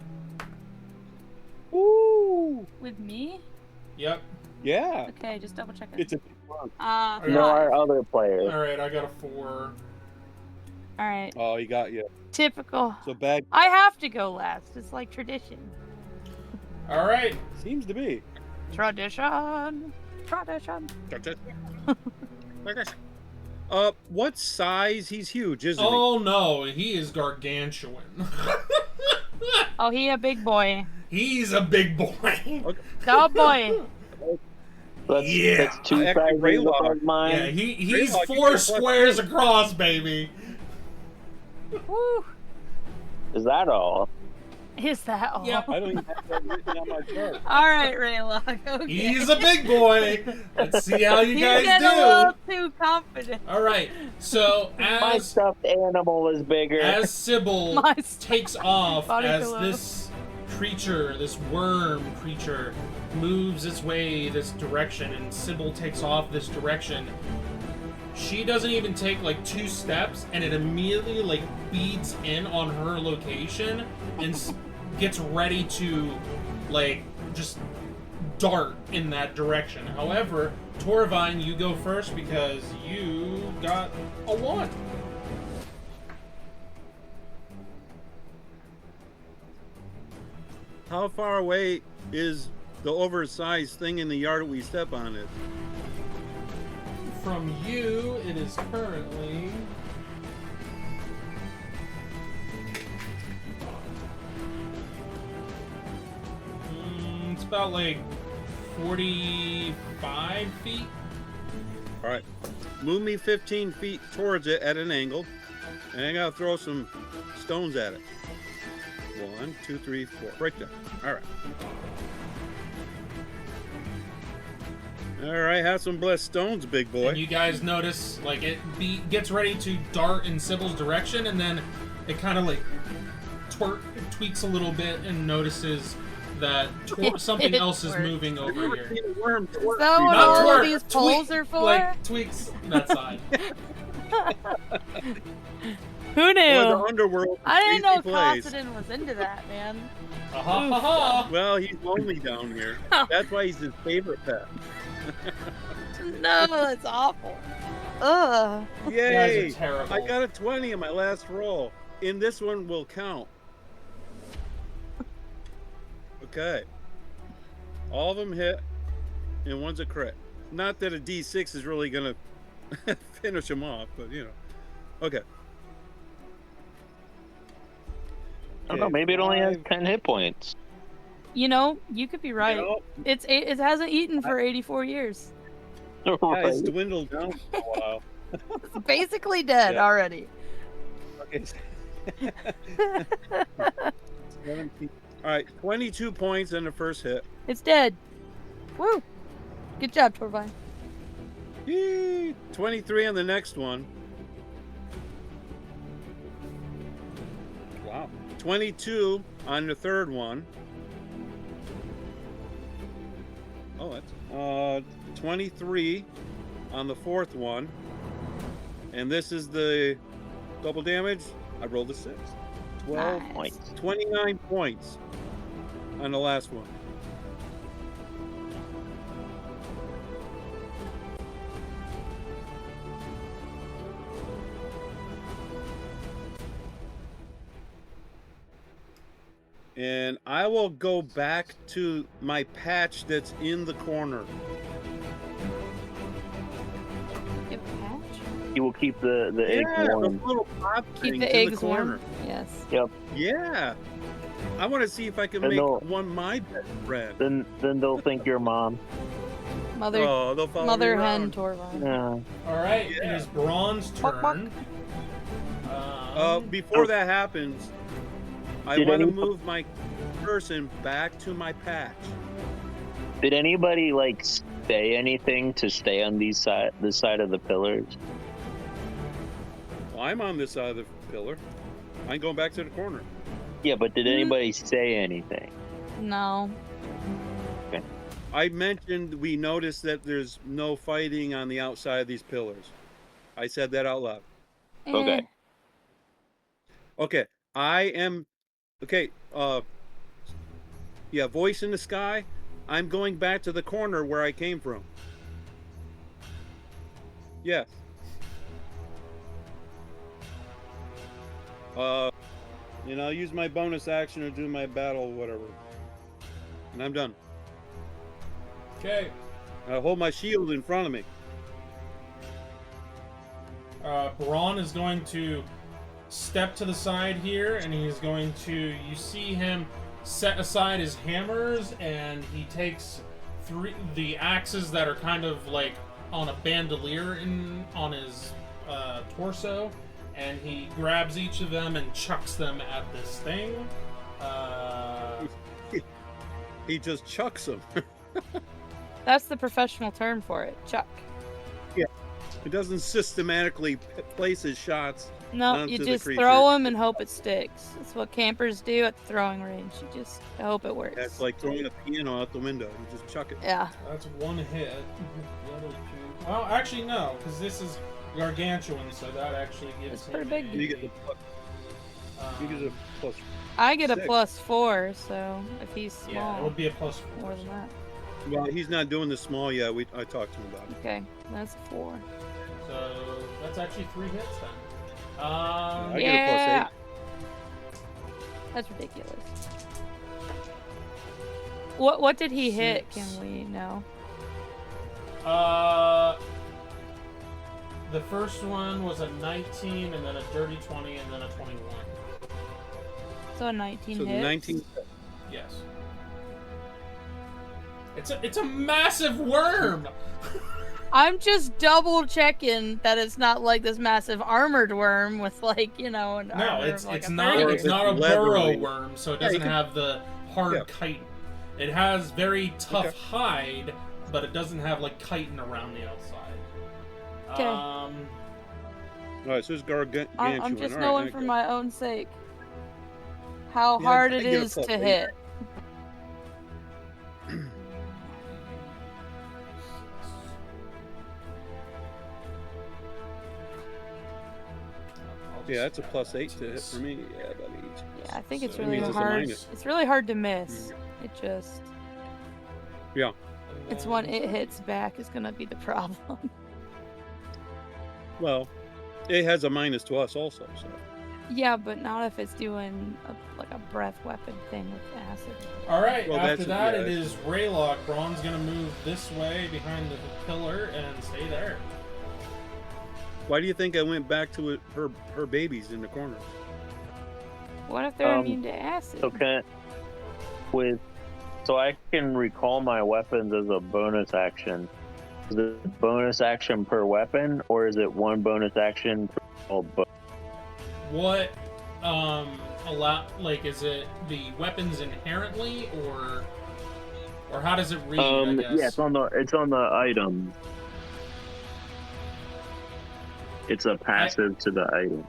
Woo! With me? Yep. Yeah. Okay, just double check it. It's a No, our other players. All right, I got a 4. All right. Oh, he got you. Typical. So bad I have to go last. It's like tradition. All right. seems to be. Tradition. Tradition. What size? He's huge, isn't Oh no, he is gargantuan. Oh, he a big boy. He's a big boy. he? Okay. Oh boy. That's two Actually, sizes Greylock. above mine. Yeah, he's Greylock, you 4 get squares across, baby. Woo. Is that all? Is that all? Yeah. I don't even have that written on my chart. All right, Raylock. Okay. He's a big boy. Let's see how you He's guys getting a do. little too confident. All right. So My as stuffed animal is bigger. Sybil My takes off, body as pillow. this creature, this worm creature, moves its way this direction, and Sybil takes off this direction. She doesn't even take like 2 steps, and it immediately like beads in on her location and gets ready to like just dart in that direction. However, Torvine, you go first because you got a 1. How far away is the oversized thing in the yard that we step on it? From you, it is currently... it's about like 45 feet. All right. Move me 15 feet towards it at an angle, and I gotta throw some stones at it. 1, 2, 3, 4. Right there. All right. All right. Have some blessed stones, big boy. And you guys notice, like, it gets ready to dart in Sybil's direction, and then it kind of like tweaks a little bit and notices that something else is moving over here. Is that what Not all twerk, of these poles are for? Like tweaks that side. Who knew? Well, the underworld. I didn't know place. Cosadin was into that, man. Well, he's lonely down here. That's why he's his favorite pet. No, that's awful. Ugh. Yay! You guys are terrible. I got a 20 in my last roll. In this one will count. Okay. All of them hit, and one's a crit. Not that a D6 is really gonna finish him off, but you know. Okay. I don't know, maybe it only has 10 hit points. You know, you could be right. You know, It hasn't eaten for 84 years. yeah, it's Right. dwindled down for a while. It's basically dead Yeah. already. Okay. 17. All right, 22 points in the first hit. It's dead. Woo! Good job, Torvine. Yee! 23 on the next one. Wow. 22 on the third one. Oh, that's 23 on the fourth one. And this is the double damage. I rolled a 6. 12 Nice. Points. 29 points on the last one. And I will go back to my patch that's in the corner. Give a patch. You will keep the egg Yeah, warm. the little pop Keep things the in eggs the corner. warm. Yes. Yeah. I want to see if I can And make they'll- one my best friend. Then they'll think you're mom. Mother Oh, they'll follow me Mother hen around. Torvine. Yeah. All right, it Yeah. is Braun's Bark, bark. turn. Before that happens, I Did want to any- move my person back to my patch. Did anybody like say anything to stay on this side of the pillars? Well, I'm on this side of the pillar. I'm going back to the corner. Yeah, but did anybody say anything? No. I mentioned we noticed that there's no fighting on the outside of these pillars. I said that out loud. Okay. Eh. Okay, I am. Okay, yeah, voice in the sky. I'm going back to the corner where I came from. Yes. And I'll use my bonus action to do my battle, whatever. And I'm done. Okay. I hold my shield in front of me. Braun is going to step to the side here, and he's going to. You see him set aside his hammers, and he takes the axes that are kind of like on a bandolier on his torso, and he grabs each of them and chucks them at this thing. He just chucks them. That's the professional term for it, chuck. Yeah. He doesn't systematically place his shots. No, you just throw them and hope it sticks. That's what campers do at the throwing range. You just hope it works. That's like throwing a piano out the window. You just chuck it. Yeah. That's one hit. The other two. Well, actually no, because this is gargantuan, so that actually gives It's pretty big. You get the plus. You get a plus. I get a 6. +4, so if he's small, Yeah, it would be a +4. more than that. Well, he's not doing the small yet. I talked to him about it. Okay, that's 4. So that's actually 3 hits then. I get a Yeah. +8. That's ridiculous. What did he hit? Can we know? The first one was a 19, and then a dirty 20, and then a 21. So a 19 So hits. 19. Yes. It's a massive worm. I'm just double checking that it's not like this massive armored worm with like, an No, armor it's of like it's a not 30. it's not a leathery. burrow worm, so it doesn't you can- have the hard Yeah. chitin. It has very tough Okay. hide, but it doesn't have like chitin around the outside. Okay. All right, so it's gargantuan. I'm just All knowing right, for my own sake how Yeah, hard I it get a is to +8. hit. Yeah, that's a +8 to hit for me. Yeah, buddy. Yeah, I think it's So it really means it's a hard. minus. It's really hard to miss. It just. Yeah. It's when it hits back is gonna be the problem. Well, it has a minus to us also. So Yeah, but not if it's doing like a breath weapon thing with acid. All right. Well, After that, yeah, it that's- is Raylock. Braun's gonna move this way behind the pillar and stay there. why do you think I went back to it, her babies in the corner? What if they're Um, immune to acid? Okay. So I can recall my weapons as a bonus action. Is it bonus action per weapon, or is it one bonus action for all? What is it the weapons inherently, or how does it read? I guess. Yeah, it's on the item. It's a passive to the item.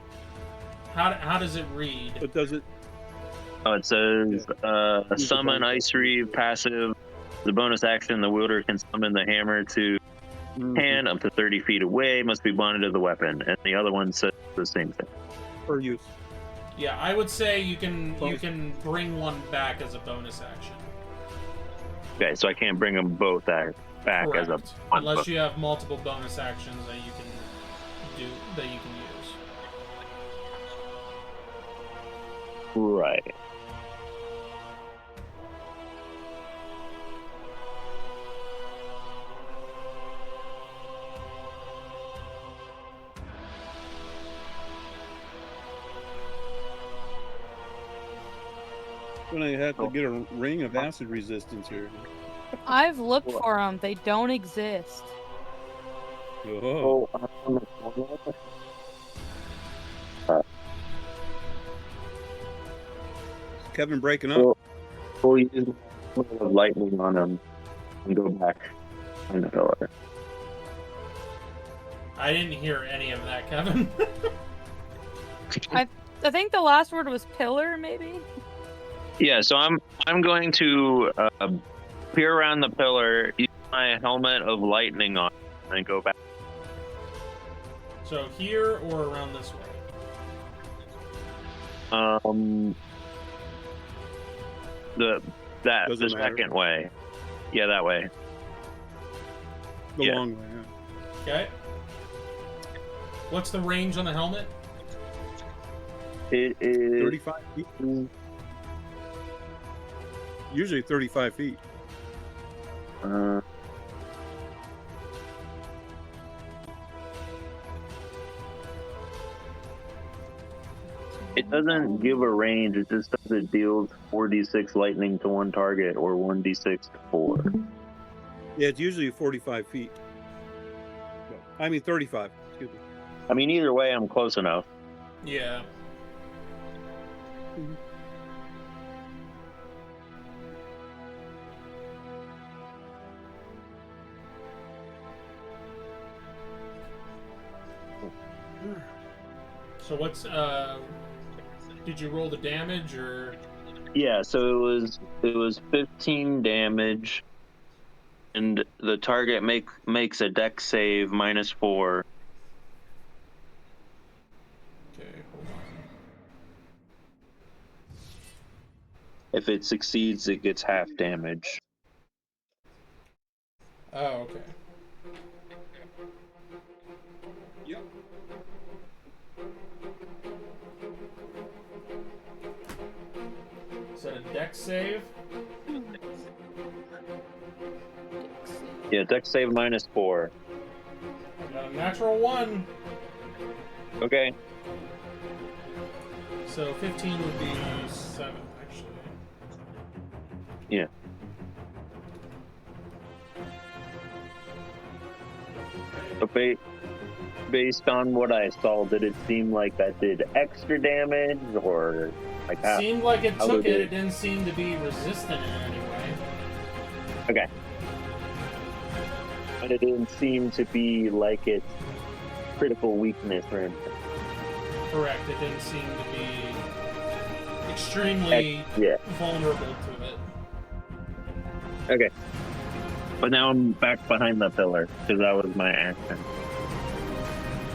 How does it read? But does it? Oh, it says Use summon the Ice Reeve passive. The bonus action, the wielder can summon the hammer to hand up to 30 feet away. Must be bonded to the weapon, and the other one says the same thing. Per use. Yeah, I would say you can bring one back as a bonus action. Okay, so I can't bring them both back as a Correct. Unless you have multiple bonus actions that you can use. Right. When I have to get a ring of acid resistance here. I've looked for them. They don't exist. Oh. Kevin breaking up. We'll use lightning on him and go back on the pillar. I didn't hear any of that, Kevin. I think the last word was pillar, maybe. Yeah, so I'm going to peer around the pillar, use my helmet of lightning on, and go back. So here or around this way? The Doesn't matter. second way. Yeah, that way. The Yeah. long way. Yeah. Okay. What's the range on the helmet? It is 35 feet? Usually 35 feet. It doesn't give a range. It just says it deals 4d6 lightning to one target or 1d6 to 4. Yeah, it's usually 45 feet. I mean 35. Excuse me. I mean, either way, I'm close enough. Yeah. So what's did you roll the damage or? Yeah, so it was 15 damage, and the target makes a dex save -4. Okay, hold on. If it succeeds, it gets half damage. Oh, okay. Yep. Is that a dex save? Yeah, dex save -4. I got a natural 1. Okay. So 15 would be 7, actually. Yeah. But based on what I saw, did it seem like that did extra damage, or like how? Seemed like it how took did it. It didn't seem to be resistant in any way. Okay. But it didn't seem to be like its critical weakness or anything. Correct. It didn't seem to be extremely Yeah. vulnerable to it. Okay. But now I'm back behind the pillar, because that was my action.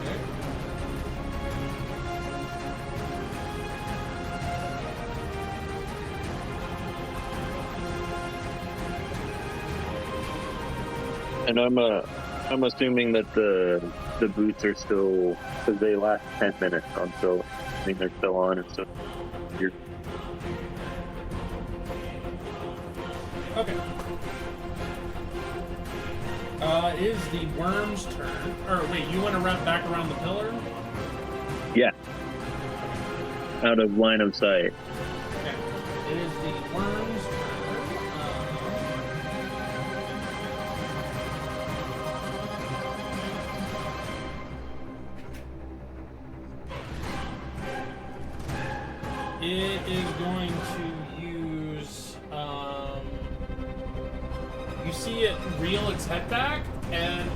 Okay. And I'm assuming that the boots are still, because they last 10 minutes. I think they're still on, and so you're. Okay. It is the worm's turn. Or wait, you want to run back around the pillar? Yeah. Out of line of sight. Okay. It is the worm's turn. It is going to use. You see it reel its head back, and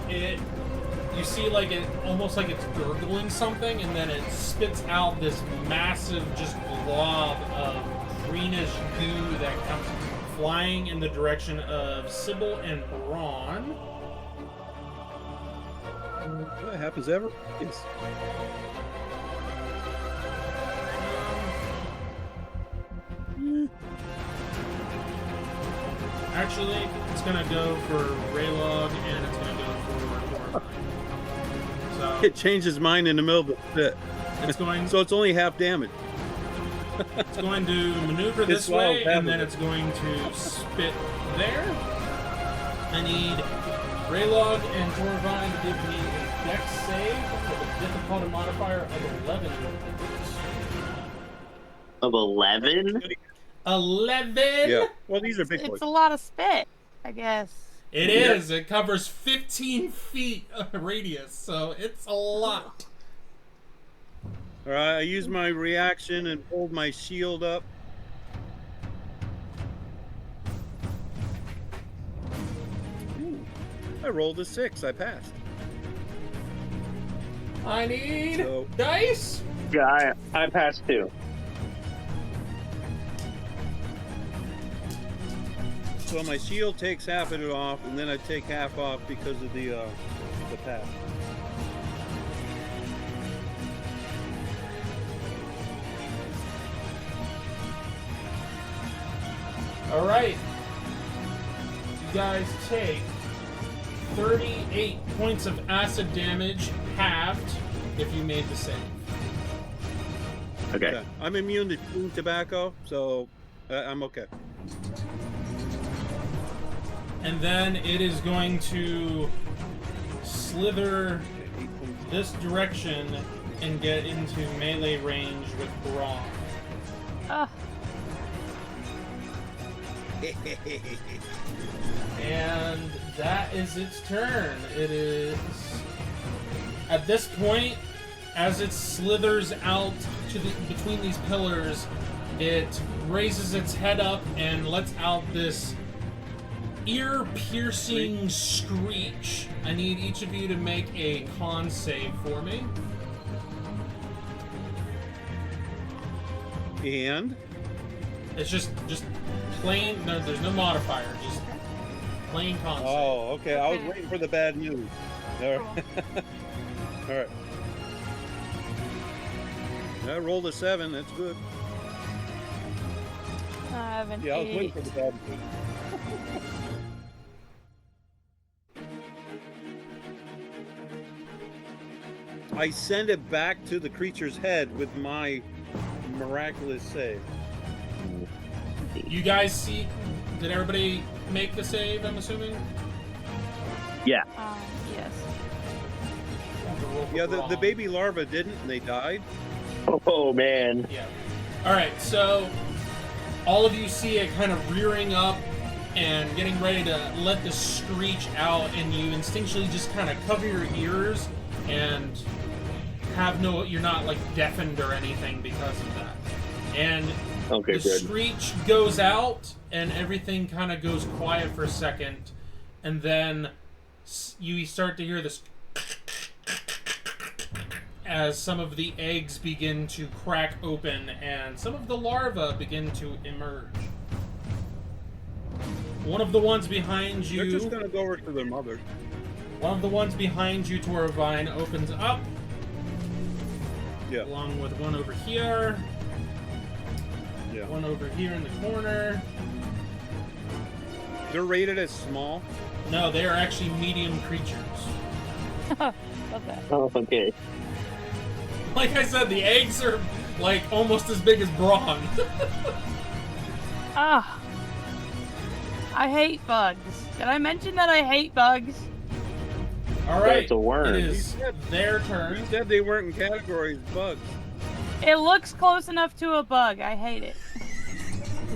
you see like it almost like it's gurgling something, and then it spits out this massive just blob of greenish goo that comes flying in the direction of Sybil and Braun. That happens ever? Yes. Actually, it's gonna go for Raylog, and it's gonna go for so It changes mine in the middle of the fit. it's going. So it's only half damage. It's going to maneuver It's this way, wild and then happening. it's going to spit there. I need Raylog and Torvine to give me a dex save with a difficulty modifier of 11. Of 11? 11? Yeah. Well, these are big boys. It's a lot of spit, I guess. It is. It covers 15 feet radius, so it's a lot. All right, I use my reaction and hold my shield up. Ooh, I rolled a 6. I passed. I need So- dice. Yeah, I passed too. So my shield takes half of it off, and then I take half off because of the pass. All right. You guys take 38 points of acid damage, halved if you made the save. Okay. Yeah, I'm immune to chewing tobacco, so I'm okay. And then it is going to slither this direction and get into melee range with Braun. Ah, And that is its turn. It is... At this point, as it slithers out to between these pillars, it raises its head up and lets out this ear-piercing screech. I need each of you to make a con save for me. And It's just plain. No, there's no modifier. Just plain con save. oh, okay. I was Okay. waiting for the bad news. All right. All right. I rolled a 7. That's good. I have an Yeah, I was 8. waiting for the bad news. I send it back to the creature's head with my miraculous save. You guys see? Did everybody make the save? I'm assuming. Yeah. Yes. Yeah, the baby larva didn't, and they died. Oh man. Yeah. All right. So all of you see it kind of rearing up and getting ready to let the screech out, and you instinctually just kind of cover your ears and have no. You're not like deafened or anything because of that. And Okay, the good. screech goes out, and everything kind of goes quiet for a second, and then you start to hear this as some of the eggs begin to crack open and some of the larvae begin to emerge. One of the ones behind They're you, just gonna go over to their mother. one of the ones behind you, Torvine, opens up, Yeah, along with one over here, yeah. one over here in the corner. They're rated as small. No, they are actually medium creatures. Okay. Oh, okay. Like I said, the eggs are like almost as big as Braun. Ah. I hate bugs. Did I mention that I hate bugs? All right, That's a worm. it is You said- their You turn. said they weren't in categories bugs. It looks close enough to a bug. I hate it.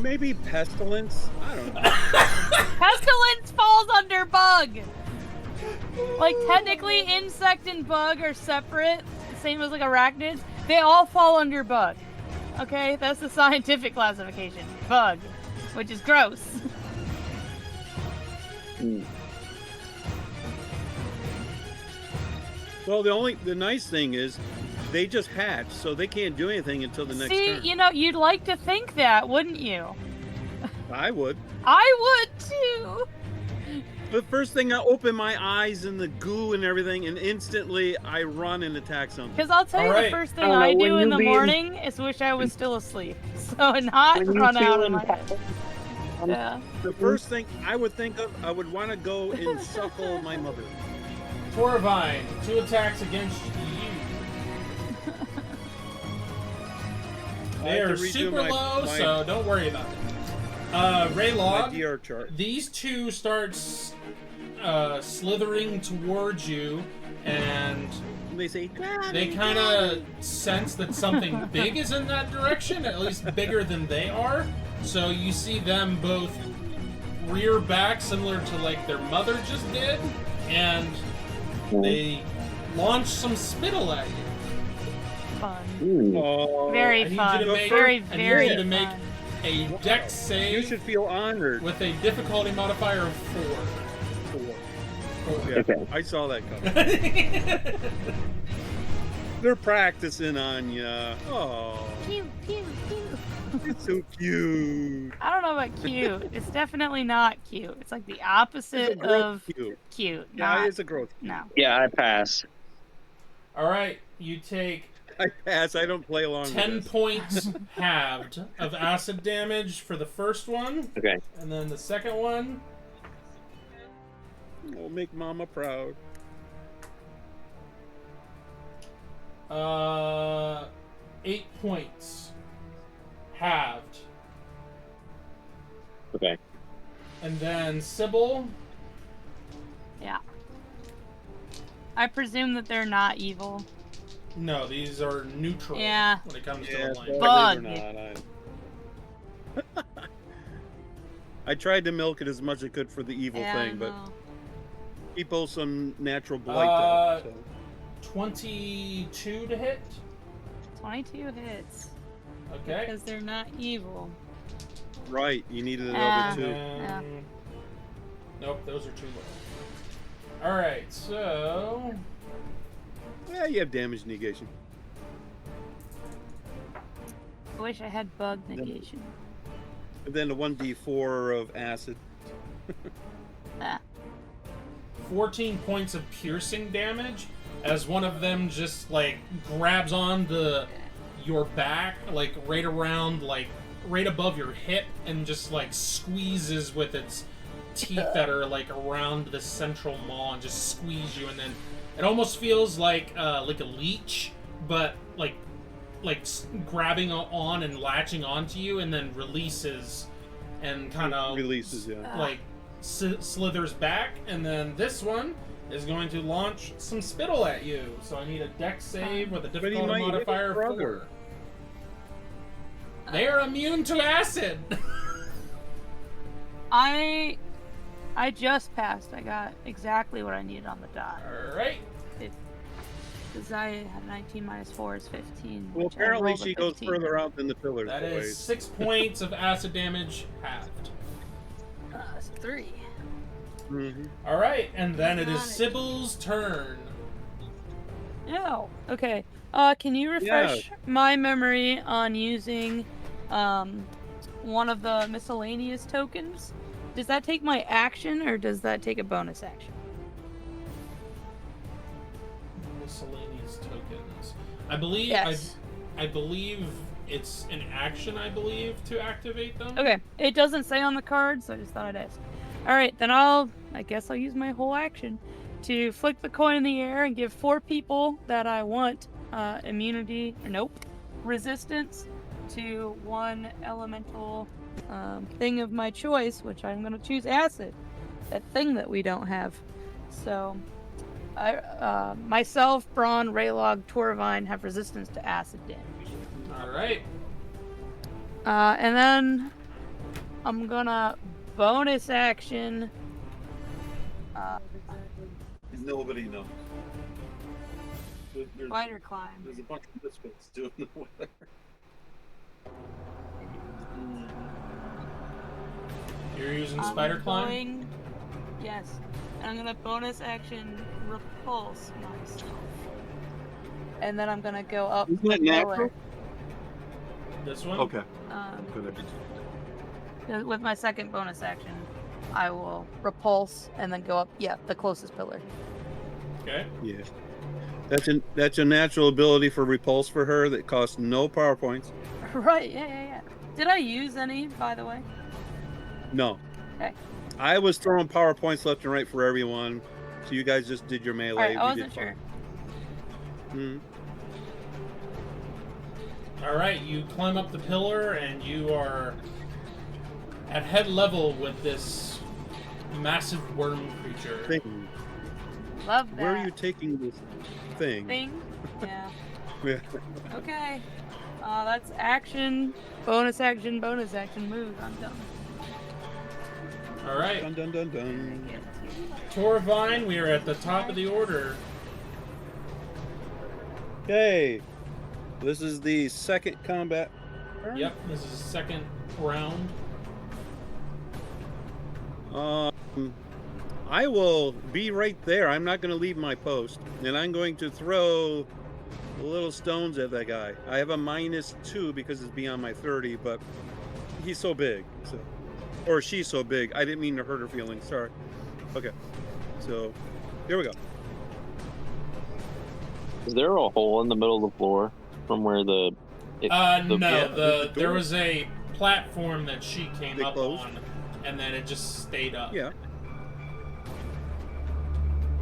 Maybe pestilence. I don't know. Pestilence falls under bug. Like technically, insect and bug are separate, same as like arachnids. They all fall under bug. Okay, that's the scientific classification. Bug, which is gross. Well, the nice thing is, they just hatch, so they can't do anything until the next See, turn. you know, you'd like to think that, wouldn't you? I would. I would too. The first thing I open my eyes and the goo and everything, and instantly I run and attack something. Because I'll tell you, Alright. the first thing I don't I know, do when in you the being- morning is wish I was still asleep. So not When you run out feel of my empowered, Yeah. The first thing I would think of, I would want to go and suckle my mother. Torvine, 2 attacks against you. I They have are to redo super my- low, my- so don't worry about it. My Raylog, DR chart. these two start slithering towards you, and And they say, they kind of sense that something big is in that direction, at least bigger than they are. So you see them both rear back, similar to like their mother just did, and they launch some spittle at you. Fun. Oh, Very I need fun. you to make, Very, I very need you to make fun. a dex you save should feel honored. with a difficulty modifier of 4. Yeah, Okay. I saw that coming. They're practicing on ya. Oh, Cute, cute, cute. it's so cute. I don't know about cute. It's definitely not cute. It's like the opposite It's a growth of cute. cute. Yeah, Not, it's a growth. no. Yeah, I pass. All right, you take I pass. I don't play along 10 with this. points halved of acid damage for the first one, Okay. and then the second one. We'll make Mama proud. 8 points. Halved. Okay. And then Sybil. Yeah. I presume that they're not evil. No, these are neutral Yeah. when it comes Yeah, to the sadly, line. they're not. I tried to milk it as much as I could for the evil thing, but people some natural blight out. So. 22 to hit. 22 hits. Okay. Because they're not evil. Right, you needed another 2. Yeah. Nope, those are too low. Alright, so... Yeah, you have damage negation. I wish I had bug negation. And then the 1d4 of acid. 14 points of piercing damage as one of them just like grabs on your back, like right around, like right above your hip, and just like squeezes with its teeth that are like around the central maw and just squeeze you, and then it almost feels like a leech, but like grabbing on and latching onto you, and then releases and kind of releases, yeah. Like slithers back, and then this one is going to launch some spittle at you. So I need a dex save with a difficulty modifier of 4. They are immune to acid. I just passed. I got exactly what I needed on the die. All right. Because I had 19 minus 4 is 15. Well, apparently she goes further out than the pillars. That is 6 points of acid damage halved. That's 3. Mm-hmm. All right, and then it is Sybil's turn. Oh, okay. Can you refresh my memory on using one of the miscellaneous tokens? Does that take my action, or does that take a bonus action? Miscellaneous tokens. I believe. Yes. I believe it's an action. I believe to activate them. Okay. It doesn't say on the card, so I just thought I'd ask. All right, then I guess I'll use my whole action to flick the coin in the air and give 4 people that I want resistance to one elemental thing of my choice, which I'm going to choose acid, that thing that we don't have. So, myself, Braun, Raylog, Torvine have resistance to acid damage. All right. And then I'm gonna bonus action. Nobody knows. Spider climb. There's a bunch of misfits doing the weather. You're using spider climb? Yes. And I'm gonna bonus action repulse myself. And then I'm gonna go up Isn't that natural? This one? Okay. With my second bonus action, I will repulse and then go up, the closest pillar. Okay. Yeah. That's a natural ability for repulse for her that costs no power points. Right, yeah. Did I use any, by the way? No. Okay. I was throwing power points left and right for everyone, so you guys just did your melee. Alright, I wasn't sure. Alright, you climb up the pillar and you are at head level with this massive worm creature. Thing. Love that. Where are you taking this thing? Yeah. Yeah. Okay. That's action, bonus action, move. I'm done. Alright. Dun dun dun dun. Torvine, we are at the top of the order. Okay. This is the second combat. Yep, this is the second round. I will be right there. I'm not going to leave my post. And I'm going to throw little stones at that guy. I have a -2 because it's beyond my 30, but he's so big. Or she's so big. I didn't mean to hurt her feelings. Sorry. Okay. So, here we go. Is there a hole in the middle of the floor from where No, there was a platform that she came up on, and then it just stayed up. Yeah.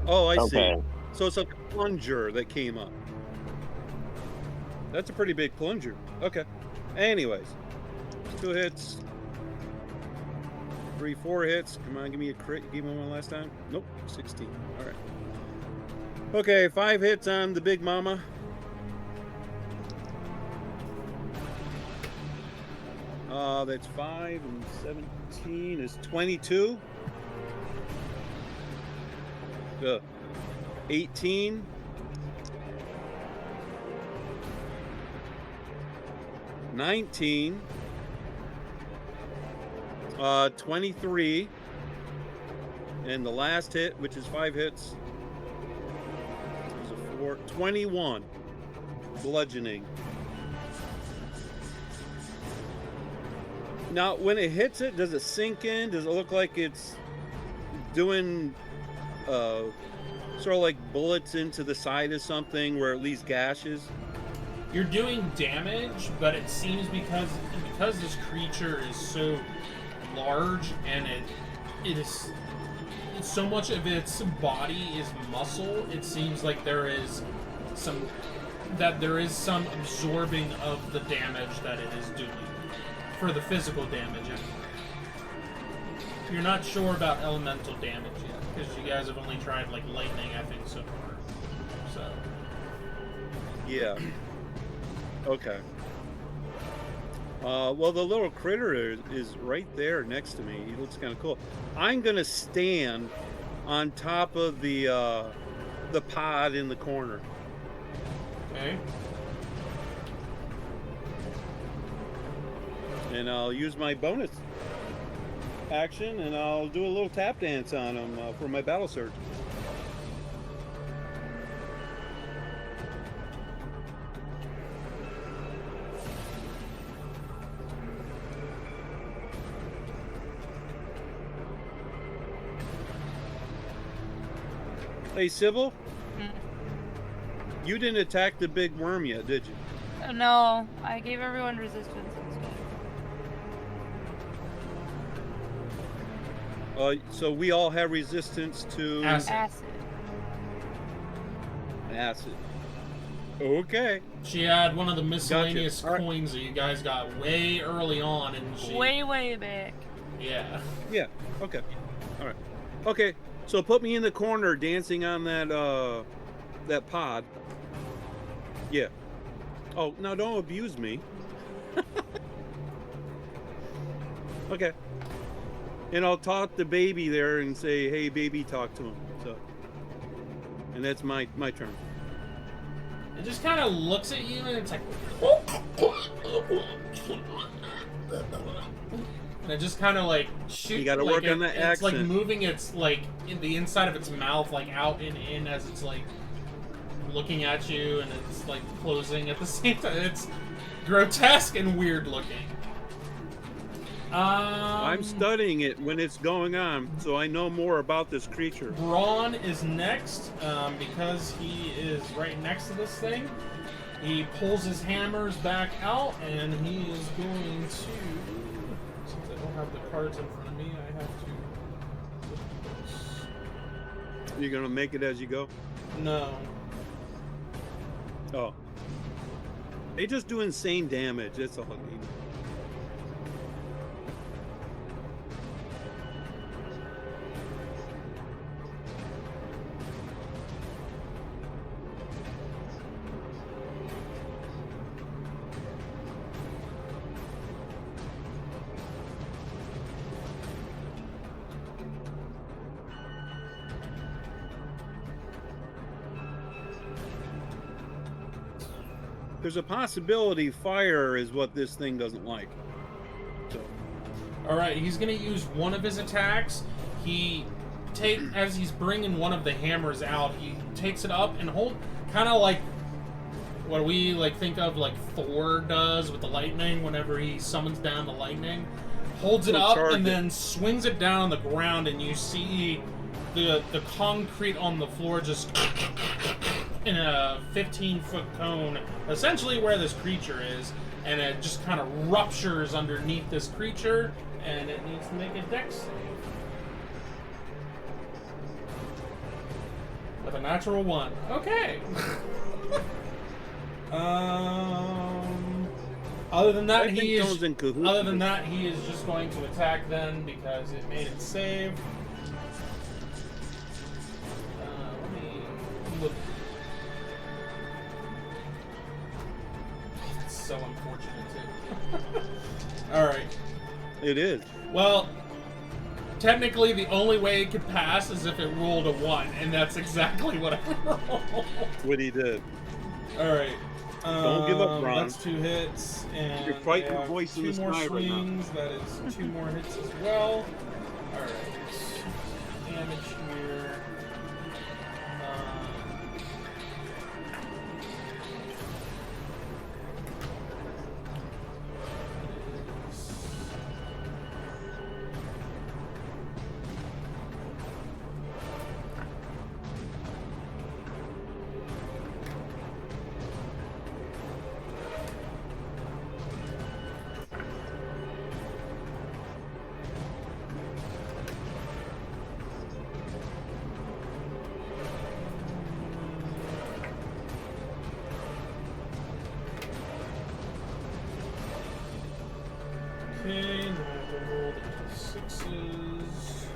Oh, I Okay. see. So it's like a plunger that came up. That's a pretty big plunger. Okay. Anyways, 2 hits. 3, 4 hits. Come on, give me a crit. Give me one last time. Nope. 16. All right. Okay, 5 hits on the big mama. That's 5 and 17 is 22. 18. 19. 23. And the last hit, which is 5 hits, is a 4. 21. Bludgeoning. Now, when it hits it, does it sink in? Does it look like it's doing sort of like bullets into the side of something where it leaves gashes? You're doing damage, but it seems because this creature is so large and it is so much of its body is muscle, it seems like there is some absorbing of the damage that it is doing. For the physical damage, you're not sure about elemental damage yet, because you guys have only tried like lightning, I think, so far. So. Yeah. Okay. Well, the little critter is right there next to me. He looks kind of cool. I'm gonna stand on top of the pod in the corner. Okay. And I'll use my bonus action, and I'll do a little tap dance on him for my battle surge. Hey, Sybil? You didn't attack the big worm yet, did you? No, I gave everyone resistance instead. So we all have resistance to Acid. Acid. Okay. She had one of the miscellaneous Gotcha. All right. coins that you guys got way early on, and she... Way back. Yeah. Yeah. Okay. All right. Okay. So put me in the corner, dancing on that pod. Yeah. Oh, now don't abuse me. Okay. And I'll talk the baby there and say, "Hey, baby, talk to him." So, and that's my turn. It just kind of looks at you, and it's like... And it just kind of like shoots. You gotta like work on that It's like accent. moving its like in the inside of its mouth, like out and in as it's like looking at you, and it's like closing at the same time. It's grotesque and weird looking. I'm studying it when it's going on, so I know more about this creature. Braun is next because he is right next to this thing. He pulls his hammers back out, and he is going to. Since I don't have the cards in front of me, I have to. You're gonna make it as you go? No. Oh. They just do insane damage, that's all I mean. There's a possibility fire is what this thing doesn't like. So. All right, he's gonna use one of his attacks. As he's bringing one of the hammers out, he takes it up and kind of like what we like think of like Thor does with the lightning whenever he summons down the lightning. Holds it up and then swings it down on the ground, and you see the concrete on the floor just in a 15-foot cone, essentially where this creature is, and it just kind of ruptures underneath this creature, and it needs to make a dex save. With a natural 1. Okay. Other than that, I think Jones in cahoots Other than with- that, he is just going to attack then because it made it save. Let me look. Oh, that's so unfortunate too. All right. It is. Well, technically, the only way it could pass is if it rolled a 1, and that's exactly what I rolled. What he did. All right. Don't give up, Ron. That's 2 hits, and You're fighting they the have voice in 2 the more sky right now. swings. That is 2 more hits as well. All right. Damage here. Okay, now I have to roll the 6s.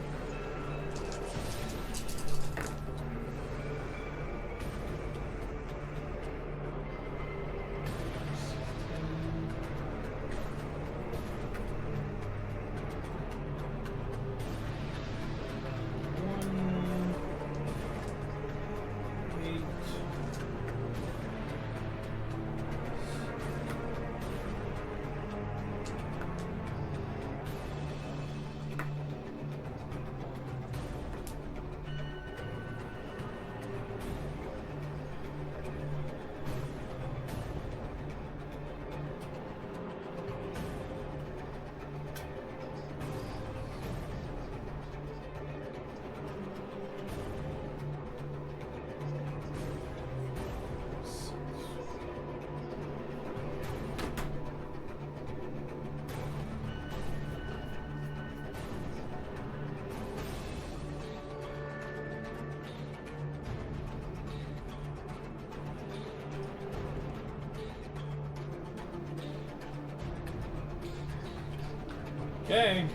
Okay.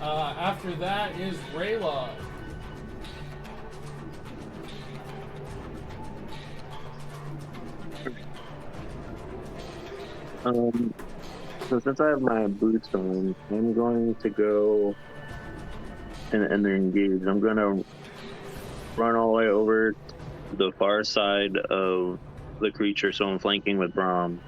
After that is Rayla. So since I have my boots on, I'm going to go and then engage. I'm going to run all the way over to the far side of the creature, so I'm flanking with Brahm.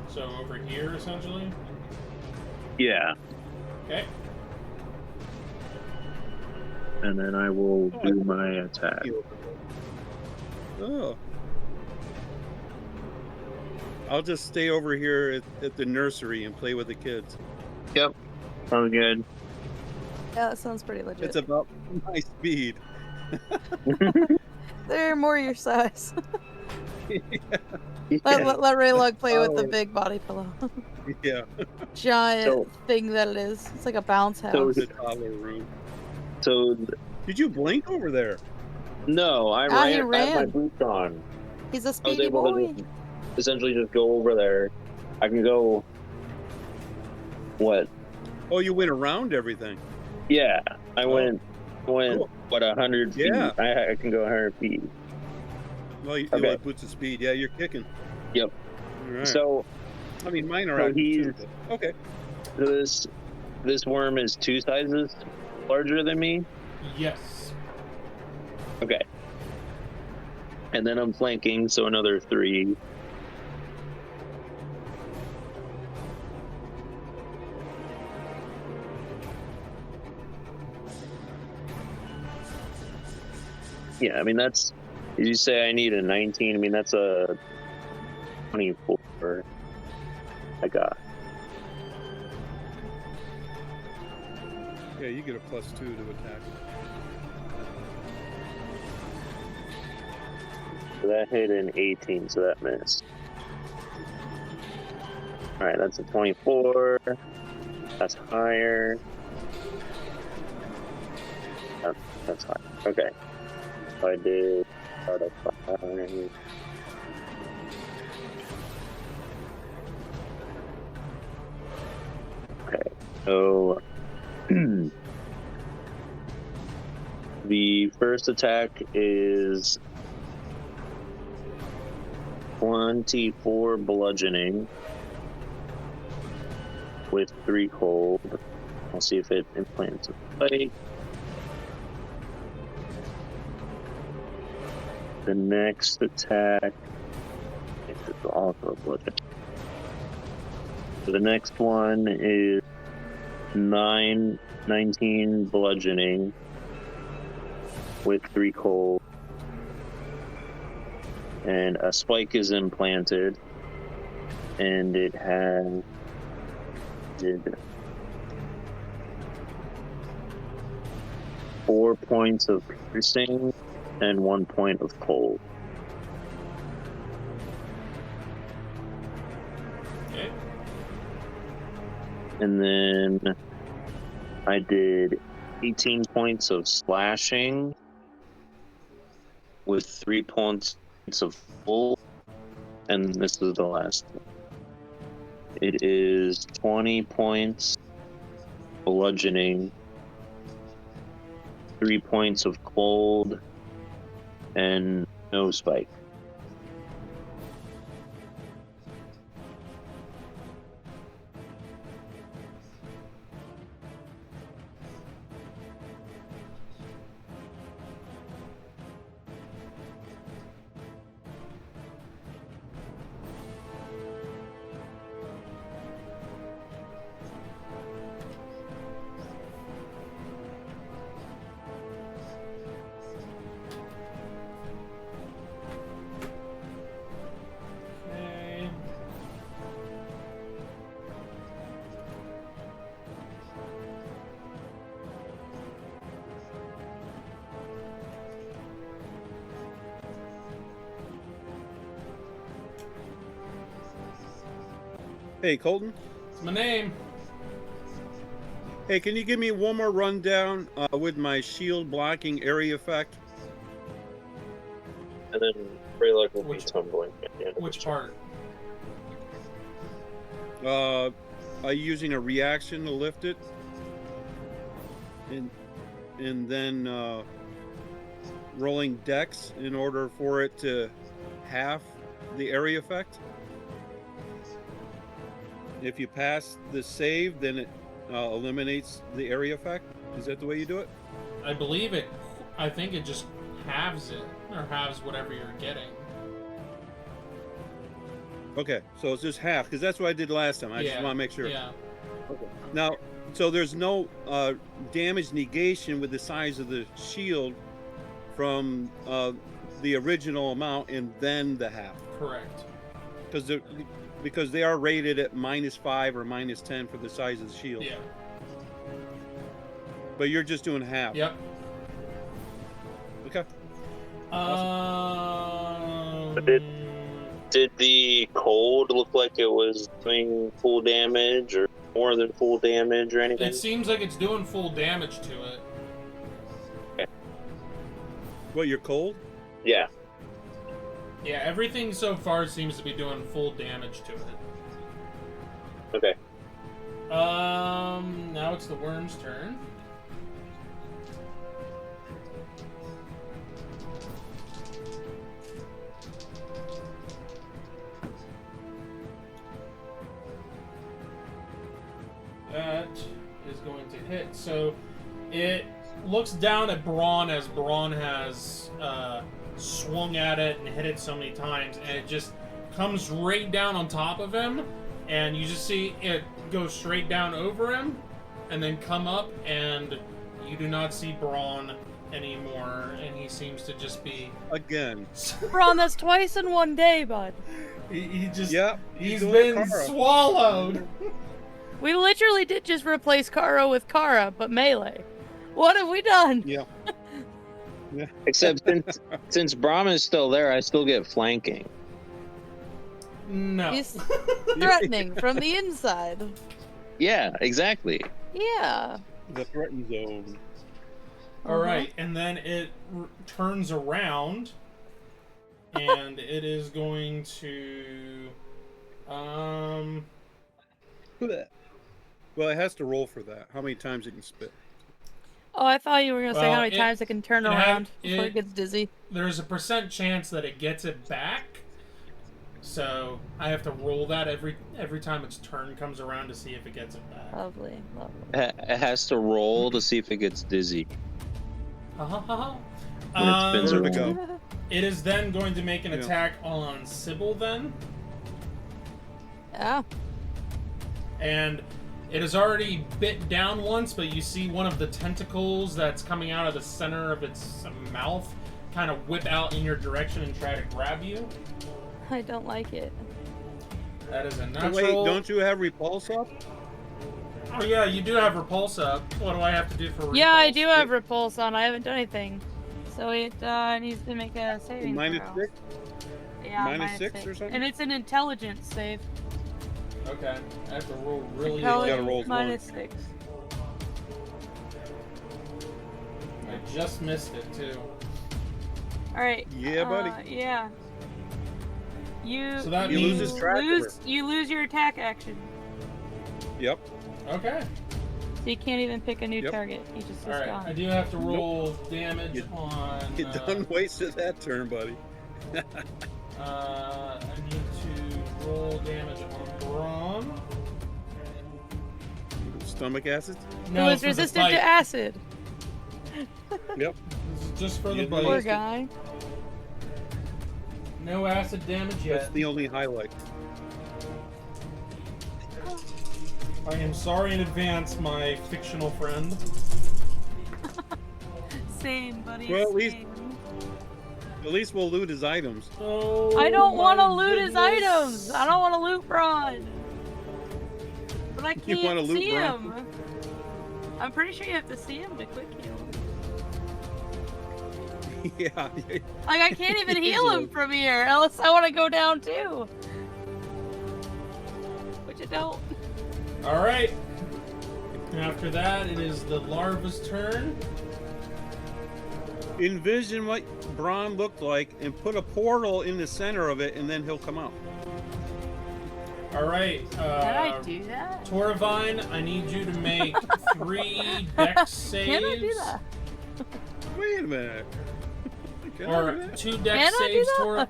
So over here, essentially? Yeah, Okay. and then I will do my attack. Oh. I'll just stay over here at the nursery and play with the kids. Yep, sounds good. Yeah, that sounds pretty legit. It's about my speed. They're more your size. Yeah. let Raylog play with the Oh. big body pillow. Yeah, Giant So- thing that it is. It's like a bounce house. So- the toddler room. So Did you blink over there? no, I Ah, he ran. I had my ran. boots on. He's a I was speedy able boy. to essentially just go over there. I can go. What? Oh, you went around everything. Yeah, I went. Cool. What 100 Yeah. feet? I can go 100 feet. Well, you Okay. like boots of speed. Yeah, you're kicking. Yep. All right. So I mean, mine are so active too. he's- But, okay. this worm is 2 sizes larger than me. Yes. Okay. And then I'm flanking, so another 3. Yeah, I mean that's. Did you say I need a 19? I mean that's a 24. I got. Yeah, you get a +2 to attack. So that hit an 18, so that missed. Alright, that's a 24. That's higher. That's fine. Okay. I did out of 5. Okay. So the first attack is 24 bludgeoning with 3 cold. I'll see if it implants a spike. The next attack is also bludgeoning. So the next one is 19 bludgeoning with 3 cold. And a spike is implanted, and it has 4 points of piercing and 1 point of cold. Okay. And then I did 18 points of slashing with 3 points of full, and this is the last one. It is 20 points bludgeoning, 3 points of cold, and no spike. Okay. Hey, Colton. It's my name. Hey, can you give me one more rundown with my shield blocking area effect? And then Freylock will be Which- tumbling. at the end of Which the part? Are you using a reaction to lift it? And then rolling dex in order for it to half the area effect? If you pass the save, then it eliminates the area effect? Is that the way you do it? I believe it. I think it just halves it, or halves whatever you're getting. Okay, so it's just half, because that's what I did last time. I just want to make sure. Yeah. Now, so there's no damage negation with the size of the shield from the original amount and then the half, Correct. because they are rated at -5 or -10 for the size of the shield. Yeah. But you're just doing half. Yep. Okay. Did the cold look like it was doing full damage or more than full damage or anything? It seems like it's doing full damage to it. What, you're cold? Yeah. Yeah, everything so far seems to be doing full damage to it. Okay. Now it's the worm's turn. That is going to hit. So it looks down at Braun as Braun has swung at it and hit it so many times, and it just comes right down on top of him, and you just see it go straight down over him, and then come up, and you do not see Braun anymore, and he seems to just be... Again. Braun, that's twice in one day, bud. he just... Yep. He's doing been Kara. swallowed! We literally did just replace Kara with Kara, but melee. What have we done? Yeah. Yeah. Except since Brahma's still there, I still get flanking. No. He's threatening from the inside. Yeah, exactly. Yeah. The threatened zone. All right, and then it turns around, and it is going to, Well, it has to roll for that. How many times it can spit? Oh, I thought you were gonna say Well, how many times it can turn around before it gets dizzy. There's a % chance that it gets it back, so I have to roll that every time its turn comes around to see if it gets it back. Lovely, lovely. It has to roll to see if it gets dizzy. When it spins Where to around. go? It is then going to make an attack on Sybil then. Yeah. And it has already bit down once, but you see one of the tentacles that's coming out of the center of its mouth kind of whip out in your direction and try to grab you. I don't like it. That is a Oh, natural. wait, don't you have repulse up? Oh yeah, you do have repulse up. What do I have to do for repulse? Yeah, I do have repulse on. I haven't done anything. So it needs to make a saving Minus throw. 6? Yeah, minus 6 or something? And it's an intelligence save. Okay, I have to roll really gotta low. roll minus 6. I just missed it too. Alright. Yeah, buddy. Yeah. You So that He means loses track of her. you lose your attack action. Yep. Okay. So you can't even pick a new Yep. target. You just is All right. gone. I do have to roll damage You- on. You done wasted that turn, buddy. I need to roll damage on Braun. Stomach acid? Who is for the resistant bite. to acid. Yep. This is just for the You bite. Poor lose. guy. No acid damage yet. That's the only highlight. I am sorry in advance, my fictional friend. Same, buddy. Well, at least- same. At least we'll loot his items. Oh, I don't want to my loot his goodness. items. I don't want to loot Braun. But I You wanna can't loot see Braun? him. I'm pretty sure you have to see him to quick heal him. Yeah. Like, I can't even heal him from here, else I want to go down too. Which I don't. All right. After that, it is the larva's turn. Envision what Braun looked like and put a portal in the center of it, and then he'll come out. All right. Can I do that? Toravine, I need you to make 3 dex saves. Can I do that? Wait a minute. Can I do Or that? 2 Can dex I do saves, that?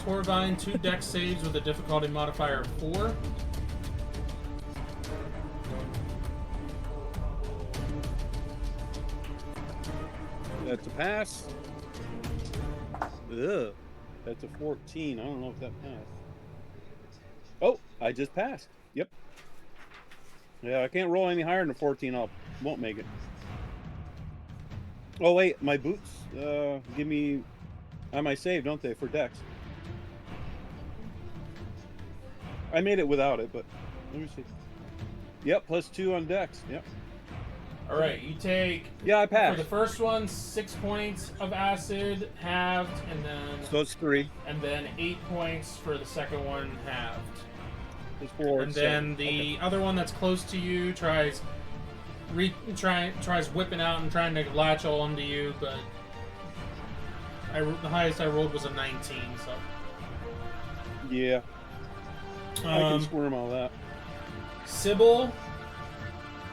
Toravine, 2 dex saves with a difficulty modifier of 4. That's a pass. Ugh. That's a 14. I don't know if that passed. Oh, I just passed. Yep. Yeah, I can't roll any higher than a 14. I won't make it. Oh wait, my boots give me. I might save, don't they, for Dex? I made it without it, but let me see. Yep, +2 on Dex. Yep. All right, you take Yeah, I for passed. the first one 6 points of acid halved, and So it's 3. then 8 points for the second one halved. It's 4. And so- then the okay. other one that's close to you tries whipping out and trying to latch on to you, but the highest I rolled was a 19. So Yeah, I can squirm all that. Sybil,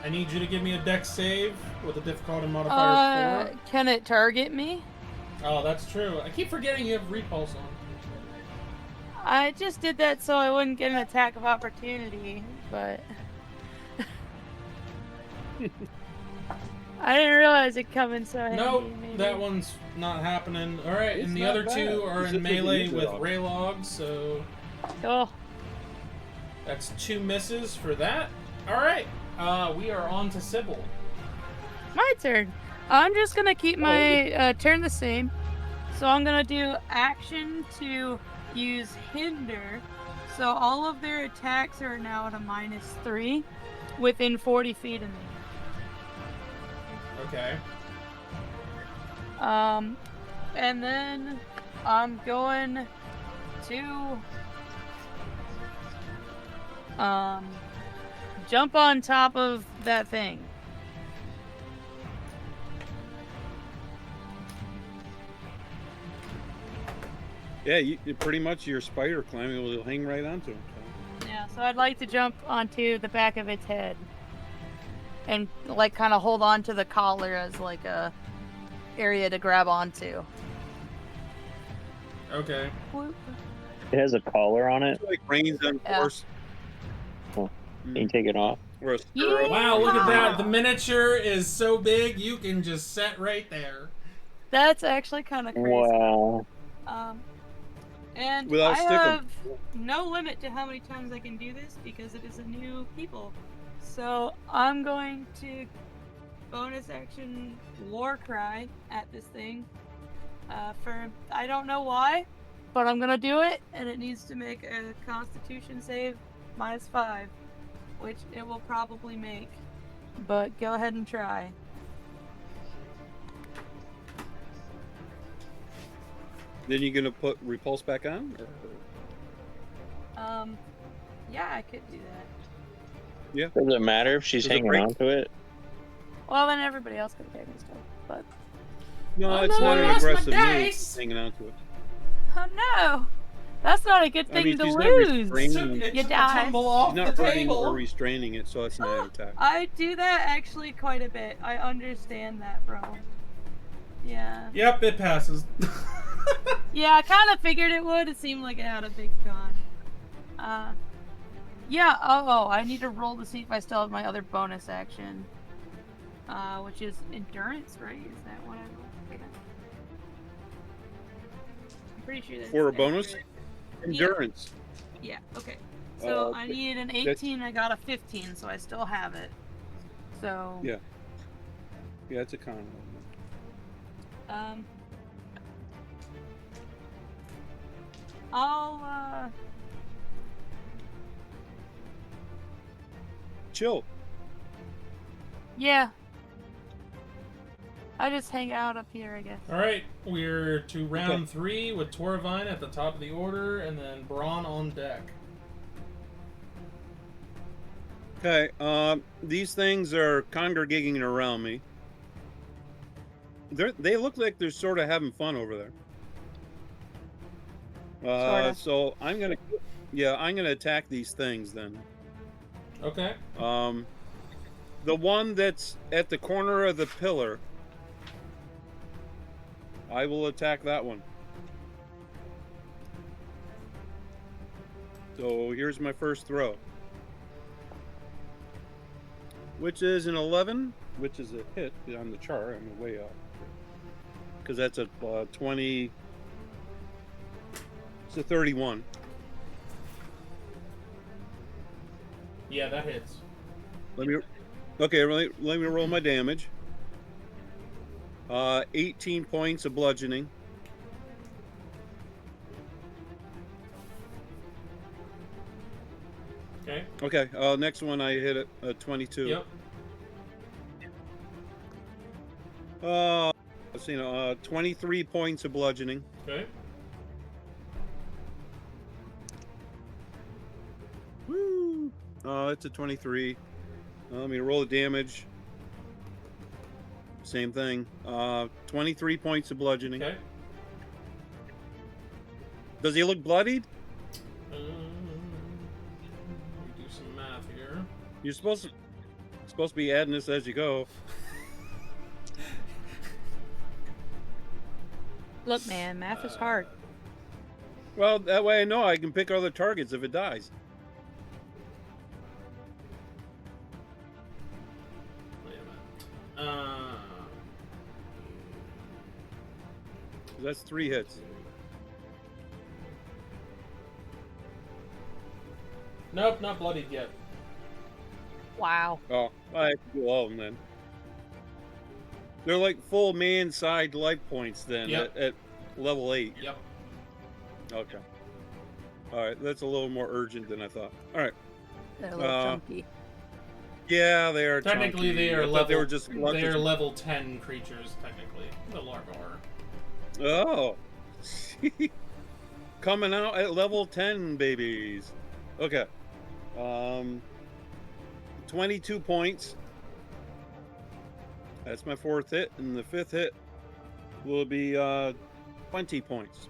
I need you to give me a dex save with a difficulty modifier of 4. Can it target me? Oh, that's true. I keep forgetting you have repulse on. I just did that so I wouldn't get an attack of opportunity, but I didn't realize it coming so handy. Nope, maybe. that one's not happening. All right, It's and the not other bad. 2 are It's in just that you melee use it with all. Raylog, so Oh, that's 2 misses for that. All right, we are on to Sybil. my turn. I'm just gonna keep my turn the same. So I'm gonna do action to use hinder. So all of their attacks are now at a -3 within 40 feet of me. Okay. And then I'm going to jump on top of that thing. Yeah, pretty much your spider climbing will hang right onto him. So. Yeah, so I'd like to jump onto the back of its head. And, like, kind of hold on to the collar as, like, a area to grab onto. Okay. It has a collar on it. It's like reins on a Yeah. horse. Can you take it off? Or a stirrup. Wow, look at that. The miniature is so big, you can just set right there. That's actually kind of crazy. Wow. And Without I sticking. have no limit to how many times I can do this because it is a new people. So I'm going to bonus action war cry at this thing. For I don't know why, but I'm gonna do it, and it needs to make a Constitution save -5, which it will probably make. But go ahead and try. Then you're gonna put repulse back on? Or... Yeah, I could do that. Yeah. Does it matter if she's Does it hanging break? on to it? Well, then everybody else could take and stuff, but No, Oh, it's no, not I an lost my aggressive move. dice. Hanging on to it. oh no, that's not a good thing mean, to she's not lose. restraining It You took a die. tumble off Not the running or table. restraining it, so that's not an attack. I do that actually quite a bit. I understand that, bro. Yeah. Yep, it passes. Yeah, I kind of figured it would. It seemed like it had a big con. Yeah. Oh, I need to roll to see if I still have my other bonus action, which is endurance, right? Is that what I rolled? Yeah. I'm pretty sure that's For a bonus? accurate. Endurance. Yeah. Okay. So Okay. I needed an 18. I got a 15, so I still have it. So. Yeah. Yeah, it's a con. I'll Chill. yeah. I just hang out up here, I guess. Alright, we're to round 3 with Toravine at the top of the order, and then Braun on deck. Okay, these things are congregating around me. They look like they're sort of having fun over there. Sorta. So I'm gonna attack these things then. Okay. The one that's at the corner of the pillar, I will attack that one. So here's my first throw, which is an 11, which is a hit on the chart. I'm way up because that's a 20. It's a 31. Yeah, that hits. Let me roll my damage. 18 points of bludgeoning. Okay. Okay, next one I hit it 22. Yep. Let's see, 23 points of bludgeoning. Okay. Woo! It's a 23. Let me roll the damage. Same thing. 23 points of bludgeoning. Okay. Does he look bloodied? Let me do some math here. You're supposed to be adding this as you go. Look, man, math is hard. Well, that way I know I can pick other targets if it dies. Wait a minute. That's 3 hits. Nope, not bloodied yet. Wow. Oh, I have to do all of them then. They're like full man-side life points then Yep. at level 8. Yep. Okay. Alright, that's a little more urgent than I thought. Alright. They're a little chunky. Yeah, they are Technically, chunky. they are I thought level. They were just They are level 10 creatures. Technically, the Largar. Oh. Coming out at level 10, babies. Okay. 22 points. That's my 4th hit, and the 5th hit will be 20 points.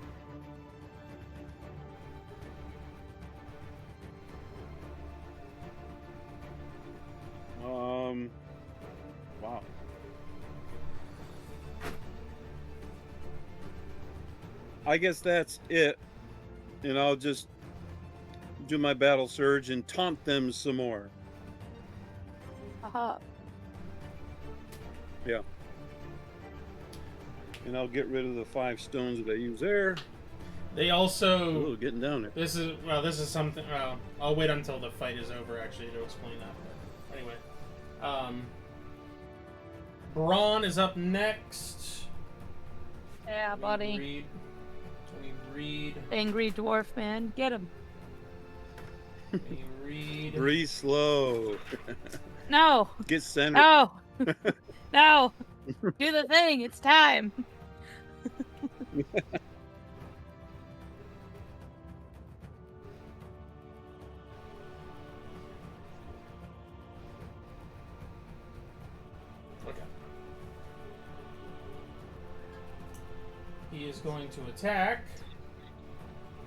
I guess that's it. And I'll just do my battle surge and taunt them some more. Aha. Yeah. And I'll get rid of the 5 stones that I use there. They also. Ooh, getting down there. This is something. I'll wait until the fight is over actually to explain that. But anyway, Braun is up next. Yeah, buddy. Can we read? Angry dwarf man, get him. Can we read? Breathe slow. No. Get centered. No. No. Do the thing. It's time. Okay. He is going to attack.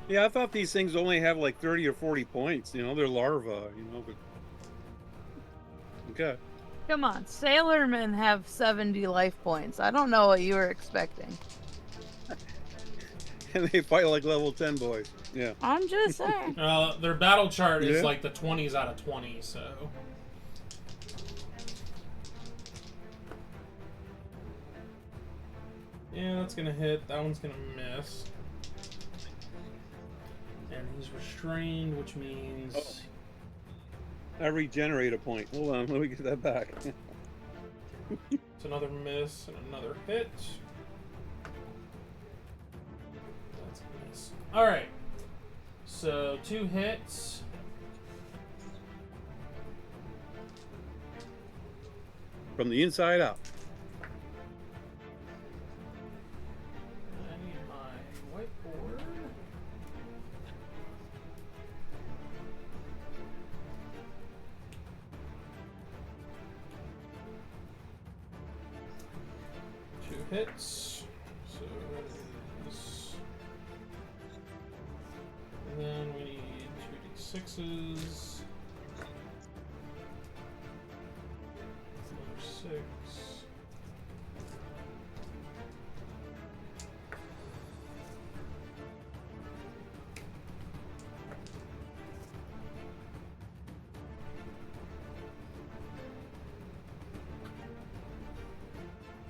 Yeah, I thought these things only have like 30 or 40 points. You know, they're larvae, you know. But... Okay. Come on, sailormen have 70 life points. I don't know what you were expecting. And they fight like level 10 boys. Yeah. I'm just saying. Their battle chart is Yeah. like the 20s out of 20, so. Yeah, that's gonna hit. That one's gonna miss. And he's restrained, which means. I regenerate a point. Hold on, let me get that back. It's another miss and another hit. That's a miss. Alright. So 2 hits. From the inside out. I need my whiteboard. Hits. So that is. And then we need 2d6s. Another 6.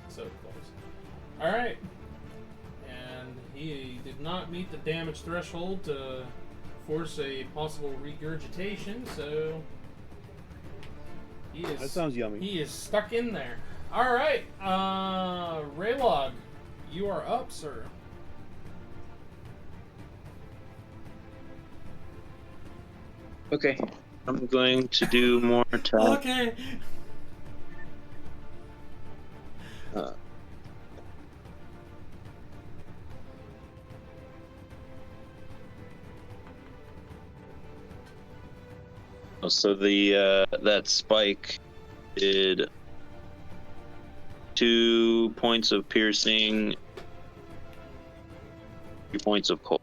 So close. Alright. And he did not meet the damage threshold to force a possible regurgitation, so That sounds yummy. He is stuck in there. Alright, Raylog, you are up, sir. Okay. I'm going to do more attack. Okay. So the that spike did 2 points of piercing, 3 points of cold.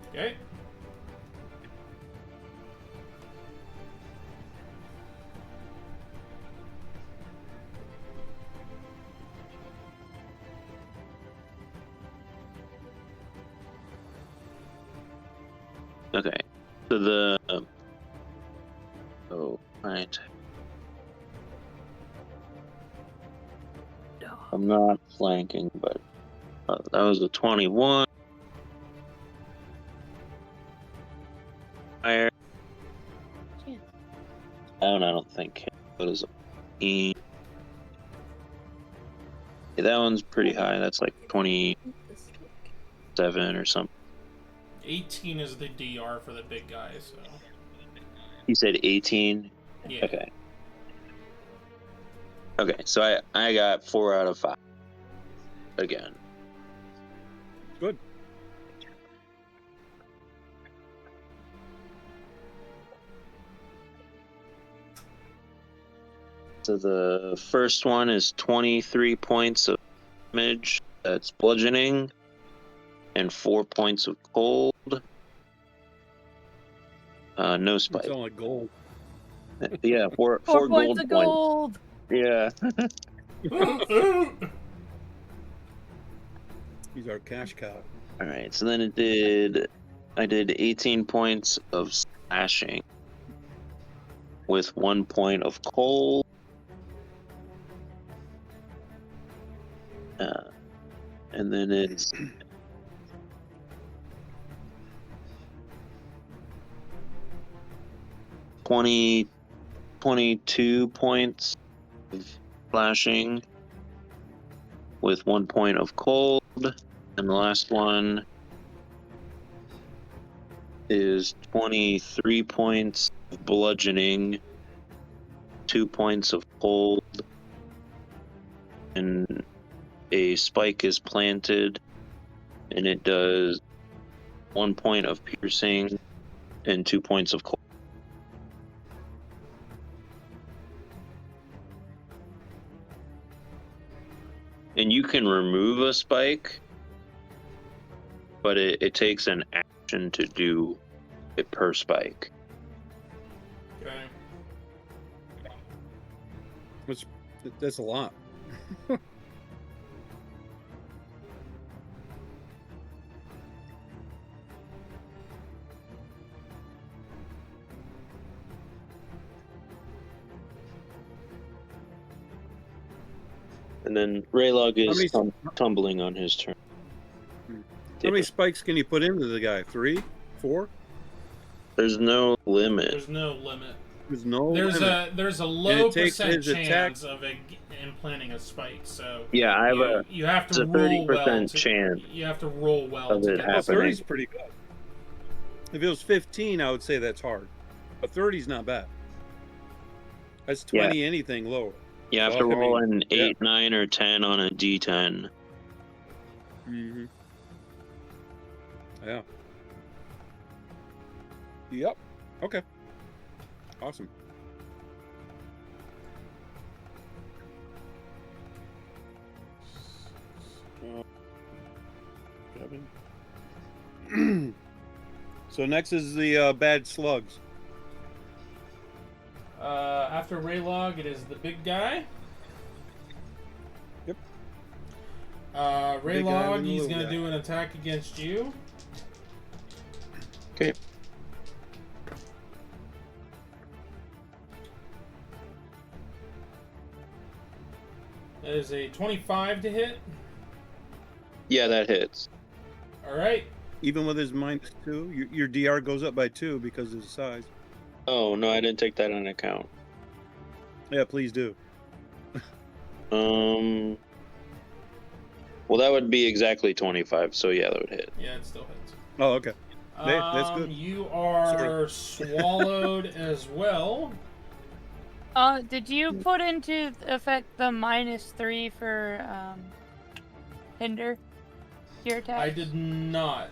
Okay. Okay. So the right. I'm not flanking, but that was a 21. Fire. I don't think it was a 15. Yeah, that one's pretty high. That's like 27 or something. 18 is the DR for the big guy, so. You said 18? Yeah. Okay. Okay, so I got 4 out of 5. Again. Good. So the first one is 23 points of damage. That's bludgeoning. And 4 points of cold. No spike. It's all like gold. Yeah, four points gold of gold. Yeah. He's our cash cow. All right, so then I did 18 points of slashing with 1 point of cold. And then it's 22 points of slashing with 1 point of cold. And the last one is 23 points of bludgeoning, 2 points of cold, and a spike is planted, and it does 1 point of piercing and 2 points of cold. And you can remove a spike, but it takes an action to do it per spike. Okay. That's a lot. And then Raylog How is many- tumbling on his turn. How many spikes can you put into the guy? 3? 4? There's no limit. There's no limit. There's no There's limit. a low it takes percent his attack- chance of implanting a spike. So Yeah, I have you have it's to a roll 30% well. chance You have to roll well of to it get Well, happening. 30's pretty good. If it was 15, I would say that's hard. But 30's not bad. That's 20 anything lower. You have So, to I roll mean, an 8, 9, or 10 on a D10. Mm-hmm. Yeah. Yep. Okay. Awesome. Kevin. So next is the bad slugs. After Raylog, it is the big guy. Yep. Big guy Raylog, and the he's little gonna guy. do an attack against you. Okay. That is a 25 to hit. Yeah, that hits. All right. Even with his -2, your DR goes up by 2 because of the size. Oh, no, I didn't take that into account. Yeah, please do. Well, that would be exactly 25, so yeah, that would hit. Yeah, it still hits. Oh, okay. That's good. You are swallowed as well. Did you put into effect the -3 for hinder your attack? I did not.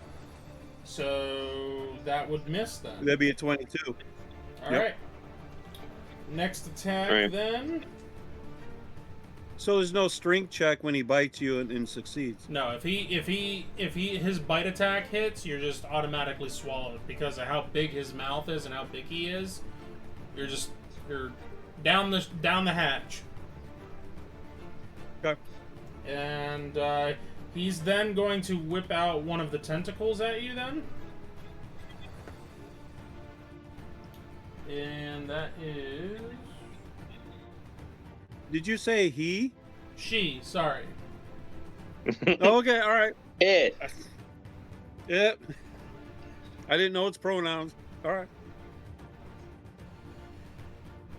So that would miss then. That'd be a 22. All Yep. right. Next attack All right. then. So there's no strength check when he bites you and succeeds. No, if his bite attack hits, you're just automatically swallowed because of how big his mouth is and how big he is. You're down the hatch. Okay. And he's then going to whip out one of the tentacles at you then. And that is Did you say he? she, sorry. Oh, okay, all right. Hit. Yep. I didn't know its pronouns. All right.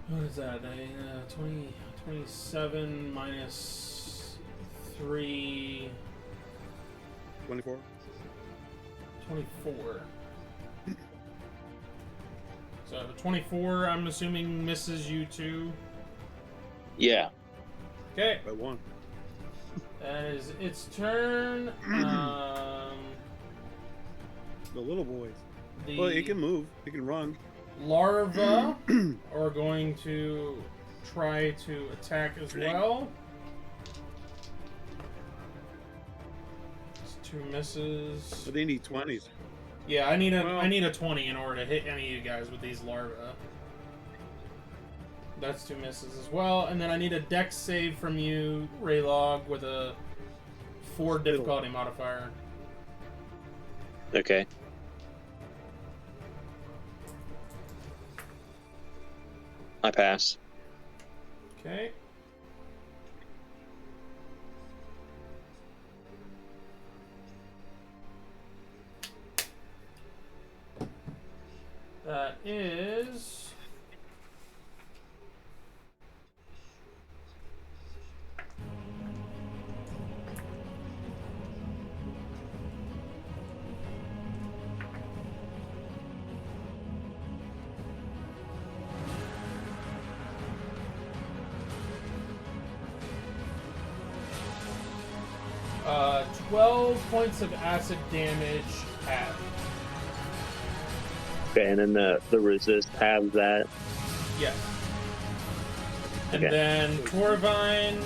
What is that? 27 minus 3... 24. 24. So 24, I'm assuming, misses you too. Yeah. Okay, By 1. that is its turn. The little boys. The Well, it can move. It can run. larva are going to try to attack as well. It's 2 misses. But they need 20s. Yeah, I need Well- I need a 20 in order to hit any of you guys with these larvae. That's 2 misses as well, and then I need a dex save from you, Raylog, with a 4 difficulty modifier. Okay. I pass. Okay. That is 12 points of acid damage halved. Okay, and then the resist has that. Yes. And Okay. then Torvine,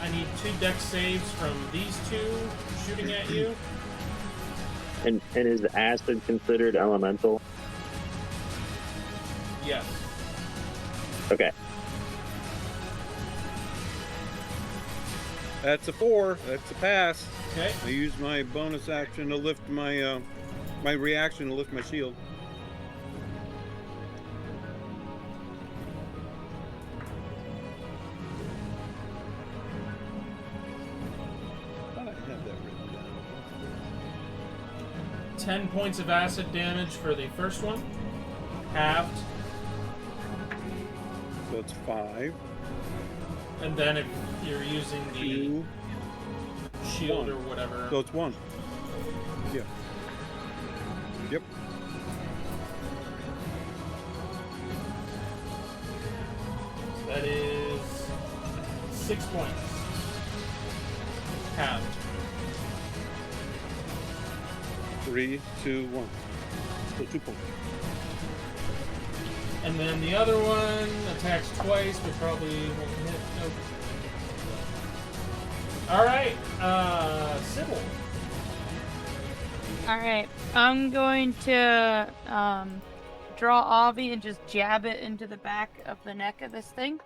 I need 2 dex saves from these two shooting at you. And is acid considered elemental? Yes. Okay. That's a 4. That's a pass. Okay. I use my bonus action to lift my my reaction to lift my shield. I thought I had that written down. 10 points of acid damage for the first one. Halved. So it's 5. And then if you're using the 2. shield 1. or whatever. So it's 1. Yeah. Yep. That is 6 points. Halved. 3, 2, 1. So 2 points. And then the other one attacks twice, but probably won't hit. Nope. Alright, Sybil. Alright, I'm going to draw Avi and just jab it into the back of the neck of this thing.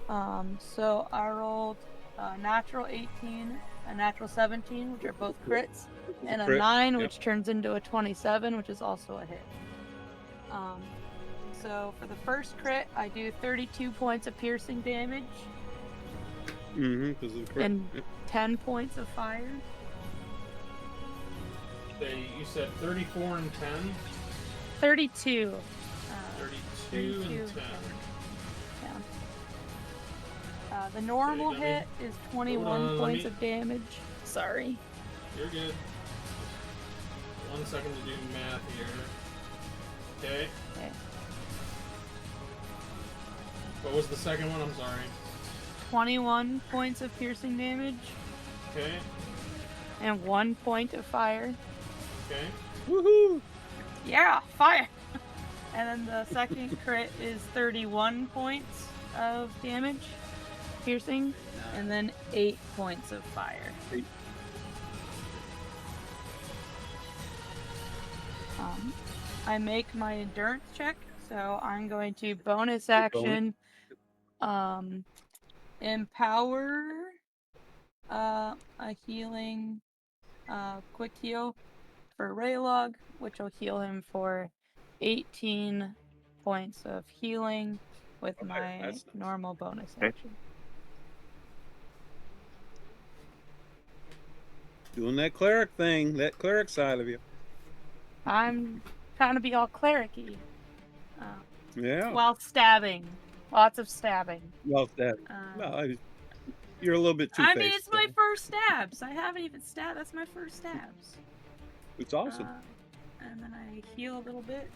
So I rolled a natural 18, a natural 17, which are both crits, and a Crit, 9, yep. which turns into a 27, which is also a hit. So for the first crit, I do 32 points of piercing damage Because of the crit. and Yep. 10 points of fire. You said 34 and 10? 32. 32 and 10. Yeah. The normal Okay, hit is 21 Hold on, points of damage. Sorry. You're good. 1 second to do math here. Okay. Okay. What was the second one? I'm sorry. 21 points of piercing damage Okay. and 1 point of fire. Okay. Woohoo! Yeah, fire! And then the second crit is 31 points of damage, piercing, and then 8 points of fire. I make my endurance check, so I'm going to bonus action empower a healing quick heal for Raylog, which will heal him for 18 points of healing with Okay, my that's nice. normal bonus Okay. action. Doing that cleric thing, that cleric side of you. I'm trying to be all cleric-y. Yeah. While stabbing. Lots of stabbing. Well, that. You're a little bit too. I mean, it's my first stabs. I haven't even stabbed. That's my first stabs. It's awesome. And then I heal a little bit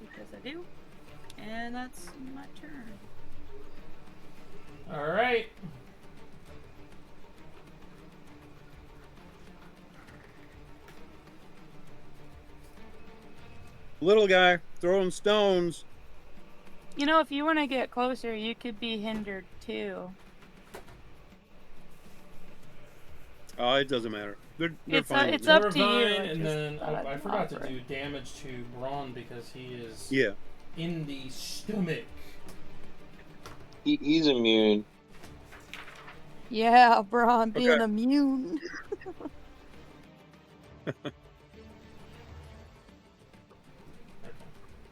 because I do. And that's my turn. Alright. Little guy throwing stones. You know, if you want to get closer, you could be hindered too. Oh, it doesn't matter. They're It's, fine. it's with up me. to you. Torvine, I and just then thought I I'd forgot to offer. do damage to Braun because he is Yeah. in the stomach. He's immune. Yeah, Braun being Okay. immune.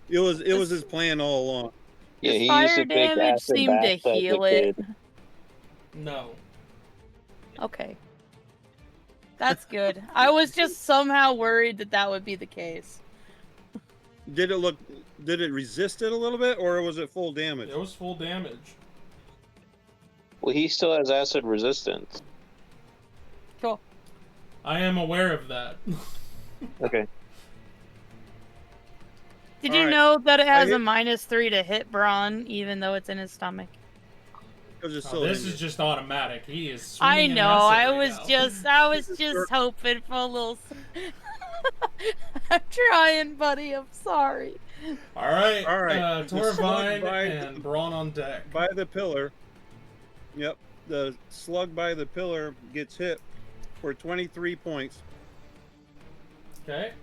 It was his plan all along. Yeah, His he used fire to take damage acid seemed to baths as a heal it. kid. No. Okay. That's good. I was just somehow worried that that would be the case. Did it resist it a little bit, or was it full damage? It was full damage. Well, he still has acid resistance. Cool. I am aware of that. Okay. Did All you right. know that it has I a -3 to hit Braun, even though it's in his stomach? Because it's Oh, still this in is you. just automatic. He is. I swimming in know. acid I right was now. just hoping for a little. I'm trying, buddy. I'm sorry. All right. All right. The slug Torvine by- and Braun on deck. By the pillar. Yep. The slug by the pillar gets hit for 23 points. Okay.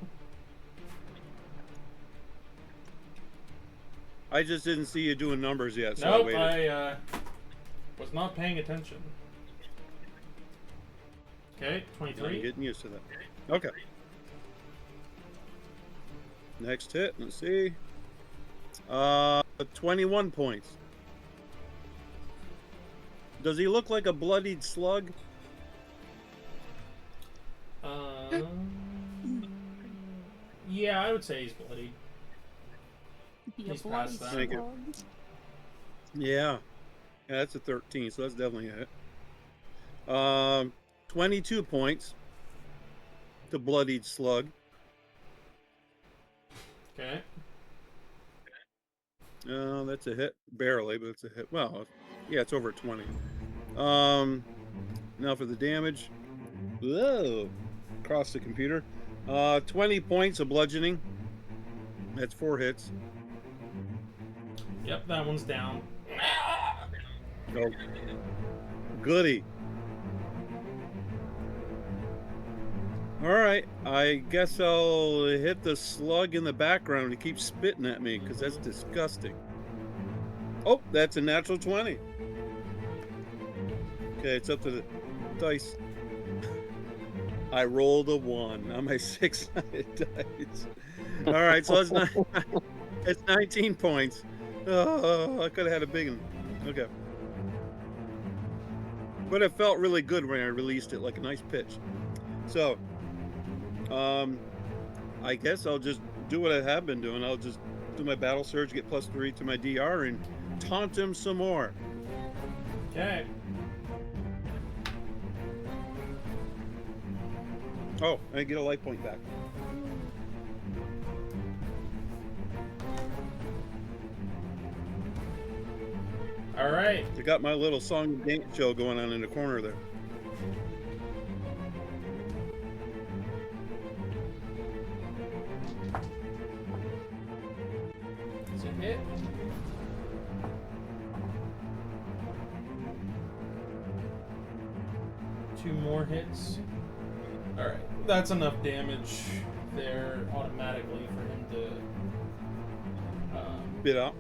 I just didn't see you doing numbers yet, so Nope. I waited. I was not paying attention. Okay. I'm 23. getting used to that. Okay. Next hit. Let's see. 21 points. Does he look like a bloodied slug? Yeah, I would say he's bloody. You He's bloody past that. Thank you. slug. Yeah. Yeah, that's a 13, so that's definitely a hit. 22 points. The bloodied slug. Okay. That's a hit. Barely, but it's a hit. Well, yeah, it's over 20. Now for the damage. Whoa. Across the computer. 20 points of bludgeoning. That's 4 hits. Yep, that one's down. Oh. Goody. Alright, I guess I'll hit the slug in the background. He keeps spitting at me because that's disgusting. Oh, that's a natural 20. Okay, it's up to the dice. I rolled a 1 on my 6-sided dice. Alright, so it's 19 points. Oh, I could have had a big one. Okay. But it felt really good when I released it, like a nice pitch. So, I guess I'll just do what I have been doing. I'll just do my battle surge, get +3 to my DR, and taunt him some more. Okay. Oh, I get a life point back. All right. I got my little song and dance show going on in the corner there. It's a hit. Two more hits. All right, that's enough damage there automatically for him to, Bit out.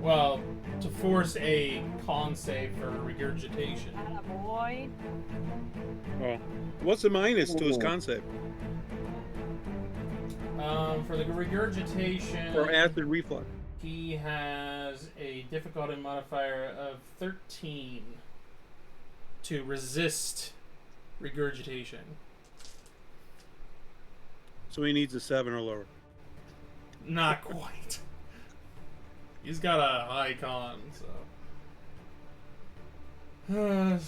well, to force a con save for regurgitation. Boy. Oh. What's the minus to his con save? For the regurgitation, For acid reflux. he has a difficulty modifier of 13 to resist regurgitation. So he needs a 7 or lower. Not quite. He's got a high con, so. Okay.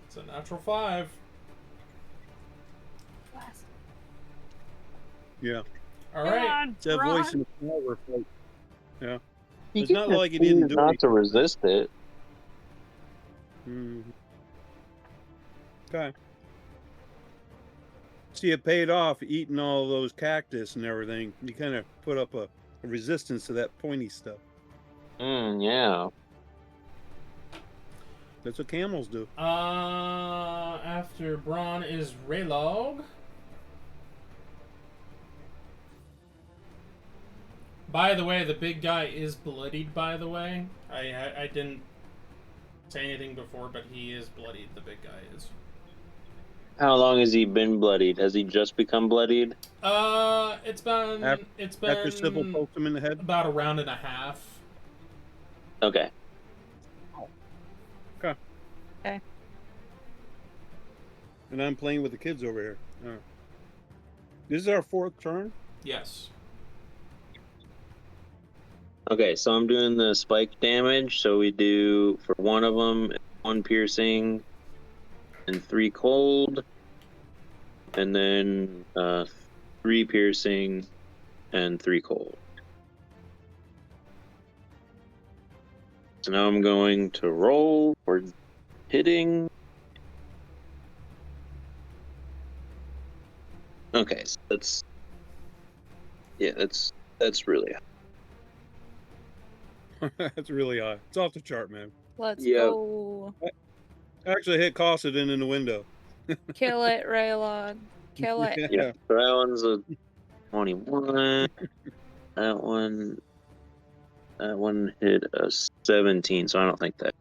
It's a natural 5. Yeah. All right. It's that voice in the flower fight. Yeah. He It's not can like he choose didn't do not it. to resist it. Okay. See, it paid off eating all those cactus and everything. You kind of put up a resistance to that pointy stuff. Yeah. That's what camels do. After Braun is Raylog. By the way, the big guy is bloodied, by the way. I didn't say anything before, but he is bloodied. The big guy is. How long has he been bloodied? Has he just become bloodied? It's been After Sybil poked him in the head. about a round and a half. Okay. Okay. Okay. And I'm playing with the kids over here. This is our 4th turn. Yes. Okay, so I'm doing the spike damage. So we do, for one of them, 1 piercing and 3 cold. And then 3 piercing and 3 cold. So now I'm going to roll for hitting. Okay, so that's really high. That's really high. It's off the chart, man. Let's Yep. go. I actually hit Cosadin in the window. Kill it, Raylog. Kill it. Yeah, so that one's a 21. That one hit a 17, so I don't think that.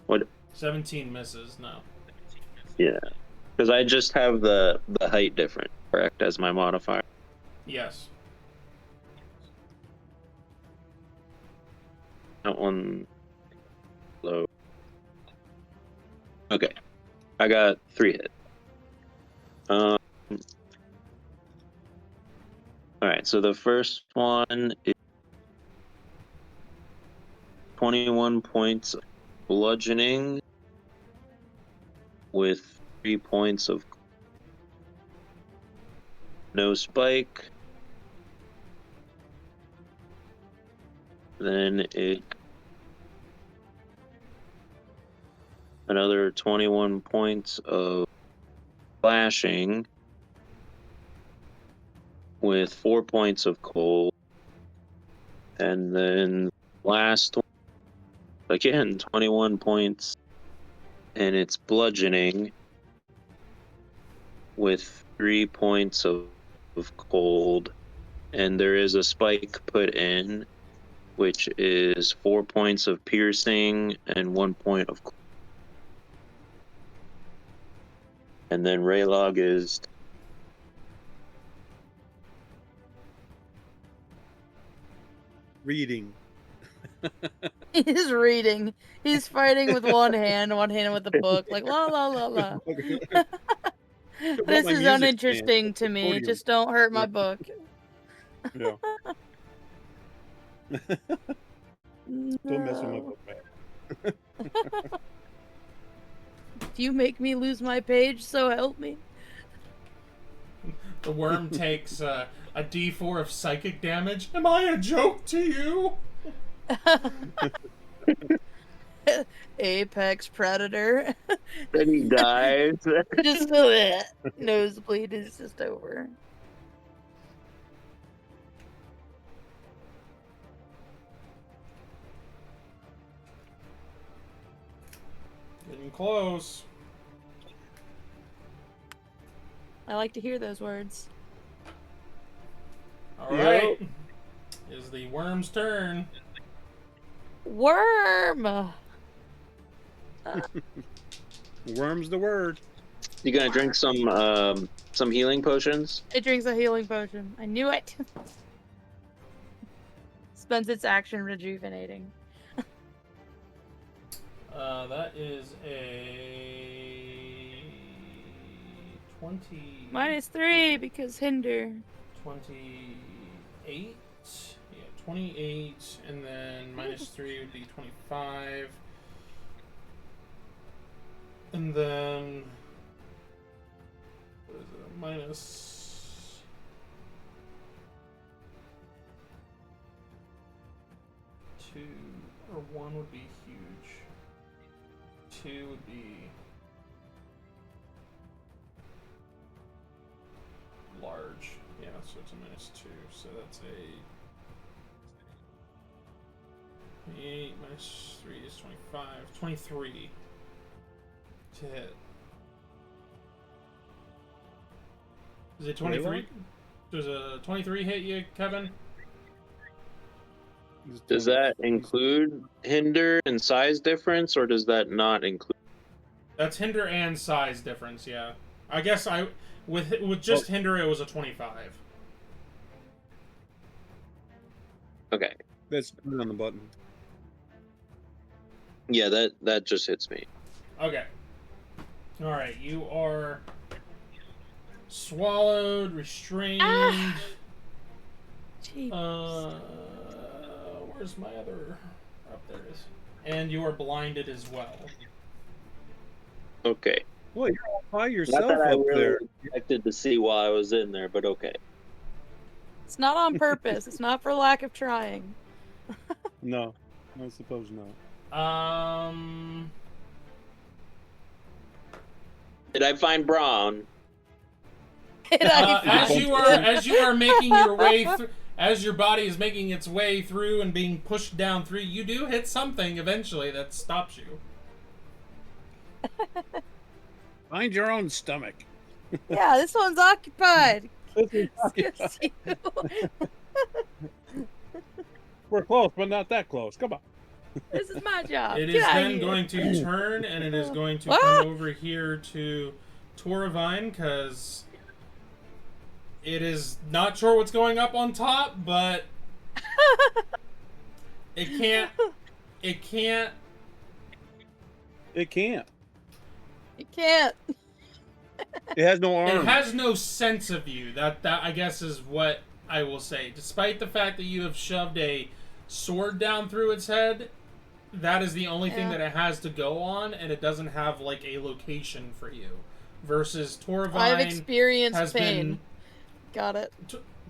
What? 17 misses. No. Yeah, because I just have the height difference, correct, as my modifier. Yes. That one low. Okay, I got 3 hits. All right, so the first one is 21 points of bludgeoning with 3 points of no spike. Then another 21 points of slashing with 4 points of cold. And then last one, again, 21 points, and it's bludgeoning with 3 points of cold. And there is a spike put in, which is 4 points of piercing and 1 point of cold. And then Raylog is Reading. He's reading. He's fighting with one hand with the book. Like, la, la, la, la. This my is music uninteresting stand. to me. Accordion. Just don't hurt my book. Yeah. Don't mess with my book, man. Do you make me lose my page? So help me. The worm takes a D4 of psychic damage. Am I a joke to you? Apex predator. then he dies. Just the nosebleed is just over. Getting close. I like to hear those words. Alright. Is the worm's turn. Worm! Worm's the word. You gonna drink some healing potions? It drinks a healing potion. I knew it! Spends its action rejuvenating. That is a 20. -3 because hinder. 28. Yeah, 28, and then -3 would be 25. And then what is it? Minus 2 or 1 would be huge. 2 would be large. Yeah, so it's a -2. So that's a 28 -3 is 25. 23 to hit. Is it 23? Does a 23 hit you, Kevin? Does that include hinder and size difference, or does that not include? That's hinder and size difference, yeah. I guess with just hinder it was a 25. Okay. That's good on the button. Yeah, that just hits me. Okay. All right, you are swallowed, restrained. Where's my other? Up there it is. And you are blinded as well. Okay. Well, you're all by Not yourself that I up really there. expected to see while I was in there, but okay. It's not on purpose. It's not for lack of trying. No, I suppose not. Did I find Braun? As you are making your way through, as your body is making its way through and being pushed down through, you do hit something eventually that stops you. Find your own stomach. Yeah, this one's occupied. We're close, but not that close. Come on. This is my job. It Get is out of then here. going to turn, and it is going to come over here to Toravine, because it is not sure what's going up on top, but it can't. It can't. It can't. It has no arms. It has no sense of you. That I guess is what I will say. Despite the fact that you have shoved a sword down through its head, that is the only thing that it has to go on, and it doesn't have like a location for you. Versus Toravine, I've experienced has pain. Got it.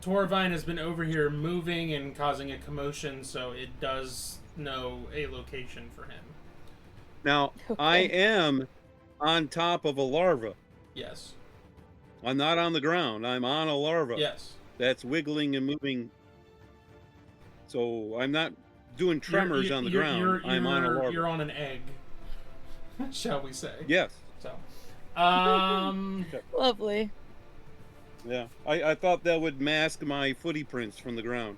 Toravine has been over here moving and causing a commotion, so it does know a location for him. Now, I am on top of a larva. Yes. I'm not on the ground. I'm on a larva. Yes. That's wiggling and moving. So I'm not doing tremors on the ground. I'm on a larva. You're on an egg, shall we say? Yes. So, Lovely. Yeah. I thought that would mask my footy prints from the ground.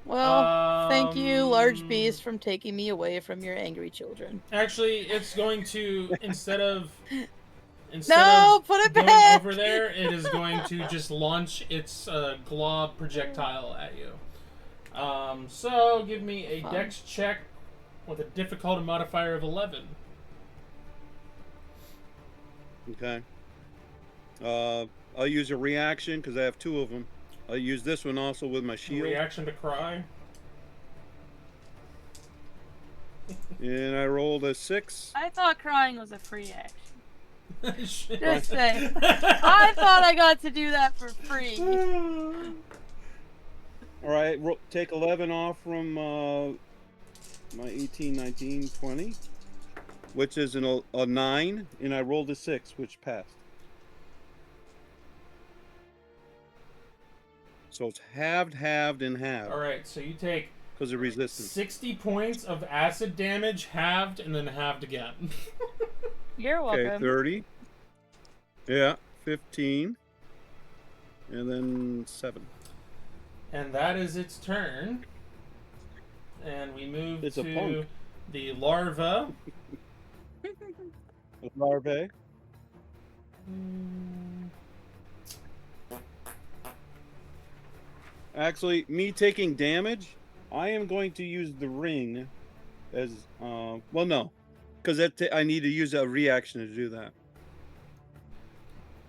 Well, thank you, large beast, from taking me away from your angry children. Actually, it's going to instead of put it going back over there, it is going to just launch its glob projectile at you. So give me a dex check with a difficulty modifier of 11. Okay. I'll use a reaction because I have two of them. I'll use this one also with my shield. Reaction to cry. And I rolled a 6. I thought crying was a free action. Just say. I thought I got to do that for free. All right, take 11 off from my 18, 19, 20, which is a 9, and I rolled a 6, which passed. So it's halved, and halved. All right, so you take because of resistance. 60 points of acid damage, halved, and then halved again. You're welcome. Okay, 30. Yeah, 15. And then 7. And that is its turn. And we move It's a to punk. the larva. Larvae. Actually, me taking damage, I am going to use the ring as, well, no, because I need to use a reaction to do that.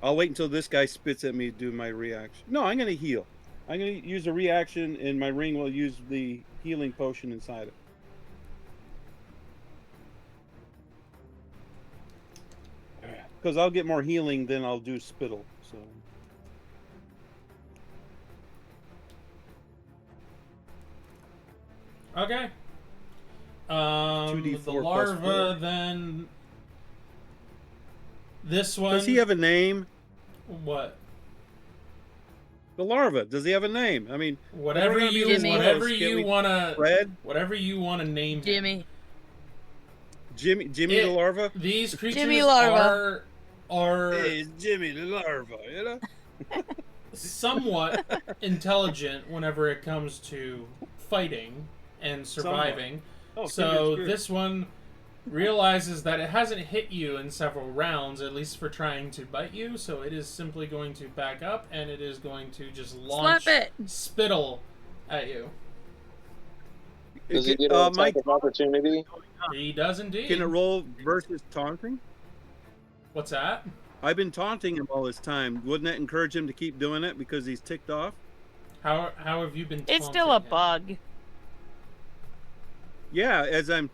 I'll wait until this guy spits at me to do my reaction. No, I'm going to heal. I'm going to use a reaction, and my ring will use the healing potion inside it. Because I'll get more healing than I'll do spittle, so... Okay. 2d4 the plus larva 4. then. This one. Does he have a name? What? The larva. Does he have a name? I mean, Whatever you wanna. Fred? Whatever you wanna name. Jimmy. Jimmy the larva. These creatures Jimmy larva. are Hey, it's Jimmy the larva. You know. somewhat intelligent whenever it comes to fighting and surviving. Oh, So Kindred's great. this one realizes that it hasn't hit you in several rounds, at least for trying to bite you, so it is simply going to back up, and it is going to just launch Slap it. spittle at you. Does he get an my attack of opportunity? He does indeed. Can it roll versus taunting? What's that? I've been taunting him all this time. Wouldn't that encourage him to keep doing it because he's ticked off? How have you been It's still a taunting him? bug. Yeah, as I'm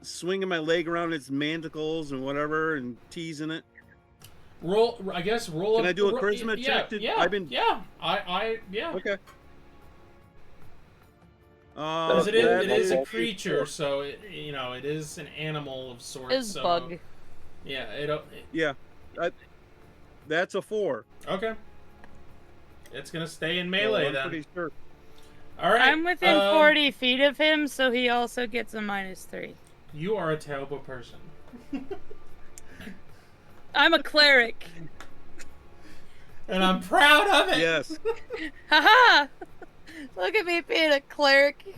swinging my leg around its mandibles and whatever and teasing it. Roll, I guess. Roll. Can I do a ro- charisma yeah, check? Yeah. I've been- Yeah. Yeah. Okay. Because it that is a is- creature, so it is an animal of sorts. Is so, bug. Yeah. Yeah, that's a 4. Okay. It's gonna stay in melee I'm then. pretty sure. All right. I'm within 40 feet of him, so he also gets a -3. You are a terrible person. I'm a cleric. And I'm proud of it. Yes, Haha! Look at me being a cleric.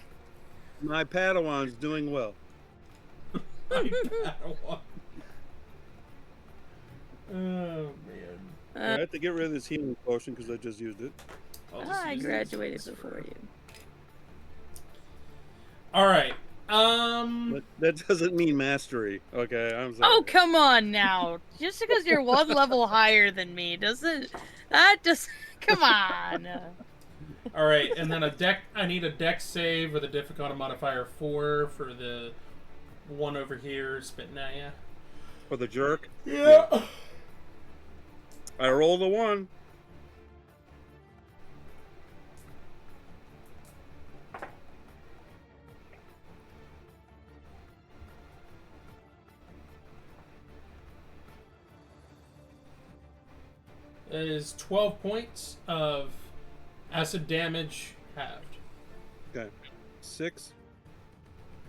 my Padawan's doing well. My Padawan. Oh man. I have to get rid of this healing potion because I just used it. I'll just I use graduated this before you. All right. But that doesn't mean mastery. Okay, I'm sorry. Oh, come on now. Just because you're one level higher than me doesn't... That just... Come on. All right, and then I need a dex save with a difficulty modifier 4 for the one over here spitting at you. For the jerk. Yeah. I rolled a 1. That is 12 points of acid damage halved. Okay, 6.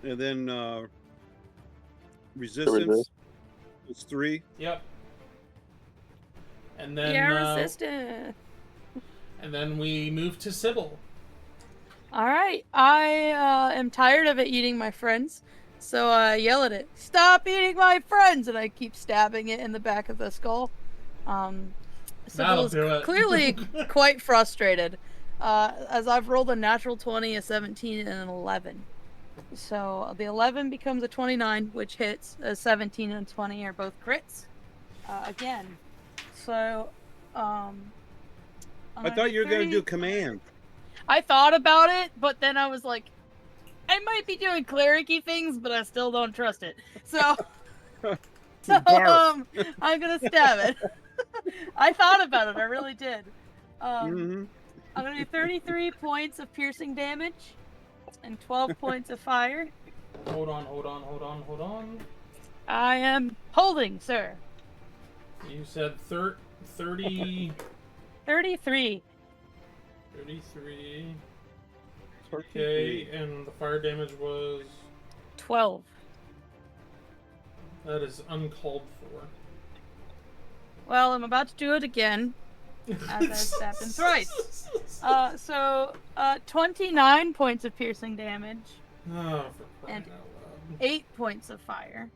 And then resistance is 3. Yep. And then You're resistant. and then we move to Sybil. Alright, I am tired of it eating my friends, so I yell at it, "Stop eating my friends!" And I keep stabbing it in the back of the skull. Sybil is do it. clearly quite frustrated, as I've rolled a natural 20, a 17, and an 11. So the 11 becomes a 29, which hits. A 17 and 20 are both crits. Again. So, I thought you were going to do command. I thought about it, but then I was like, I might be doing cleric-y things, but I still don't trust it. So, I'm gonna stab it. I thought about it, I really did. I'm gonna do 33 points of piercing damage and 12 points of fire. Hold on. I am holding, sir. You said 30... 33. 33... Okay, and the fire damage was... 12. That is uncalled for. Well, I'm about to do it again, as I've stabbed him thrice. 29 points of piercing damage, Oh, for crying And- out loud. 8 points of fire.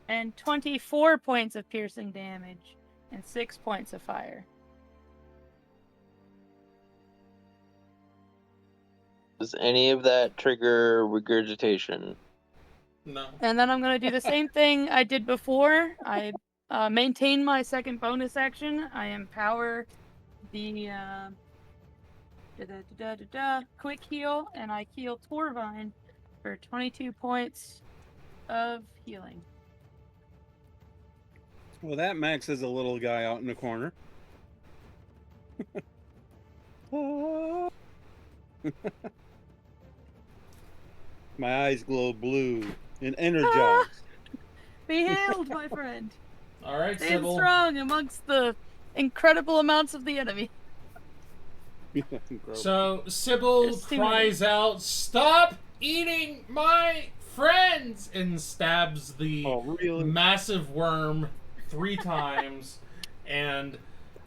And 24 points of piercing damage, and 6 points of fire. Does any of that trigger regurgitation? No. And then I'm going to do the same thing I did before. I maintain my second bonus action. I empower the quick heal, and I heal Torvine for 22 points of healing. Well, that Max is a little guy out in the corner. My eyes glow blue and energized. Be healed, my friend. All right, Stand Sybil. strong amongst the incredible amounts of the enemy. So Sybil There's too cries out, "Stop eating my friends!" and stabs the Oh, really? massive worm 3 times, and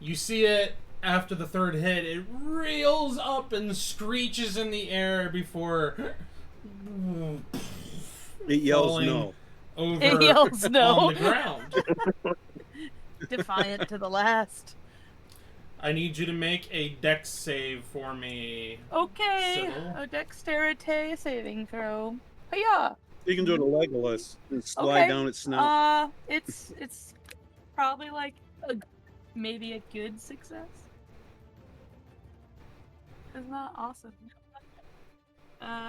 you see it after the 3rd hit. It reels up and screeches in the air before It yells falling no. over It yells no. on the ground. Defiant to the last. I need you to make a dex save for me. Okay, Sybil. a dexterity saving throw. Hiya! You can do it to Legolas and slide Okay. down its snout. It's probably like maybe a good success. It's not awesome.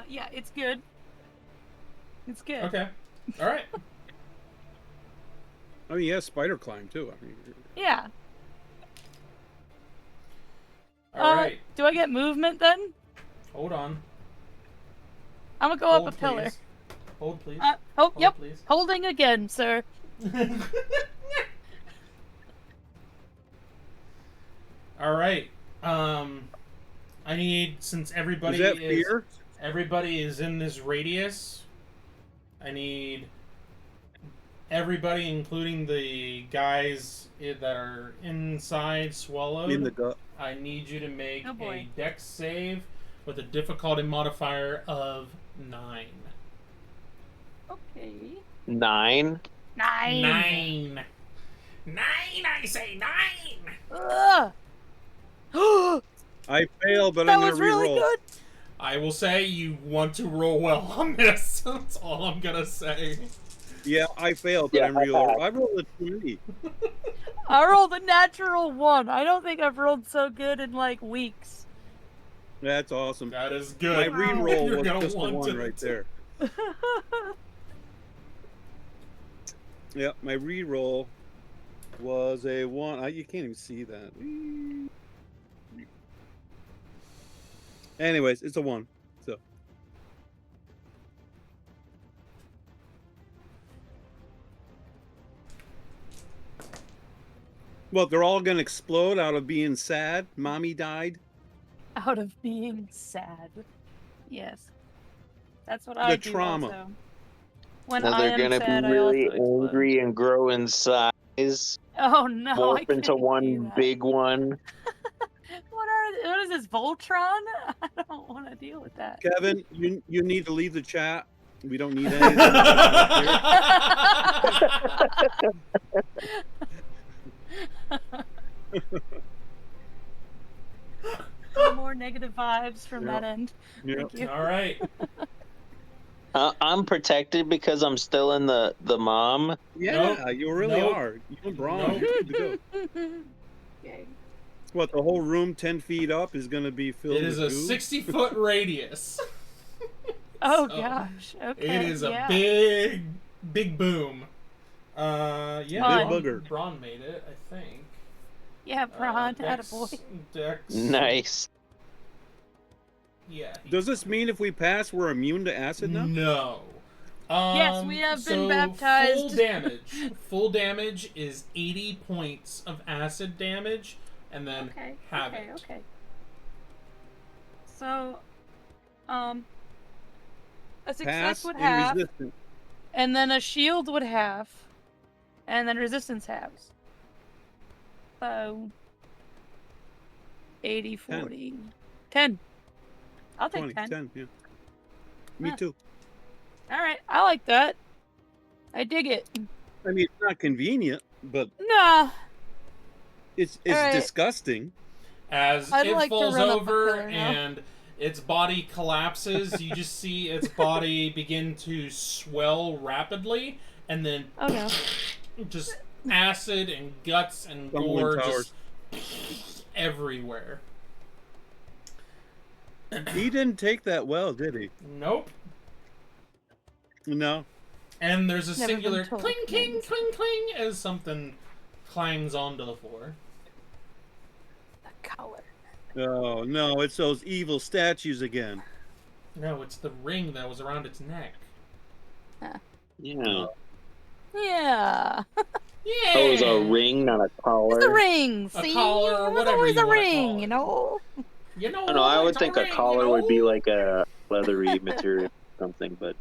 Yeah, it's good. It's good. Okay. All right. I mean, yeah, spider climb too. I mean, Yeah. All right. Do I get movement then? Hold on. I'm gonna go Hold, up a pillar. please. Hold, please. Oh, Hold, yep. please. Holding again, sir. All right. I need, since everybody is that fear? everybody is in this radius, I need everybody, including the guys that are inside swallowed. In the gut. I need you to make Oh, boy. a dex save with a difficulty modifier of 9. Okay. 9. 9. 9, I say 9. Ugh. I fail, but That I'm gonna was really reroll. good. I will say you want to roll well on this. That's all I'm gonna say. Yeah, I failed, but Yeah, I'm reroll. I rolled a 20. I rolled a natural 1. I don't think I've rolled so good in like weeks. That's awesome. That is My good. reroll You're was gonna just a want 1 to- right there. Yeah, my reroll was a 1. You can't even see that. Anyways, it's a 1. So well, they're all gonna explode out of being sad. Mommy died. Out of being sad. Yes. That's what I do trauma. also. When Now I they're am gonna sad, be I really also explode. angry and grow in size, Oh no, I morph can't into do one that. big one. What is this, Voltron? I don't want to deal with that. Kevin, you need to leave the chat. We don't need any of that. No more negative vibes from Yeah. that end. Yeah. Thank you. All right. I'm protected because I'm still in the mom. Yeah, Nope. you really Nope. are. You and Braun, Nope. you're good to go. Okay. What, the whole room 10 feet up is going to be filled It is a with goo? 60-foot radius. Oh So, gosh. Okay. It is a yeah. big boom. Yeah, Fun. Big booger. Braun made it, I think. Yeah, Braun, Dex- attaboy. Dex. Nice. Yeah. Does this mean if we pass, we're immune to acid now? No. Yes, we have been so baptized. Full damage is 80 points of acid damage, and then Okay. have okay. it. Okay. So, a success Pass would and have, resistant. and then a shield would have, and then resistance halves. So, 80, 40. 10. I'll take 20, 10. 10, yeah. Me Huh. too. Alright, I like that. I dig it. I mean, it's not convenient, but Nah. it's Alright. disgusting. As I'd it like to falls run up a over pillar now. and its body collapses, you just see its body begin to swell rapidly, and then Oh no. just acid and guts and Tumbling gore towers. just everywhere. He didn't take that well, did he? Nope. No. And there's a Never been singular told. cling, cling, cling, cling as something climbs onto the floor. The color. Oh, no, it's those evil statues again. No, it's the ring that was around its neck. Yeah. Yeah. Yeah. Oh, it was a ring, not a collar. It's a ring. A See? collar or It was whatever always you a wanna ring, call you it. know? You know, I don't know. I would it's think a ring, collar you would be know? like a leathery material or something, but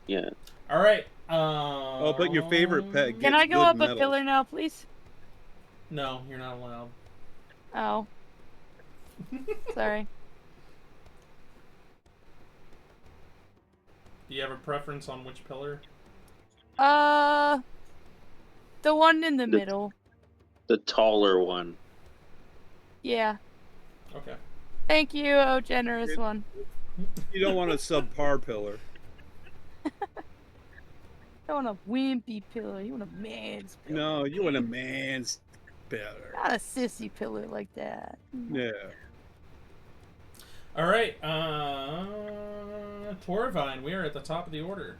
yeah. All right. Oh, but your favorite pet Can gets I go good up a medals. pillar now, please? No, you're not allowed. Oh. Sorry. Do you have a preference on which pillar? The one in the The- middle. The taller one. Yeah. Okay. Thank you, oh generous one. You don't want a subpar pillar. I don't want a wimpy pillar. You want a man's pillar. No, you want a man's pillar. Not a sissy pillar like that. Yeah. All right. Torvine, we are at the top of the order.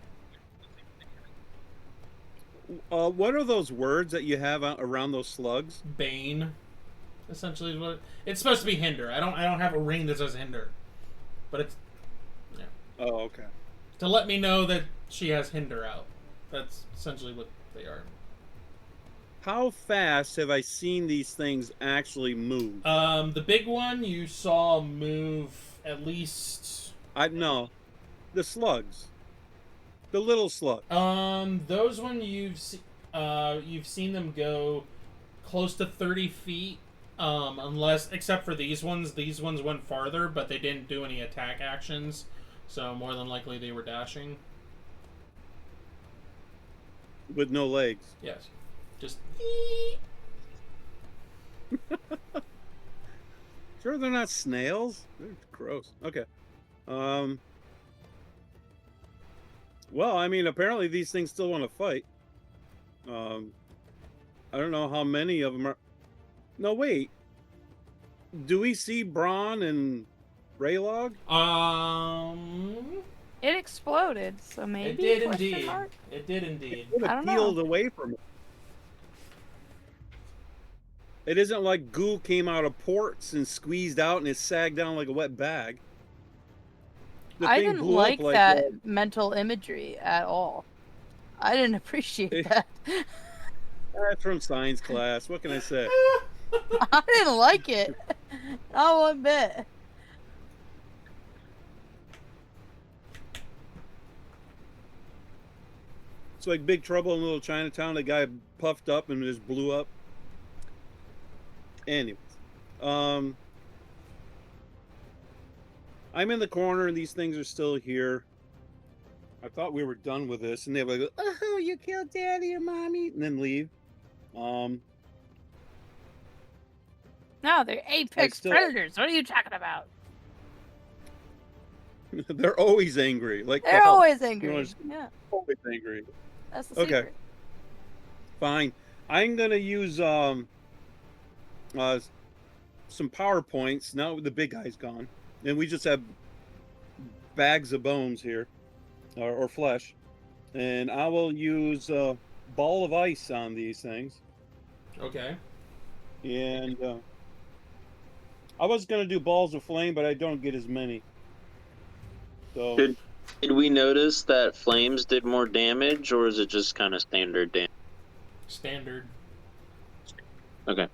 What are those words that you have around those slugs? Bane, essentially, is what it's supposed to be. Hinder. I don't have a ring that says hinder, but it's Oh, okay. to let me know that she has hinder out. That's essentially what they are. How fast have I seen these things actually move? The big one you saw move at least. No, the slugs, the little slug. Those one you've seen them go close to 30 feet. Except for these ones went farther, but they didn't do any attack actions, so more than likely they were dashing. With no legs. Yes, just. Sure, they're not snails. They're gross. Okay. Well, I mean, apparently these things still want to fight. I don't know how many of them are. No, wait. Do we see Braun and Raylog? It exploded, so maybe. It did question indeed. mark? It did indeed. Would I have don't know. peeled away from it. It isn't like goo came out of ports and squeezed out and it sagged down like a wet bag. The I thing didn't blew like up that mental imagery at all. I didn't appreciate that. That's from science class. What can I say? I didn't like it. Not one bit. It's like Big Trouble in Little Chinatown. The guy puffed up and just blew up. Anyways, I'm in the corner and these things are still here. I thought we were done with this, and they were like, "Oh, you killed Daddy and Mommy," and then leave. No, they're apex still- predators. What are you talking about? They're always angry. Like They're hell. always angry. just- Yeah, Always angry. that's the Okay. secret. Fine. I'm gonna use some PowerPoints. Now the big guy's gone, and we just have bags of bones here, or flesh, and I will use a ball of ice on these things. Okay. And I was gonna do balls of flame, but I don't get as many. So Did we notice that flames did more damage, or is it just kind of standard damage? Standard. Okay.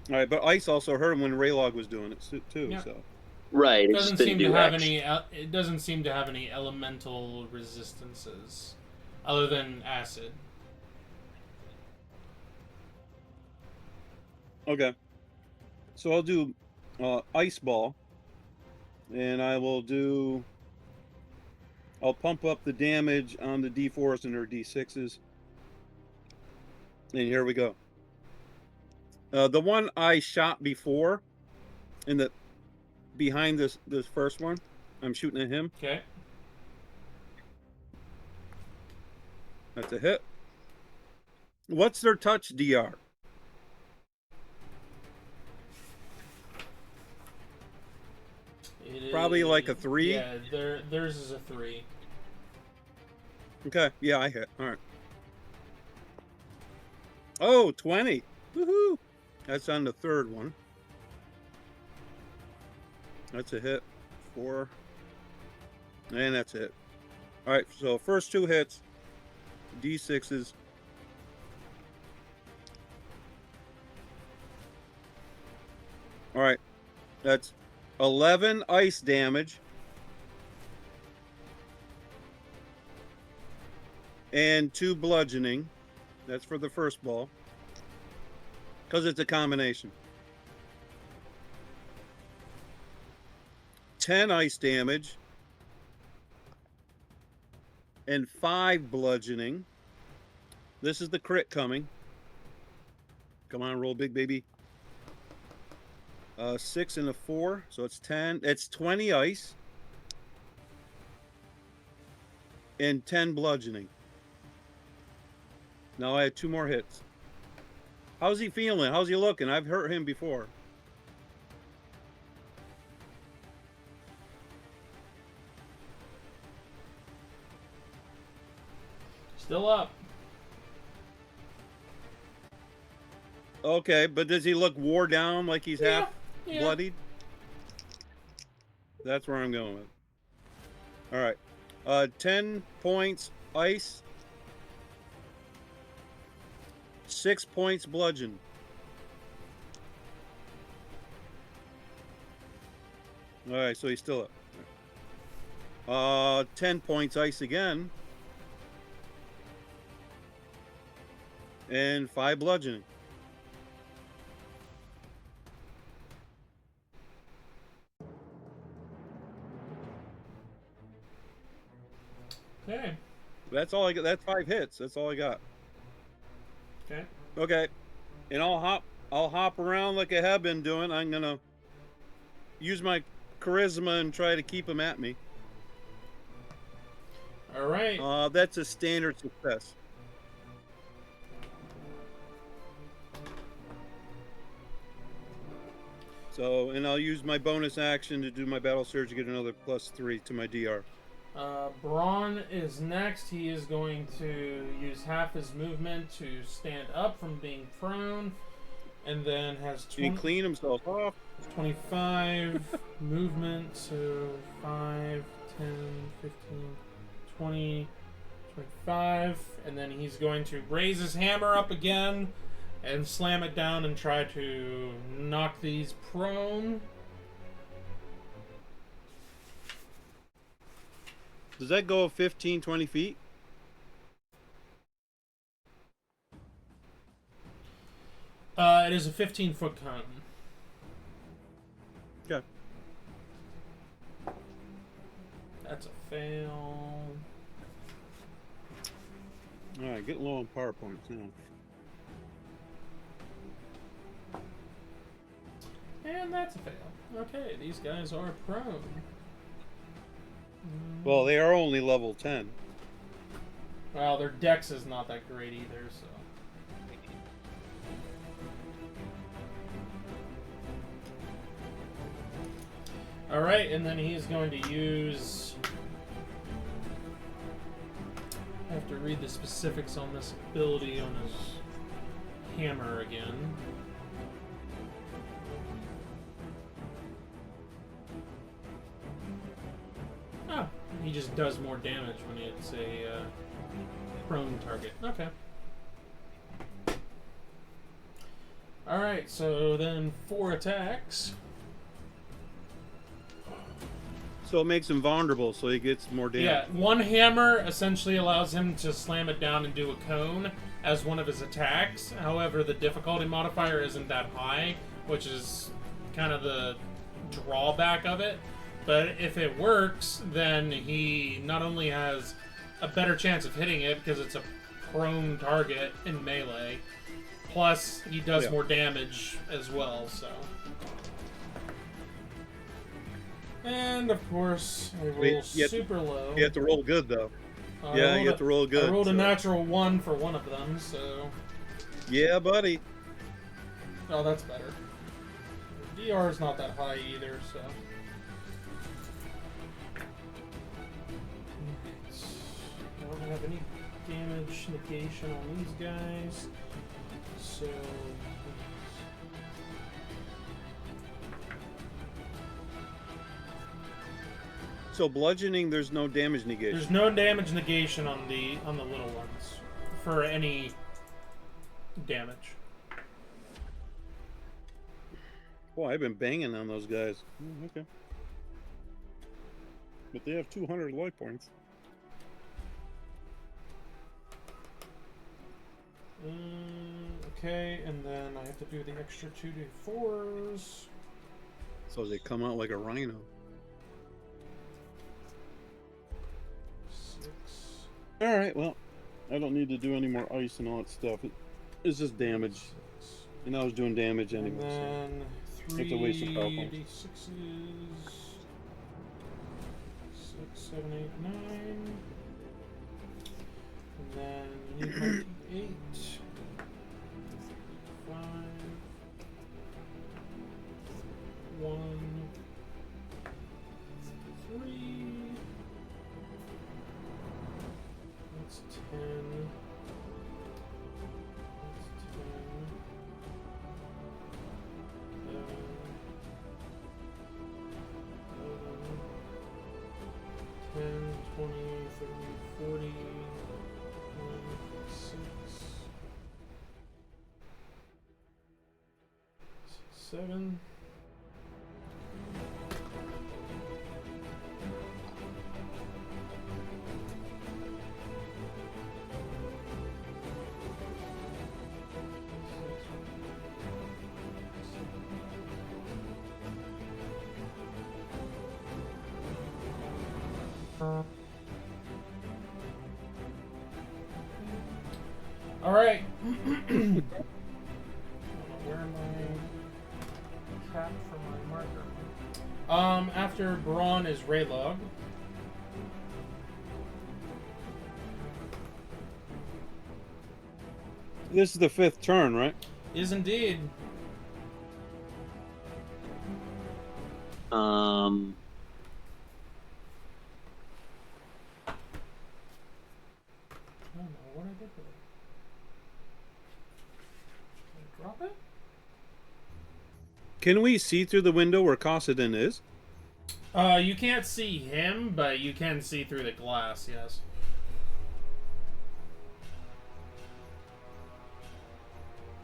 all right, but ice also hurt him when Raylog was doing it too. Yeah. So Right. It Doesn't just seem didn't to do have action. any. It doesn't seem to have any elemental resistances, other than acid. okay, so I'll do ice ball, and I'll pump up the damage on the D4s and their D6s. And here we go. The one I shot before, behind this first one, I'm shooting at him. Okay. That's a hit. What's their touch DR? Probably like a 3? Yeah, theirs is a 3. Okay, yeah, I hit. All right. Oh, 20. Woohoo! That's on the third one. That's a hit. 4. And that's it. All right, so first 2 hits. D6s. All right. That's 11 ice damage. and 2 bludgeoning. That's for the first ball. Because it's a combination. 10 ice damage. And 5 bludgeoning. This is the crit coming. Come on, roll big, baby. 6 and a 4, so it's 10. It's 20 ice. And 10 bludgeoning. Now I had 2 more hits. How's he feeling? How's he looking? I've hurt him before. Still up. Okay, but does he look wore down like he's half bloodied? That's where I'm going with. All right. 10 points ice. 6 points bludgeon. All right, so he's still up. 10 points ice again. And 5 bludgeoning. Okay. That's all I got. That's 5 hits. That's all I got. Okay. Okay. And I'll hop around like I have been doing. I'm gonna use my charisma and try to keep him at me. All right. That's a standard success. So, and I'll use my bonus action to do my battle surge to get another +3 to my DR. Braun is next. He is going to use half his movement to stand up from being prone, and then has He can clean himself off. 25 movement, so 5, 10, 15, 20, 25, and then he's going to raise his hammer up again and slam it down and try to knock these prone. Does that go 15, 20 feet? It is a 15-foot cone. Okay. That's a fail. Alright, getting low on power points now. And that's a fail. Okay, these guys are prone. Well, they are only level 10. Well, their dex is not that great either, so. Alright, and then he's going to use... I have to read the specifics on this ability on his hammer again. Oh, he just does more damage when it's a prone target. Okay. Alright, so then 4 attacks. So it makes him vulnerable, so he gets more damage. Yeah, one hammer essentially allows him to slam it down and do a cone as one of his attacks. However, the difficulty modifier isn't that high, which is kind of the drawback of it. But if it works, then he not only has a better chance of hitting it because it's a prone target in melee, plus he does more damage as well, so. And of course, I roll super low. You have to roll good, though. Yeah, you have to roll good. I rolled a natural 1 for one of them, so. Yeah, buddy. Oh, that's better. DR is not that high either, so. I don't have any damage negation on these guys, so. So bludgeoning, there's no damage negation. There's no damage negation on the little ones for any damage. Boy, I've been banging on those guys. Okay. But they have 200 life points. Okay, and then I have to do the extra 2d4s. So they come out like a rhino. 6. All right, well, I don't need to do any more ice and all that stuff. It's just damage. 6. And I was doing damage And anyway. then I have to waste some power 3 points. d6s. 6, 7, 8, 9. And then you need my d8. 5. 1. 3. That's 10. That's 10. 10, 20, 30, 40, 1, 6, 7. All right. Where am I? Cap for my marker. After Braun is Raylog. This is the 5th turn, right? Is indeed. I don't know what I did with it. Did I drop it? Can we see through the window where Cosadin is? You can't see him, but you can see through the glass, yes.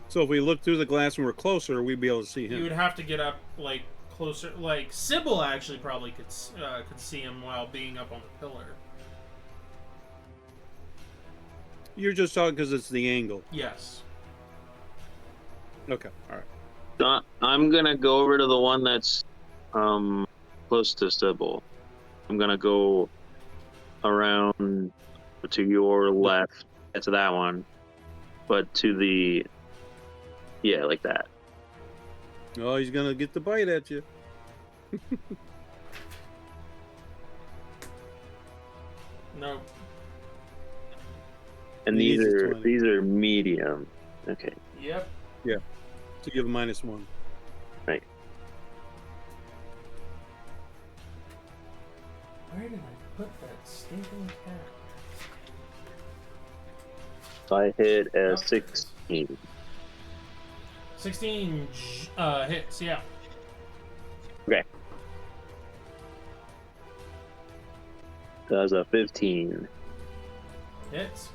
So if we look through the glass and we're closer, we'd be able to see You him. would have to get up, like, closer. Like, Sybil actually probably could see him while being up on the pillar. You're just talking because it's the angle. Yes. Okay, all right. I'm gonna go over to the one that's close to Sybil. I'm gonna go around to your left. It's that one, but to the like that. Oh, he's gonna get the bite at you. Nope. And He needs his 20. these are medium. Okay. Yep. To give a -1. Right. Where did I put that stinking cat? So I hit a Oh, there it is. 16. 16 hits, yeah. Okay. That was a 15. Hits.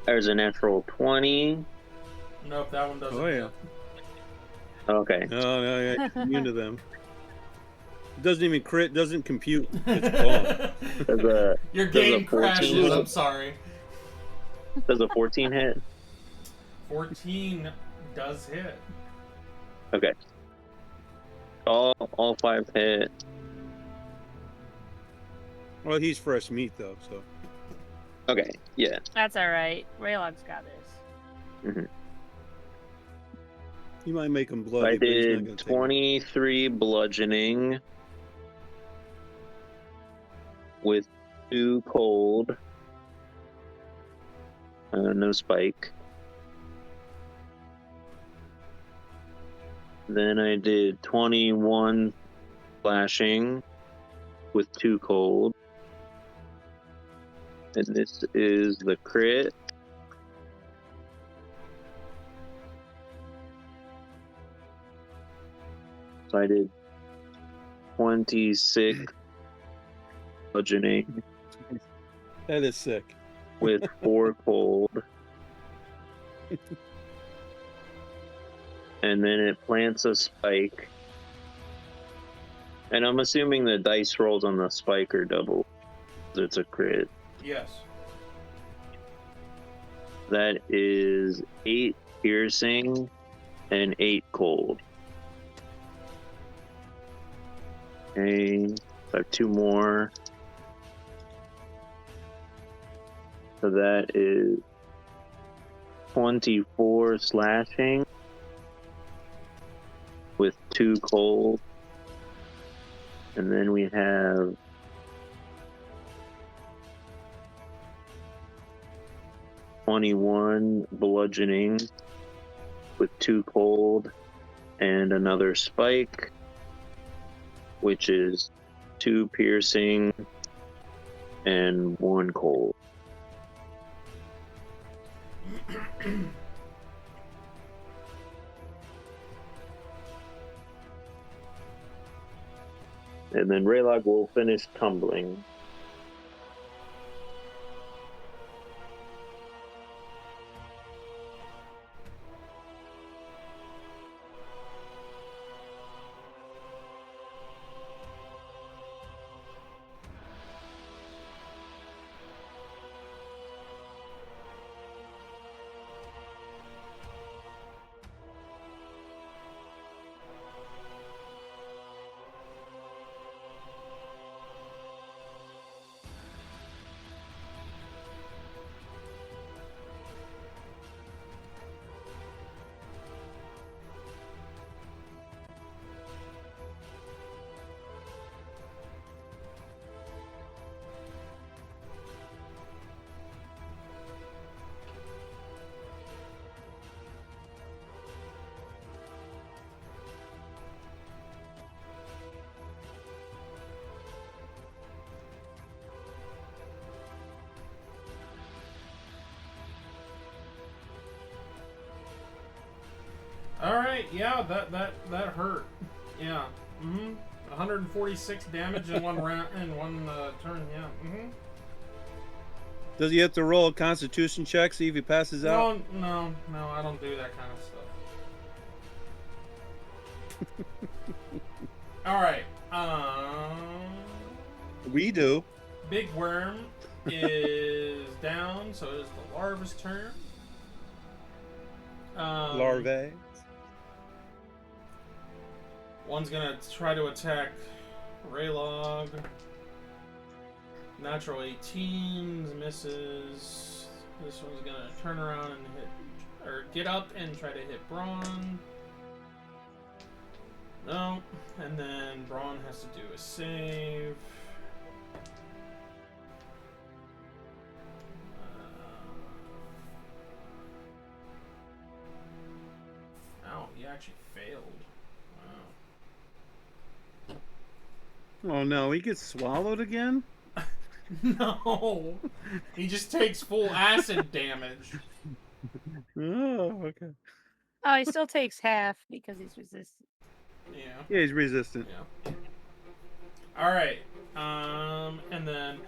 There's a natural 20. Nope, that one doesn't Oh, yeah. hit. Okay. No, yeah, immune to them. Doesn't even crit, doesn't compute. It's gone. Your does game a 14 crashes, hit? I'm sorry. Does a 14 hit? 14 does hit. Okay. All 5 hit. Well, he's fresh meat though, so Okay. Yeah. That's alright. Raylog's got this. he might make him I bloody. But he's not did gonna take 23 bludgeoning with 2 cold. No spike. Then I did 21 slashing with 2 cold. And this is the crit. So I did 26 bludgeoning That is sick. with 4 cold. And then it plants a spike. And I'm assuming the dice rolls on the spike are double. It's a crit. Yes. That is 8 piercing and 8 cold. Okay, so I have 2 more. So that is 24 slashing with 2 cold. And then we have 21 bludgeoning with 2 cold and another spike, which is 2 piercing and 1 cold. And then Raylog will finish tumbling. All right, yeah, that hurt. Yeah. 146 damage in one round, in one turn. Yeah. Does he have to roll a Constitution check, see if he passes out? No, I don't do that kind of stuff. All right. We do. Big Worm is down, so it is the larva's turn. Larvae. One's gonna try to attack Raylog. Natural 18 misses. This one's gonna turn around and hit, or get up and try to hit Braun. No, and then Braun has to do a save. Ow, he actually failed. Oh no, he gets swallowed again? No, he just takes full acid damage. Oh, okay. Oh, he still takes half because he's resistant. Yeah, he's resistant. Yeah. All right. And then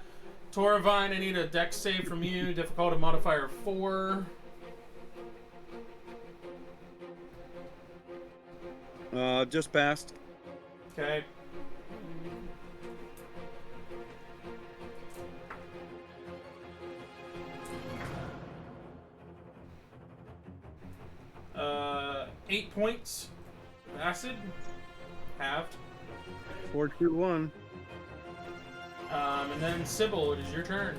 Toravine, I need a dex save from you. Difficulty modifier 4. Just passed. Okay. Uh, 8 points. Acid. Halved. 4, 2, 1. And then Sybil, it is your turn.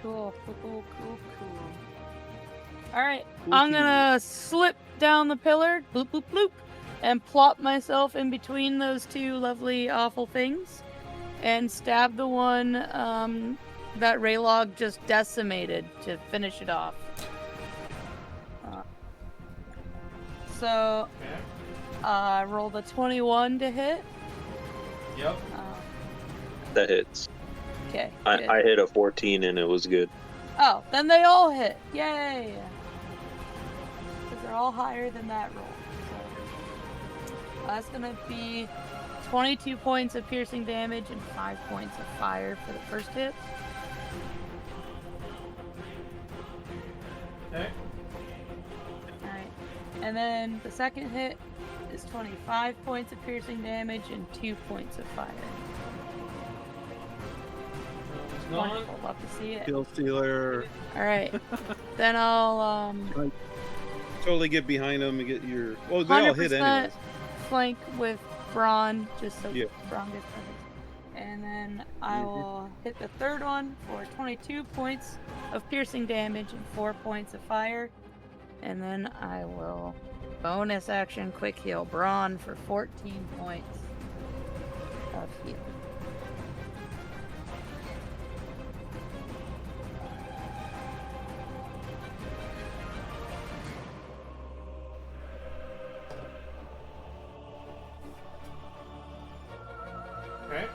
Cool. Alright, I'm gonna slip down the pillar, bloop, bloop, bloop, and plop myself in between those two lovely, awful things, and stab the one that Raylog just decimated to finish it off. So, roll the 21 to hit. Yep. That hits. Okay. I hit a 14 and it was good. Oh, then they all hit. Yay! Because they're all higher than that roll. So that's gonna be 22 points of piercing damage and 5 points of fire for the first hit. Okay. Alright. And then the second hit is 25 points of piercing damage and 2 points of fire. Sounds gone. Wonderful. Love to see it. Kill Stealer. All right. Then I'll Totally get behind them and get your. Well, they all hit 100% anyways. flank with Braun, just so Yeah. Braun gets covered. And then I will hit the third one for 22 points of piercing damage and 4 points of fire. And then I will bonus action quick heal Braun for 14 points of heal. Okay.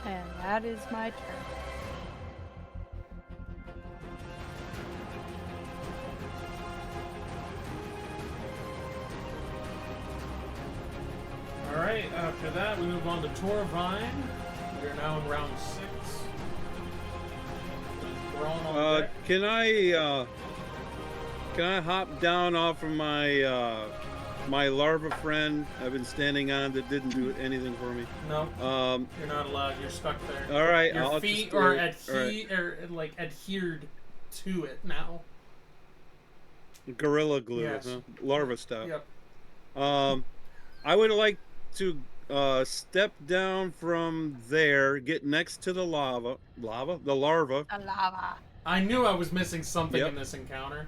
And that is my turn. Alright, after that, we move on to Torvine. We are now in round 6. Braun on deck. Can I hop down off of my my larva friend I've been standing on that didn't do anything for me? No, Um, you're not allowed. You're stuck there. all right, Your I'll feet just are right. adhered to it now. Gorilla glue, Yes. huh? Larva stuff. Yep. I would like to step down from there, get next to the the larva. A lava. I knew I was missing something Yep. in this encounter.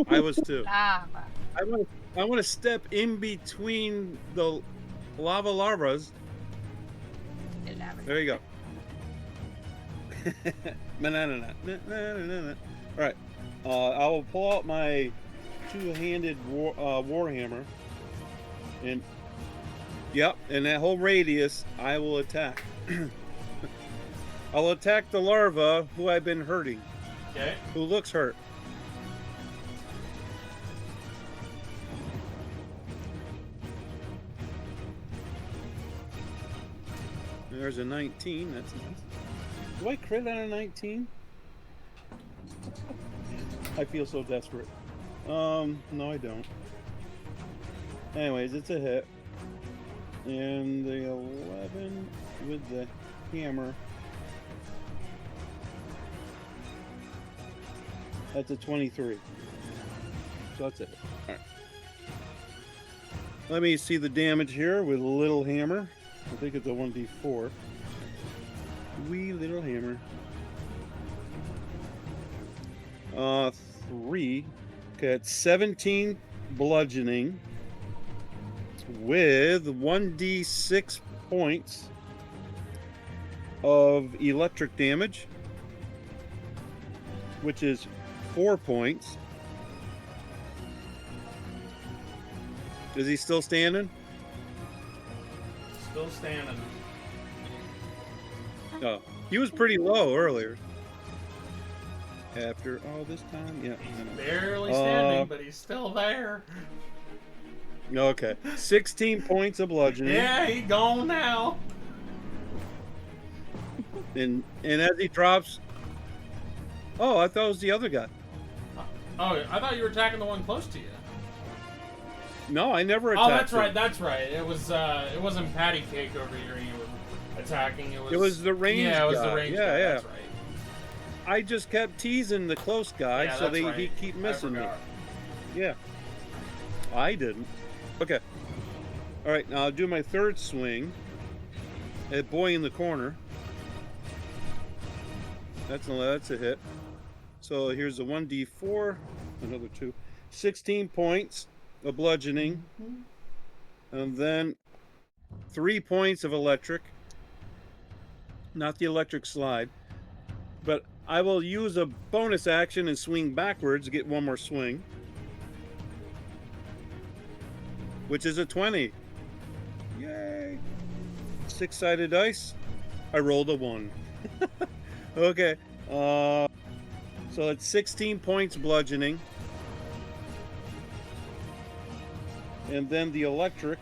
I was too. Lava. I want to step in between the lava larvas. There you go. All right. I will pull out my two-handed warhammer, and yep, in that whole radius, I will attack. I'll attack the larva who I've been hurting, Okay. who looks hurt. There's a 19. That's nice. Do I crit on a 19? I feel so desperate. No, I don't. Anyways, it's a hit. And the 11 with the hammer. That's a 23. So that's it. Alright. Let me see the damage here with a little hammer. I think it's a 1d4. Wee little hammer. 3. Okay, it's 17 bludgeoning with 1d6 points of electric damage, which is 4 points. Is he still standing? Still standing. Oh, he was pretty low earlier. After all this time, yeah. Barely standing, but he's still there. Okay, 16 points of bludgeoning. Yeah, he gone now. And as he drops, oh, I thought it was the other guy. Oh, I thought you were attacking the one close to you. No, I never attacked. Oh, that's him. right. That's right. It wasn't Patty Cake over here. You were attacking. It was the range Yeah, it was guy. the range Yeah, guy. yeah. That's right. I just kept teasing the close guy, Yeah, so that's he right. keep I missing me. forgot. Yeah, I didn't. Okay. All right, now I'll do my third swing at boy in the corner. That's a hit. So here's a 1d4, another 2, 16 points of bludgeoning, and then 3 points of electric. Not the electric slide, but I will use a bonus action and swing backwards to get one more swing, which is a 20. Yay! 6-sided dice. I rolled a 1. Okay. So it's 16 points bludgeoning. And then the electric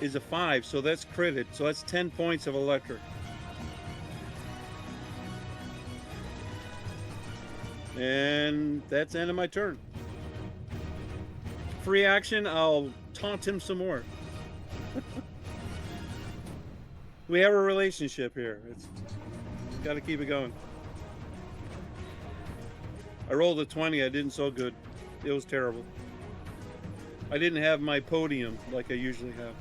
is a 5, so that's critted. So that's 10 points of electric. And that's the end of my turn. Free action, I'll taunt him some more. We have a relationship here. It's got to keep it going. I rolled a 20. I didn't so good. It was terrible. I didn't have my podium like I usually have.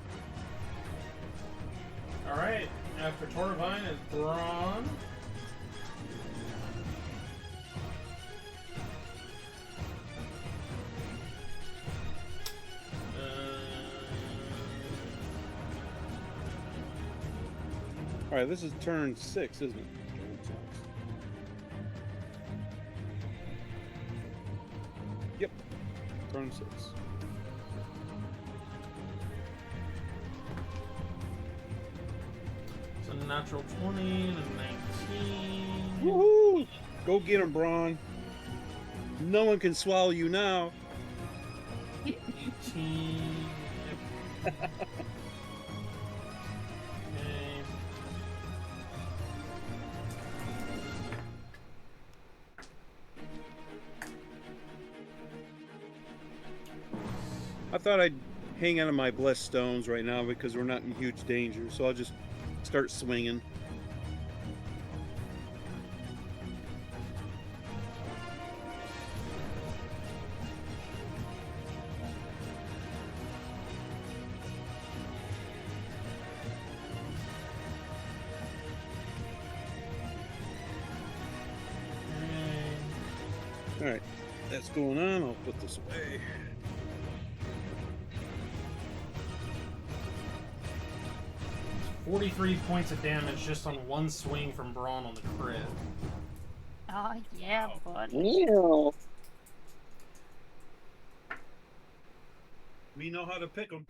All right. After Torvine is Braun. All right, this is turn 6, isn't it? Yep, turn 6. So natural 20 and 19. Woohoo! Go get him, Braun. No one can swallow you now. 18. Okay. I thought I'd hang on to my blessed stones right now because we're not in huge danger, so I'll just start swinging. All right, that's going on. I'll put this away. $43 points of damage just on one swing from Braun on the crit. Oh, yeah, bud. Yeah. We know how to pick them.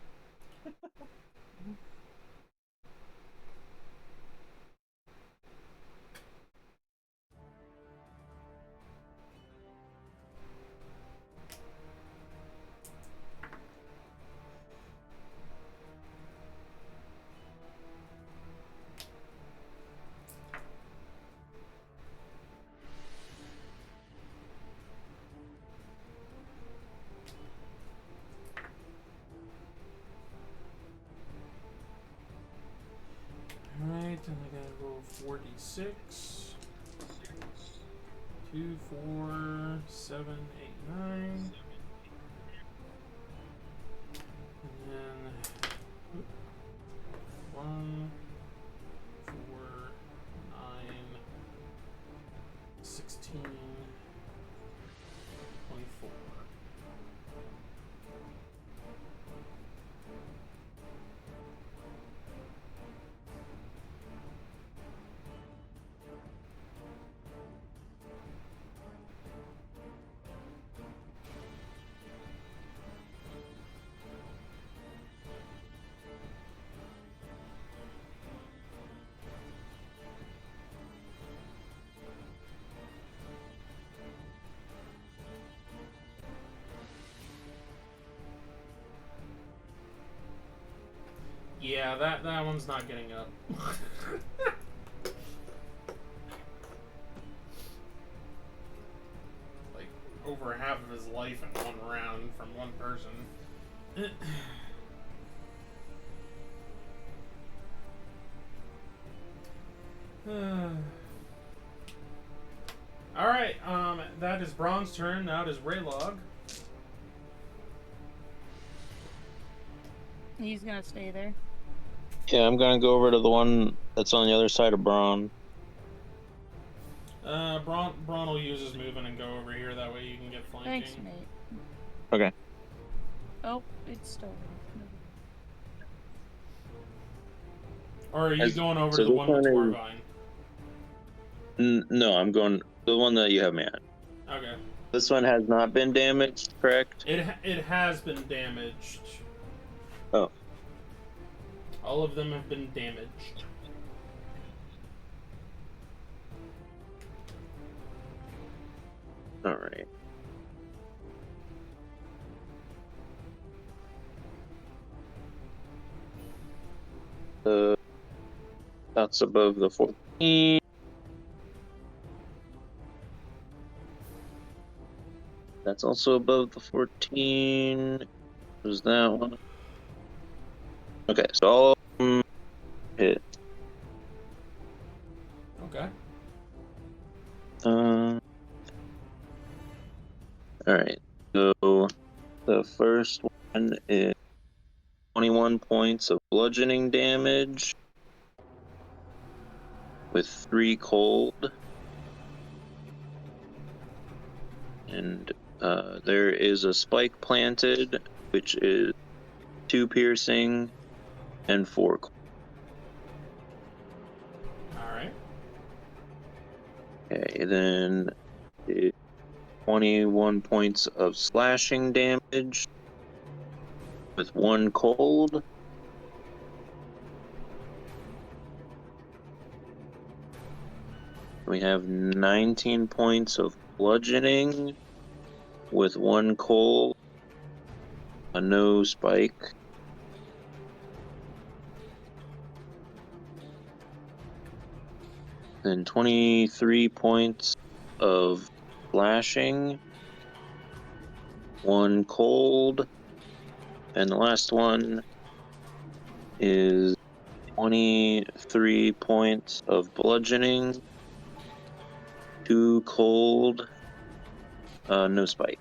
Alright, and I gotta roll 46. 2, 4, 7, 8, 9. And then 1, 4, 9, 16, 24. Yeah, that one's not getting up. Like, over half of his life in one round from one person. Alright, that is Braun's turn. Now it is Raylog. He's gonna stay there. Yeah, I'm gonna go over to the one that's on the other side of Braun. Braun will use his movement and go over here. That way you can get flanking. Thanks, mate. Okay. Oh, it's stolen. Or are you going over to so the one with this one Torvine? No, I'm going the one that you have me at. Okay. This one has not been damaged, correct? It has been damaged. Oh. All of them have been damaged. All right. That's above the 14. That's also above the 14. There's that one. Okay, so all of them hit. first one is 21 points of bludgeoning damage with 3 cold. And there is a spike planted, which is 2 piercing and 4 cold. Alright. Okay, then 21 points of slashing damage with 1 cold. We have 19 points of bludgeoning with 1 cold, a no spike. Then 23 points of slashing, 1 cold, and the last one is 23 points of bludgeoning, 2 cold, no spike.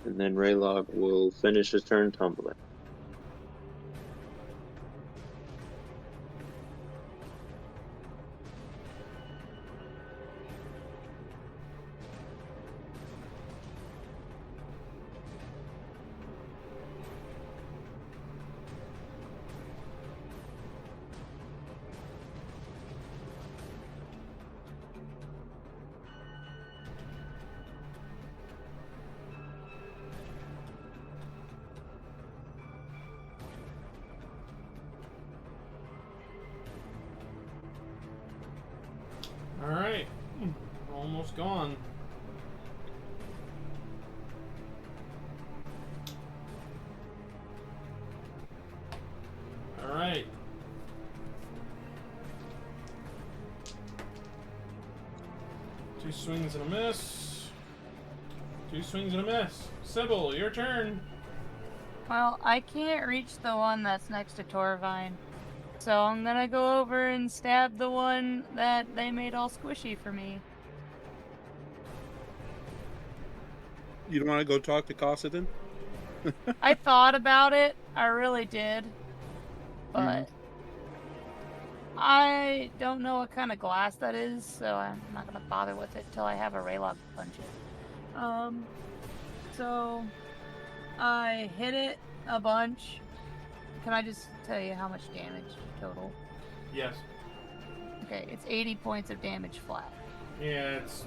And then Raylog will finish his turn tumbling. Alright. Almost gone. Alright. Two swings and a miss. Two swings and a miss. Sybil, your turn. Well, I can't reach the one that's next to Torvine. So I'm gonna go over and stab the one that they made all squishy for me. You don't want to go talk to Cosadin? I thought about it. I really did. But I don't know what kind of glass that is, so I'm not gonna bother with it till I have a Raylog punch it. So I hit it a bunch. Can I just tell you how much damage total? Yes. Okay, it's 80 points of damage flat. Yeah, it's...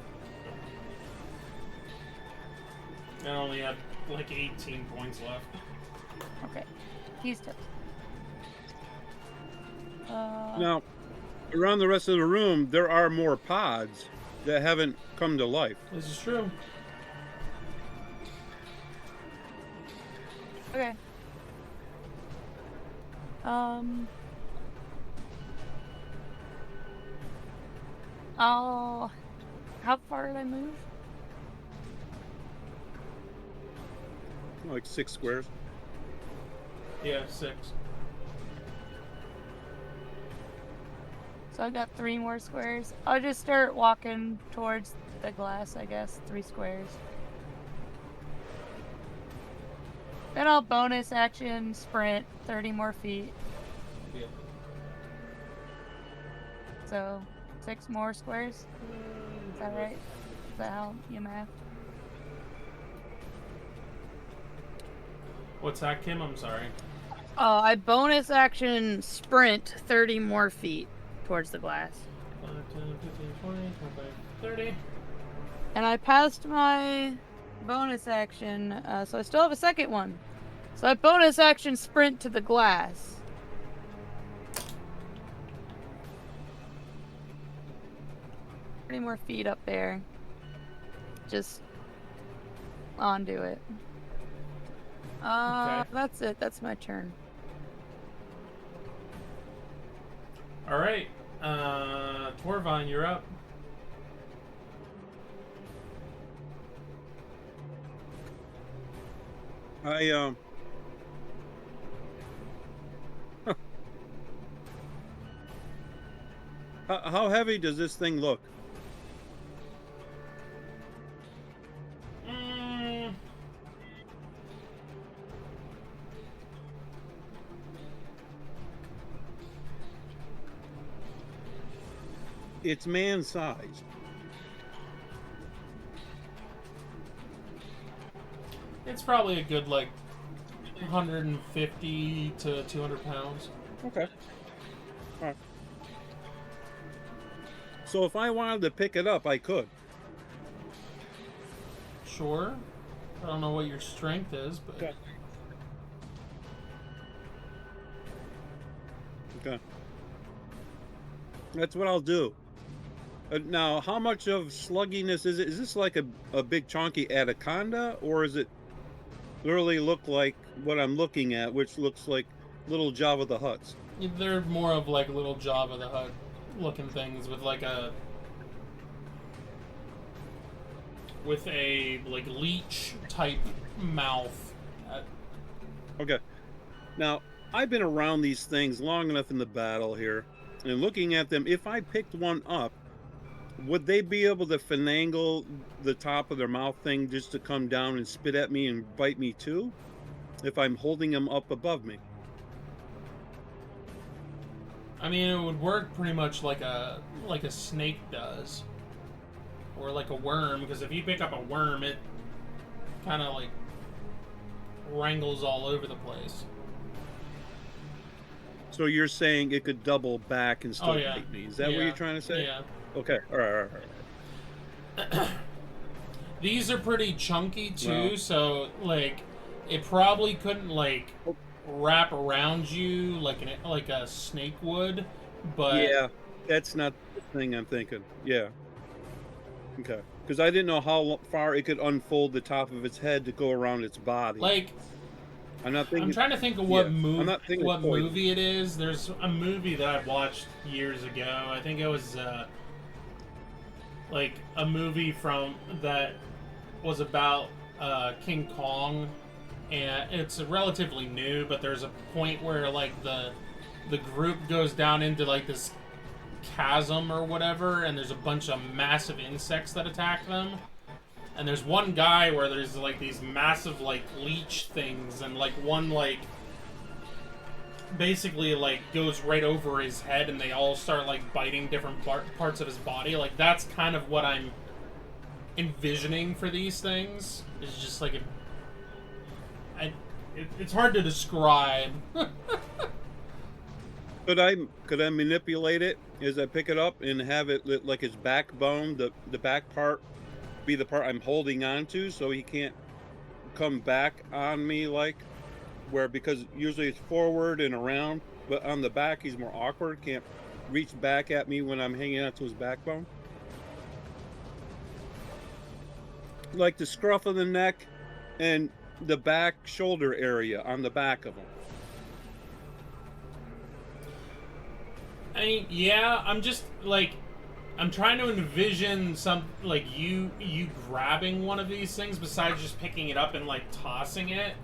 I only have like 18 points left. Okay, he's toast. Now, around the rest of the room, there are more pods that haven't come to life. This is true. Okay. How far did I move? Like 6 squares. Yeah, 6. So I got 3 more squares. I'll just start walking towards the glass, I guess. 3 squares. Then I'll bonus action sprint 30 more feet. Yeah. So 6 more squares. Is that right? Is that how you math? What's that, Kim? I'm sorry. I bonus action sprint 30 more feet towards the glass. 5, 10, 15, 20, 25, 30. And I passed my bonus action, so I still have a second one. So I bonus action sprint to the glass. Pretty more feet up there. Just onto it. Okay. That's it. That's my turn. Alright. Torvine, you're up. How heavy does this thing look? Mm, It's man-sized. it's probably a good like 150 to 200 pounds. Okay. All right. So if I wanted to pick it up, I could. Sure. I don't know what your strength is, but Okay. Okay. That's what I'll do. Now, how much of slugginess is it? Is this like a big chunky anaconda, or is it literally look like what I'm looking at, which looks like little Jabba the Hutts? they're more of like little Jabba the Hutt looking things with a like leech type mouth. Okay. Now, I've been around these things long enough in the battle here, and looking at them, if I picked one up, would they be able to finagle the top of their mouth thing just to come down and spit at me and bite me too? If I'm holding them up above me? I mean, it would work pretty much like a snake does, or like a worm. Because if you pick up a worm, it kind of like wrangles all over the place. So you're saying it could double back and still Oh, yeah. bite me? Is that what Yeah. you're trying to say? Yeah. Okay. All right. All right. These are pretty chunky too, Well. so like it probably couldn't like wrap around you like a snake would, but Yeah, that's not the thing I'm thinking. Yeah. Okay. Because I didn't know how far it could unfold the top of its head to go around its body. like I'm not thinking. I'm trying to think of what I'm not thinking what poison. movie it is. There's a movie that I watched years ago. I think it was like a movie from that was about King Kong, and it's relatively new. But there's a point where like the group goes down into like this chasm or whatever, and there's a bunch of massive insects that attack them. And there's one guy where there's like these massive like leech things, and like one like basically like goes right over his head, and they all start like biting different parts of his body. Like that's kind of what I'm envisioning for these things. It's just like it's hard to describe. Could I manipulate it as I pick it up and have it like his backbone, the back part, be the part I'm holding on to, so he can't come back on me like where, because usually it's forward and around, but on the back he's more awkward, can't reach back at me when I'm hanging out to his backbone. Like the scruff of the neck and the back shoulder area on the back of him. I mean, yeah, I'm just like I'm trying to envision some like you grabbing one of these things besides just picking it up and like tossing it.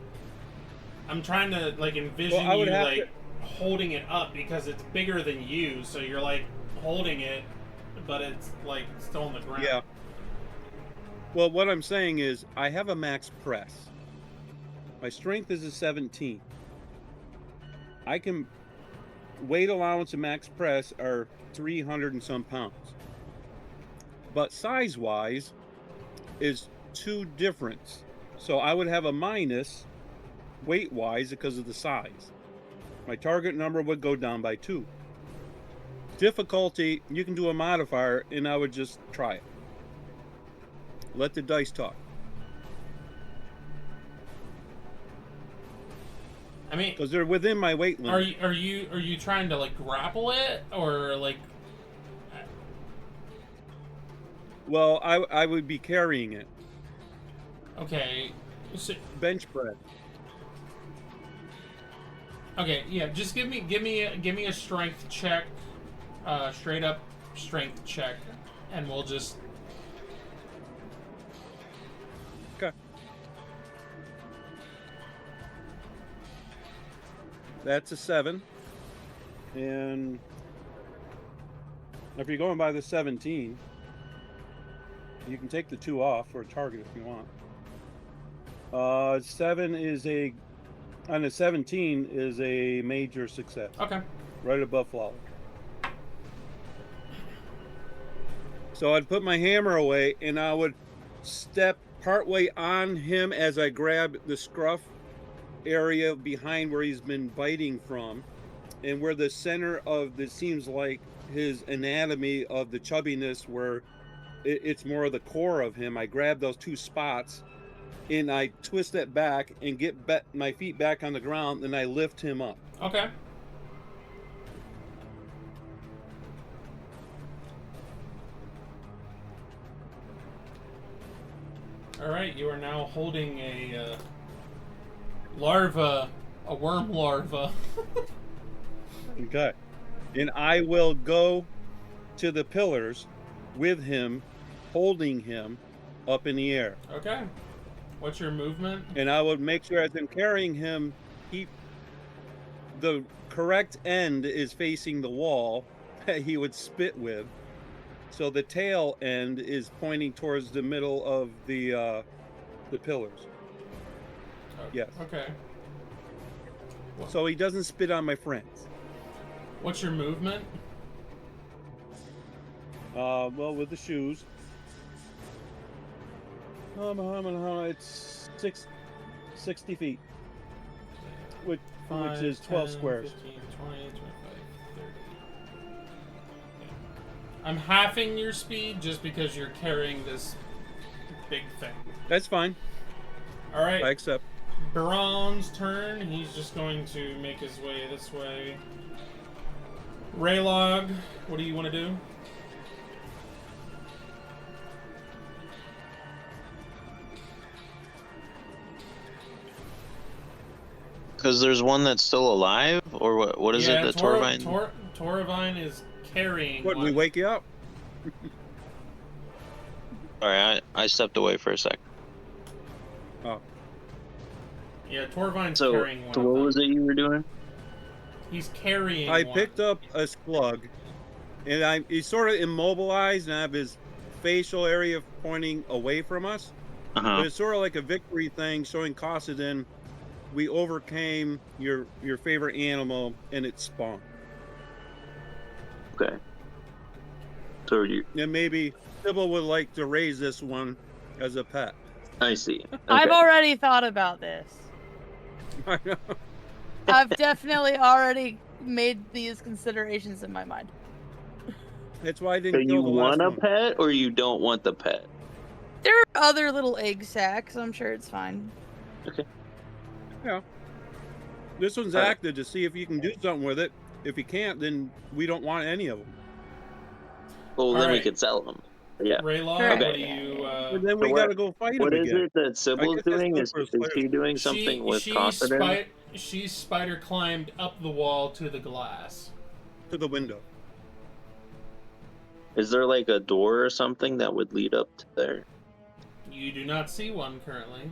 I'm trying to like envision Well, I would you have like to- holding it up because it's bigger than you, so you're like holding it, but it's like still on the ground. Yeah. Well, what I'm saying is I have a max press. My strength is a 17. I can weight allowance and max press are 300 and some pounds. But size-wise is 2 difference. So I would have a minus weight-wise because of the size. My target number would go down by 2. Difficulty, you can do a modifier, and I would just try it. Let the dice talk. I mean, Because they're within my weight limit. are you trying to like grapple it or like? Well, I would be carrying it. Okay, so, Bench press. okay, yeah. Just give me a strength check, straight up strength check, and we'll just. Okay. That's a 7. And If you're going by the 17, you can take the 2 off for a target if you want. 7 is on the 17 is a major success. Okay. Right above flawless. So I'd put my hammer away and I would step partway on him as I grab the scruff area behind where he's been biting from, and where the center of this seems like his anatomy of the chubbiness, where it's more of the core of him. I grab those 2 spots and I twist it back and get my feet back on the ground, and I lift him up. Okay. All right, you are now holding a larva, a worm larva. Okay. And I will go to the pillars with him, holding him up in the air. Okay. What's your movement? And I would make sure as I'm carrying him, the correct end is facing the wall that he would spit with. So the tail end is pointing towards the middle of the pillars. Yes. Okay. So he doesn't spit on my friends. What's your movement? Well, with the shoes. It's 60 feet. Which is 12 squares. 15, 20, 25, 30. Okay. I'm halving your speed just because you're carrying this big thing. That's fine. All right. I accept. Baron's turn. He's just going to make his way this way. Raylog, what do you want to do? Because there's one that's still alive, or what? What is it? The Torvine? Torvine is carrying. What? We wake you up? Sorry, I stepped away for a sec. Oh. Yeah, Torvine's So, carrying one. so what was it you were doing? He's carrying. I one. picked up a slug, and he's sort of immobilized, and I have his facial area pointing away from us. Uh-huh. But it's sort of like a victory thing, showing Cosadin, we overcame your favorite animal, and it spawned. Okay. So you. And maybe Sybil would like to raise this one as a pet. I see. Okay. I've already thought about this. I know. I've definitely already made these considerations in my mind. That's why I So didn't you kill the last want a one. pet, or you don't want the pet? There are other little egg sacs. I'm sure it's fine. Okay. Yeah. This one's Alright. active to see if you can do something with it. If you can't, then we don't want any of them. Well, then we Alright. could sell them. Yeah. Raylog, Okay. what do you? And then we so gotta go fight What them is again. it that Sybil's guess that's doing? good Is for a she player. doing something with Cosadin? She spider climbed up the wall to the glass. To the window. Is there like a door or something that would lead up to there? You do not see one currently.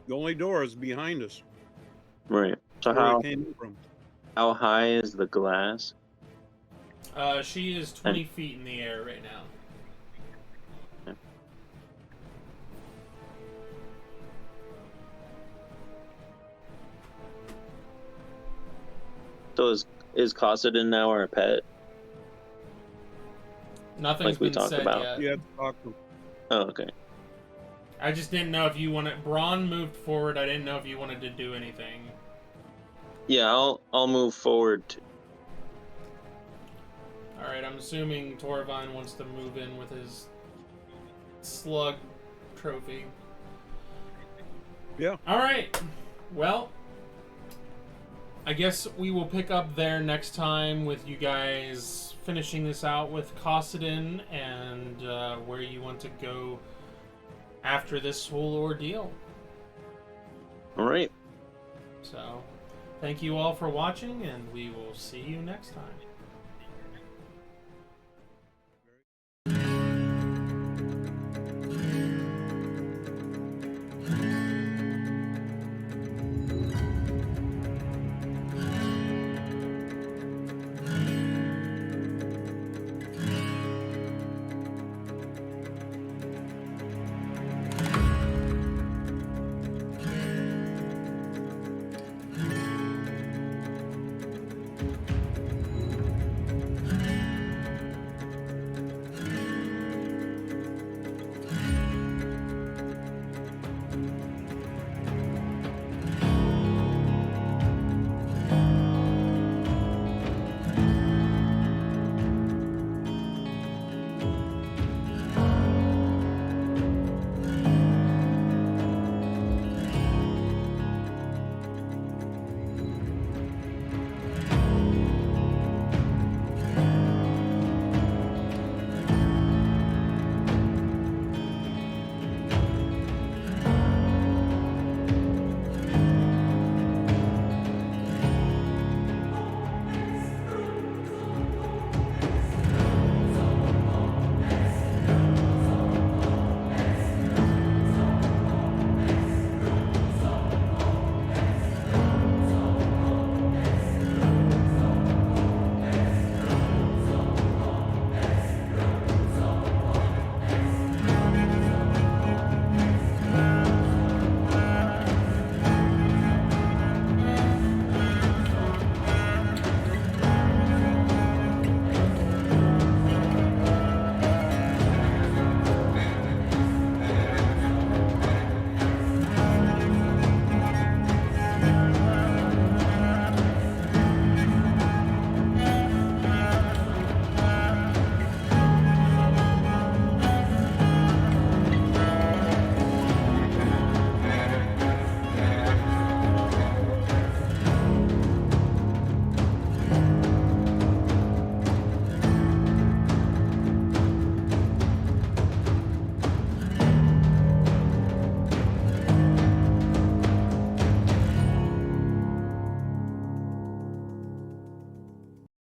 The only door is behind us. Right. So Where how we came from. high is the glass? She is 20 feet in the air right now. So is Cosadin now our pet? Nothing's Like we been talked said about. yet. You have to talk to them. Oh, okay. I just didn't know if you wanted. Braun moved forward. I didn't know if you wanted to do anything. Yeah, I'll move forward. All right, I'm assuming Torvine wants to move in with his slug trophy. Yeah. All right. Well, I guess we will pick up there next time with you guys finishing this out with Cosadin and where you want to go after this whole ordeal. All right. So, thank you all for watching, and we will see you next time.